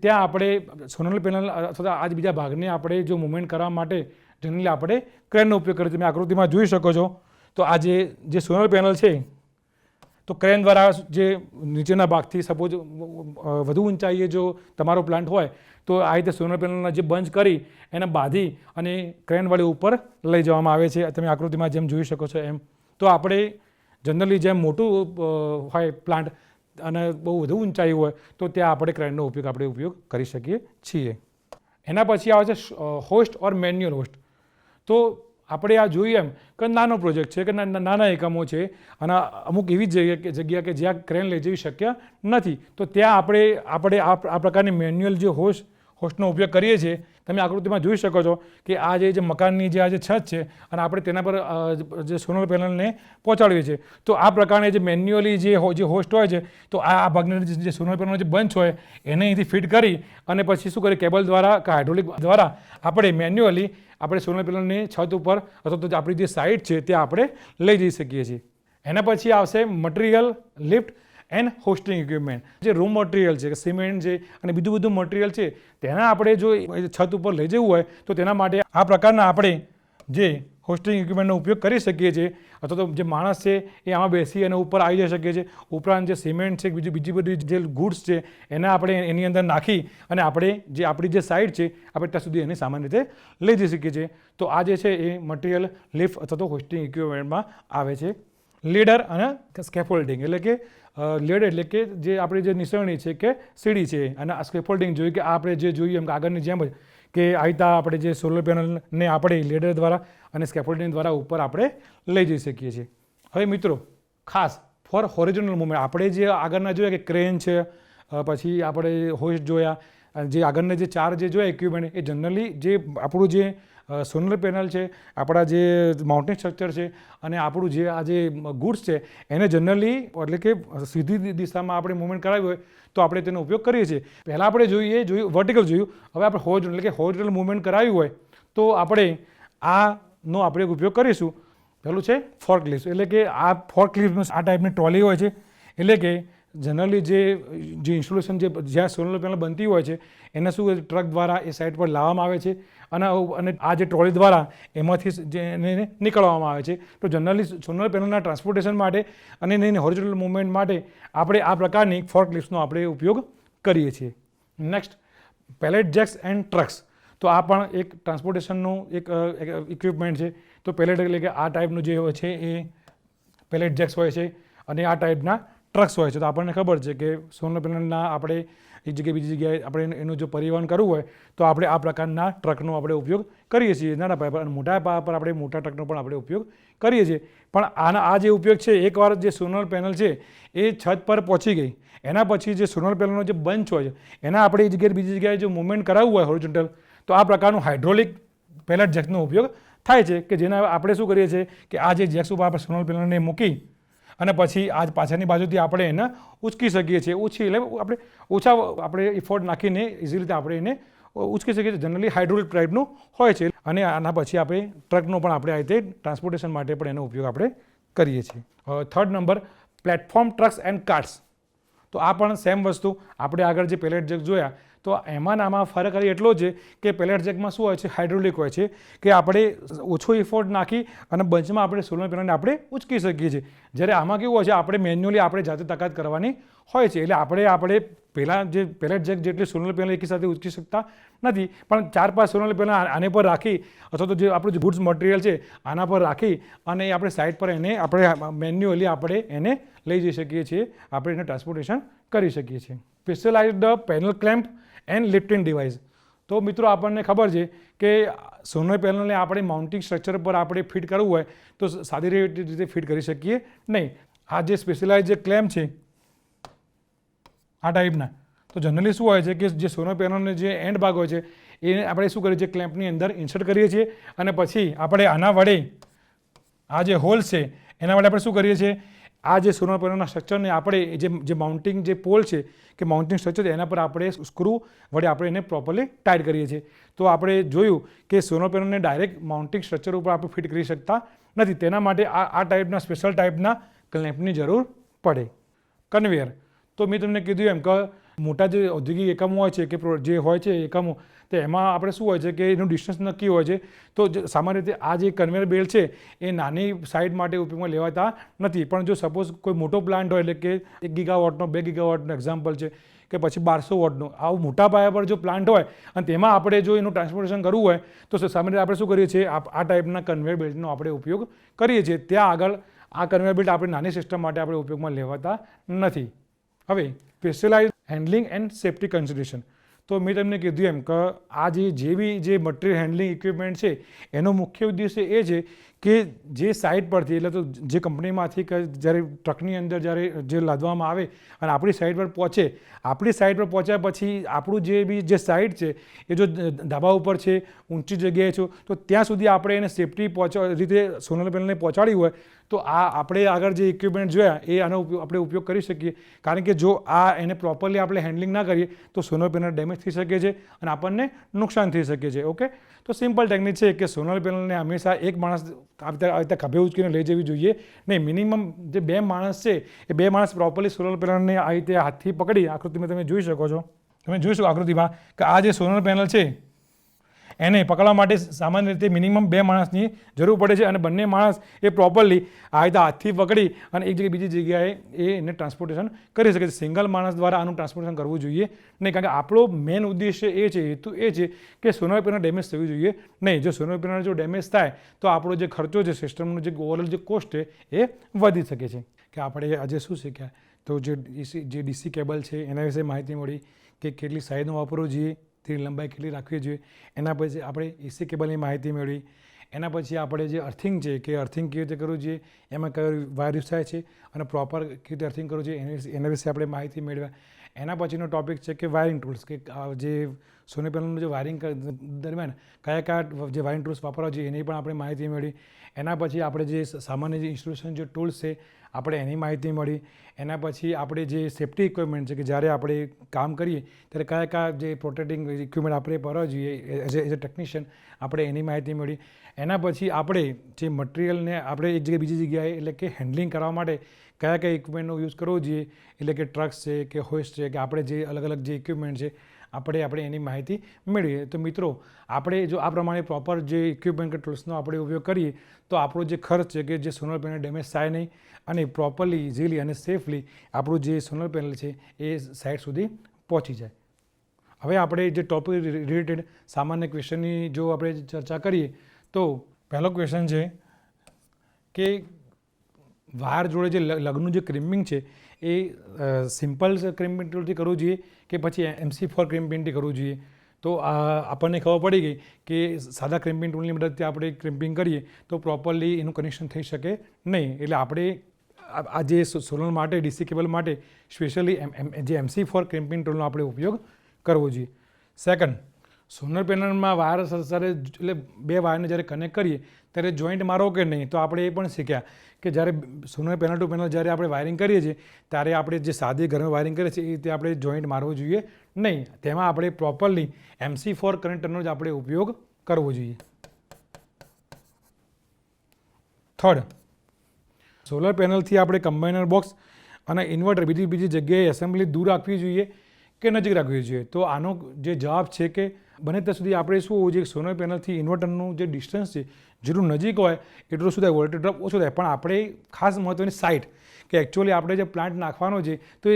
[SPEAKER 1] ત્યાં આપણે સોલર પેનલ અથવા આ બીજા ભાગને આપણે જો મૂવમેન્ટ કરવા માટે જનરલી આપણે ક્રેનનો ઉપયોગ કરીએ. તમે આકૃતિમાં જોઈ શકો છો. તો આ જે સોલર પેનલ છે તો ક્રેન દ્વારા જે નીચેના ભાગથી સપોઝ વધુ ઊંચાઈએ જો તમારો પ્લાન્ટ હોય તો આ રીતે સોલર પેનલના જે બંચ કરી એને બાંધી અને ક્રેન વડે ઉપર લઈ જવામાં આવે છે. તમે આકૃતિમાં જેમ જોઈ શકો છો એમ. તો આપણે જનરલી જેમ મોટું હોય પ્લાન્ટ અને બહુ વધુ ઊંચાઈ હોય તો ત્યાં આપણે ક્રેનનો ઉપયોગ કરી શકીએ છીએ. એના પછી આવે છે હોસ્ટ ઓર મેન્યુઅલ હોસ્ટ. તો આપણે આ જોઈએ એમ કે નાનો પ્રોજેક્ટ છે કે નાના એકમો છે અને અમુક એવી જગ્યા કે જ્યાં ક્રેન લઈ જવી શક્ય નથી, તો ત્યાં આપણે આ પ્રકારની મેન્યુઅલ જે હોસ્ટનો ઉપયોગ કરીએ છીએ. તમે આકૃતિમાં જોઈ શકો છો કે આ જે મકાનની જે છત છે અને આપણે તેના પર જે સોલર પેનલને પહોંચાડીએ છીએ, તો આ પ્રકારે જે મેન્યુઅલી જે હોસ્ટ હોય છે તો આ ભાગની જે સોલર પેનલનો જે બંચ હોય એને અહીંથી ફિટ કરી અને પછી શું કરીએ, કેબલ દ્વારા કે હાઇડ્રોલિક દ્વારા આપણે મેન્યુઅલી આપણે સોલર પેનલની છત ઉપર અથવા તો આપણી જે સાઇટ છે ત્યાં આપણે લઈ જઈ શકીએ છીએ. એના પછી આવશે material lift and hosting equipment. જે રૂમ મટીરિયલ છે કે સિમેન્ટ છે અને બીજું બધું મટીરિયલ છે તેના આપણે જો છત ઉપર લઈ જવું હોય તો તેના માટે આ પ્રકારના આપણે જે હોસ્ટિંગ ઇક્વિપમેન્ટનો ઉપયોગ કરી શકીએ છીએ. અથવા તો જે માણસ છે એ આમાં બેસી અને ઉપર આવી જઈ શકીએ છીએ. ઉપરાંત જે સિમેન્ટ છે, બીજી બધી જે ગુડ્સ છે એને આપણે એની અંદર નાખી અને આપણી જે સાઇડ છે આપણે ત્યાં સુધી એને સામાન્ય રીતે લઈ જઈ શકીએ છીએ. તો આ જે છે એ મટીરિયલ લિફ્ટ અથવા તો હોસ્ટિંગ ઇક્વિપમેન્ટમાં આવે છે. લેડર અને સ્કેફોલ્ડિંગ, એટલે કે લેડ એટલે કે જે આપણી જે નિસરણી છે કે સીડી છે, અને આ સ્કેફોલ્ડિંગ જોઈએ કે આપણે જે જોઈએ એમ આગળની જેમ જ કે આ રીતે આપણે જે સોલર પેનલને આપણે લેડર દ્વારા અને સ્કેફોલ્ડિંગ દ્વારા ઉપર આપણે લઈ જઈ શકીએ છીએ. હવે મિત્રો ખાસ ફોર હોરિઝોનલ મૂવમેન્ટ આપણે જે આગળના જોયા કે ક્રેન છે, પછી આપણે હોસ્ટ જોયા, જે આગળના જે ચાર જે જોયા ઇક્વિપમેન્ટ, એ જનરલી જે આપણું જે સોલર પેનલ છે, આપણા જે માઉન્ટેન સ્ટ્રક્ચર છે અને આપણું જે આ જે ગુડ્સ છે એને જનરલી એટલે કે સીધી દિશામાં આપણે મૂવમેન્ટ કરાવી હોય તો આપણે તેનો ઉપયોગ કરીએ છીએ. પહેલાં આપણે જોયું વર્ટિકલ જોયું, હવે આપણે હોરિઝોન્ટલ એટલે કે હોરિઝોન્ટલ મૂવમેન્ટ કરાવી હોય તો આપણે આનો આપણે ઉપયોગ કરીશું. પહેલું છે ફોર્કલિફ્ટ, એટલે કે આ ફોર્કલિફ્ટ આ ટાઈપની ટ્રોલી હોય છે, એટલે કે જનરલી જે ઇન્સ્ટોલેશન જ્યાં સોલર પેનલ બનતી હોય છે એને શું ટ્રક દ્વારા એ સાઇટ પર લાવવામાં આવે છે અને આ જે ટ્રોલી દ્વારા એમાંથી એને નીકળવામાં આવે છે. તો જનરલી સોલર પેનલના ટ્રાન્સપોર્ટેશન માટે અને એની હોરિઝોન્ટલ મૂવમેન્ટ માટે આપણે આ પ્રકારની ફોર્કલિફ્ટનો આપણે ઉપયોગ કરીએ છીએ. Next, palette jacks and trucks. તો આ પણ એક ટ્રાન્સપોર્ટેશનનું એક ઇક્વિપમેન્ટ છે. તો પેલેટ એટલે કે આ ટાઈપનું જે હોય છે એ પેલેટ જેક્સ હોય છે અને આ ટાઈપના ટ્રક્સ હોય છે. તો આપણને ખબર છે કે સોલર પેનલના આપણે એક જગ્યાએ બીજી જગ્યાએ આપણે એનું જો પરિવહન કરવું હોય તો આપણે આ પ્રકારના ટ્રકનો આપણે ઉપયોગ કરીએ છીએ. નાના પાયા પર અને મોટા પાયા પર આપણે મોટા ટ્રકનો પણ આપણે ઉપયોગ કરીએ છીએ. પણ આ જે ઉપયોગ છે, એકવાર જે સોલર પેનલ છે એ છત પર પહોંચી ગઈ, એના પછી જે સોલર પેનલનો જે બંચ હોય છે એના આપણે એ જગ્યાએ બીજી જગ્યાએ જો મૂવમેન્ટ કરાવવું હોય હોરિઝોન્ટલ, તો આ પ્રકારનું હાઇડ્રોલિક પેલેટ જેક્સનો ઉપયોગ થાય છે કે જેના આપણે શું કરીએ છીએ કે આ જે જેક્સ ઉપર આપણે સોલર પેનલને મૂકી અને પછી આ પાછળની બાજુથી આપણે એને ઉચકી શકીએ છીએ. એટલે આપણે ઓછા આપણે ઇફોર્ટ નાખીને ઇઝી રીતે આપણે એને ઉચકી શકીએ છીએ. જનરલી હાઇડ્રોલિક ટાઈપનું હોય છે અને આના પછી આપણે ટ્રકનો પણ આપણે આ રીતે ટ્રાન્સપોર્ટેશન માટે પણ એનો ઉપયોગ આપણે કરીએ છીએ. Third number, platform trucks and carts. તો આ પણ સેમ વસ્તુ. આપણે આગળ જે પેલેટ જેક જોયા તો એમાં આમાં ફરક એટલો છે કે પેલેટ જેકમાં શું હોય છે, હાઇડ્રોલિક હોય છે કે આપણે ઓછો ઇફોર્ટ નાખી અને બંચમાં આપણે સોલર પેનલને આપણે ઉચકી શકીએ છીએ. જ્યારે આમાં કેવું હોય છે, આપણે મેન્યુઅલી આપણે જાતે તાકાત કરવાની હોય છે. એટલે આપણે પહેલાં જે પેલેટ જેક જેટલી સોલર પેનલ એકી સાથે ઉચકી શકતા નથી, પણ 4-5 સોલર પેનલ આને પર રાખી અથવા તો જે આપણું જે ગુડ્સ મટીરિયલ છે આના પર રાખી અને આપણે સાઈડ પર એને આપણે મેન્યુઅલી આપણે એને લઈ જઈ શકીએ છીએ, આપણે એને ટ્રાન્સપોર્ટેશન કરી શકીએ છીએ. Specialized panel clamp and lifting device. તો મિત્રો આપણને ખબર છે કે સોલર પેનલને આપણે માઉન્ટિંગ સ્ટ્રક્ચર પર આપણે ફિટ કરવું હોય તો સાદી રીતે ફિટ કરી શકીએ નહીં. આ જે સ્પેશિયલાઇઝ જે ક્લેમ્પ છે આ ટાઈપના, તો જનરલી શું હોય છે કે જે સોલર પેનલનો જે એન્ડ ભાગ હોય છે એને આપણે શું કરીએ છીએ, ક્લેમ્પની અંદર ઇન્સર્ટ કરીએ છીએ અને પછી આપણે આના વડે આ જે હોલ્સ છે એના વડે આપણે શું કરીએ છીએ, આ જે સોલર પેનલના સ્ટ્રક્ચરને આપણે જે માઉન્ટિંગ જે પોલ છે કે માઉન્ટિંગ સ્ટ્રક્ચર એના પર આપણે સ્ક્રૂ વડે આપણે એને પ્રોપરલી ટાઈટ કરીએ છીએ. તો આપણે જોયું કે સોલર પેનલને ડાયરેક્ટ માઉન્ટિંગ સ્ટ્રક્ચર ઉપર આપણે ફિટ કરી શકતા નથી. તેના માટે આ ટાઈપના સ્પેશિયલ ટાઈપના ક્લેમ્પની જરૂર પડે. કન્વેયર. તો મેં તમને કીધું એમ કે મોટા જે ઔદ્યોગિક એકમો હોય છે કે જે હોય છે એકમો, તો એમાં આપણે શું હોય છે કે એનું ડિસ્ટન્સ નક્કી હોય છે. તો સામાન્ય રીતે આ જે કન્વેયર બેલ્ટ છે એ નાની સાઇડ માટે ઉપયોગમાં લેવાતા નથી. પણ જો સપોઝ કોઈ મોટો પ્લાન્ટ હોય, એટલે કે 1 ગીગાવોટનો 2 ગીગાવોટનો એક્ઝામ્પલ છે કે પછી 1200 વોટનો, આવું મોટા પાયા પર જો પ્લાન્ટ હોય અને તેમાં આપણે જો એનું ટ્રાન્સપોર્ટેશન કરવું હોય તો સામાન્ય રીતે આપણે શું કરીએ છીએ, આ ટાઈપના કન્વેયર બેલ્ટનો આપણે ઉપયોગ કરીએ છીએ. ત્યાં આગળ આ કન્વેયર બેલ્ટ આપણે નાની સિસ્ટમ માટે આપણે ઉપયોગમાં લેવાતા નથી. હવે specialise handling and safety consideration. તો મેં તમને કીધું એમ કે આ જે બી જે મટીરિયલ હેન્ડલિંગ ઇક્વિપમેન્ટ છે એનો મુખ્ય ઉદ્દેશ્ય એ છે કે જે સાઇટ પરથી, એટલે તો જે કંપનીમાંથી જ્યારે ટ્રકની અંદર જ્યારે જે લાદવામાં આવે અને આપણી સાઇટ પર પહોંચે, આપણી સાઇટ પર પહોંચ્યા પછી આપણું જે બી જે સાઇટ છે એ જો ધાબા ઉપર છે, ઊંચી જગ્યાએ છે, તો ત્યાં સુધી આપણે એને સેફ્ટી રીતે સોલર પેનલને પહોંચાડી હોય તો આપણે આગળ જે ઇક્વિપમેન્ટ જોયા એ આનો આપણે ઉપયોગ કરી શકીએ. કારણ કે જો એને પ્રોપરલી આપણે હેન્ડલિંગ ના કરીએ તો સોલર પેનલ ડેમેજ થઈ શકે છે અને આપણને નુકસાન થઈ શકે છે. ઓકે, તો સિમ્પલ ટેકનિક છે કે સોલર પેનલને હંમેશા એક માણસ આવી રીતે ખભે ઉચકીને લઈ જવી જોઈએ નહીં. મિનિમમ જે 2 માણસ છે એ 2 માણસ પ્રોપરલી સોલર પેનલને આ રીતે હાથથી પકડી, આકૃતિમાં તમે જોઈ શકો છો, તમે જોઈ શકો આકૃતિમાં કે આ જે સોલર પેનલ છે એને પકડવા માટે સામાન્ય રીતે મિનિમમ 2 માણસની જરૂર પડે છે અને બંને માણસ એ પ્રોપરલી આ રીતે હાથથી પકડી અને એક જગ્યાએ બીજી જગ્યાએ એને ટ્રાન્સપોર્ટેશન કરી શકે છે. સિંગલ માણસ દ્વારા આનું ટ્રાન્સપોર્ટેશન કરવું જોઈએ નહીં, કારણ કે આપણો મેઇન ઉદ્દેશ્ય એ છે, હેતુ એ છે કે સોલર પેનલ ડેમેજ થવી જોઈએ નહીં. જો સોલર પેનલ જો ડેમેજ થાય તો આપણો જે ખર્ચો છે, સિસ્ટમનો જે ઓવરઓલ જે કોસ્ટ છે એ વધી શકે છે. કે આપણે આજે શું શીખ્યા, તો જે ડીસી કેબલ છે એના વિશે માહિતી મળી કે કેટલી સાઈઝનો વાપરવો જોઈએ, તેની લંબાઈ કેટલી રાખવી જોઈએ. એના પછી આપણે એસી કેબલની માહિતી મેળવી. એના પછી આપણે જે અર્થિંગ છે કે અર્થિંગ કેવી રીતે કરવું જોઈએ, એમાં કયો વાયર યુઝ થાય છે અને પ્રોપર કેવી રીતે અર્થિંગ કરવું જોઈએ એના વિશે આપણે માહિતી મેળવ્યા. એના પછીનો ટોપિક છે કે વાયરિંગ ટૂલ્સ, કે જે સોલર પેનલનું જે વાયરિંગ દરમિયાન કયા જે વાયરિંગ ટૂલ્સ વાપરવા જોઈએ એની પણ આપણે માહિતી મેળવી. એના પછી આપણે જે સામાન્ય જે ઇન્સ્ટોલેશન જે ટૂલ્સ છે આપણે એની માહિતી મળી. એના પછી આપણે જે સેફ્ટી ઇક્વિપમેન્ટ છે કે જ્યારે આપણે કામ કરીએ ત્યારે કયા જે પ્રોટેક્ટિંગ ઇક્વિપમેન્ટ આપણે પહેરવા જોઈએ એઝ એ ટેકનિશિયન, આપણે એની માહિતી મળી. એના પછી આપણે જે મટીરિયલને આપણે એક જગ્યાએ બીજી જગ્યાએ એટલે કે હેન્ડલિંગ કરવા માટે કયા ઇક્વિપમેન્ટનો યુઝ કરવો જોઈએ, એટલે કે ટ્રક્સ છે કે હોઇસ્ટ છે કે આપણે જે અલગ અલગ જે ઇક્વિપમેન્ટ છે આપણે એની માહિતી મેળવીએ. તો મિત્રો આપણે જો આ પ્રમાણે પ્રોપર જે ઇક્વિપમેન્ટ કે ટૂલ્સનો આપણે ઉપયોગ કરીએ તો આપણો જે ખર્ચ છે કે જે સોલર પેનલ ડેમેજ થાય નહીં અને પ્રોપરલી ઇઝીલી અને સેફલી આપણું જે સોલર પેનલ છે એ સાઇટ સુધી પહોંચી જાય. હવે આપણે જે ટોપિક રિલેટેડ સામાન્ય ક્વેશ્ચનની જો આપણે ચર્ચા કરીએ તો પહેલો ક્વેશ્ચન છે કે વાયર જોડે જે લગનું જે ક્રિમ્પિંગ છે એ સિમ્પલ ક્રિમ્પિંગ ટૂલથી કરવું જોઈએ કે પછી MC4 ક્રિમ્પિંગથી કરવું જોઈએ. તો આપણને ખબર પડી ગઈ કે સાદા ક્રિમ્પિંગ ટૂલની મદદથી આપણે ક્રિમ્પિંગ કરીએ તો પ્રોપરલી એનું કનેક્શન થઈ શકે નહીં. એટલે આપણે આ જે સોલર માટે DC કેબલ માટે સ્પેશિયલી જે MC4 ક્રિમ્પિંગ ટૂલનો આપણે ઉપયોગ કરવો જોઈએ. સેકન્ડ, સોલર પેનલમાં વાયર સાથે એટલે બે વાયરને જ્યારે કનેક્ટ કરીએ ત્યારે જોઈન્ટ મારો કે નહીં, તો આપણે એ પણ શીખ્યા કે જ્યારે સોલર પેનલ ટુ પેનલ જ્યારે આપણે વાયરિંગ કરીએ છીએ ત્યારે આપણે જે સાદી ઘરમાં વાયરિંગ કરીએ છીએ એ રીતે આપણે જોઈન્ટ મારવો જોઈએ નહીં. તેમાં આપણે પ્રોપરલી MC4 કનેક્ટરનો જ આપણે ઉપયોગ કરવો જોઈએ. થર્ડ, સોલર પેનલથી આપણે કમ્બાઇનર બોક્સ અને ઇન્વર્ટર બીજી જગ્યાએ એસેમ્બલી દૂર રાખવી જોઈએ કે નજીક રાખવી જોઈએ. તો આનો જે જવાબ છે કે બને ત્યાં સુધી આપણે શું હોવું જોઈએ, સોલર પેનલથી ઇન્વર્ટરનું જે ડિસ્ટન્સ છે જેટલું નજીક હોય એટલું શું થાય, વોલ્ટેજ ડ્રોપ ઓછો થાય. પણ આપણે ખાસ મહત્ત્વની સાઇટ કે એકચ્યુઅલી આપણે જે પ્લાન્ટ નાખવાનો છે તો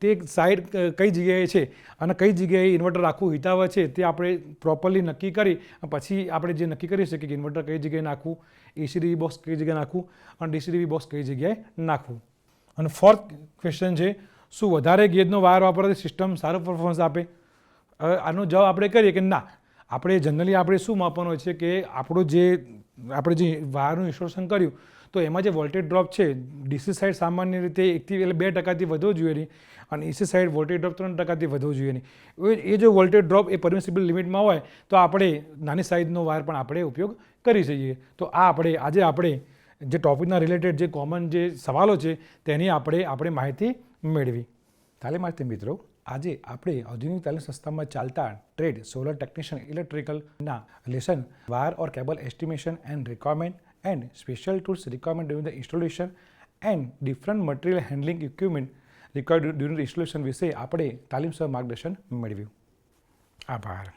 [SPEAKER 1] તે સાઇટ કઈ જગ્યાએ છે અને કઈ જગ્યાએ ઇન્વર્ટર રાખવું હિતાવહ છે તે આપણે પ્રોપરલી નક્કી કરી પછી આપણે જે નક્કી કરી શકીએ કે ઇન્વર્ટર કઈ જગ્યાએ નાખવું, AC/DC બોક્સ કઈ જગ્યાએ નાખવું અને DC/DC બોક્સ કઈ જગ્યાએ નાખવું. અને ફોર્થ ક્વેશ્ચન છે, શું વધારે ગેજનો વાયર વાપરવાથી સિસ્ટમ સારું પરફોર્મન્સ આપે? આનો જવાબ આપણે કરીએ કે ના. આપણે જનરલી આપણે શું માપવાનું હોય છે કે આપણે જે વાયરનું ઇન્સ્ટોલેશન કર્યું તો એમાં જે વોલ્ટેજ ડ્રોપ છે DC સાઇડ સામાન્ય રીતે 2% વધવો જોઈએ નહીં અને AC સાઇડ વોલ્ટેજ ડ્રોપ 3% વધવો જોઈએ નહીં. એ જો વોલ્ટેજ ડ્રોપ એ પરમિસિબલ લિમિટમાં હોય તો આપણે નાની સાઇઝનો વાયર પણ આપણે ઉપયોગ કરી શકીએ. તો આજે આપણે જે ટોપિકના રિલેટેડ જે કોમન જે સવાલો છે તેની આપણે માહિતી મેળવી. તાલીમાર્થી મિત્રો, આજે આપણે આધુનિક તાલીમ સંસ્થામાં ચાલતા ટ્રેડ સોલર ટેકનિશિયન ઇલેક્ટ્રિકલના lesson wire or cable estimation and requirement and special tools requirement during the installation and different material handling equipment required during the installation વિશે આપણે તાલીમસર માર્ગદર્શન મેળવ્યું. આભાર.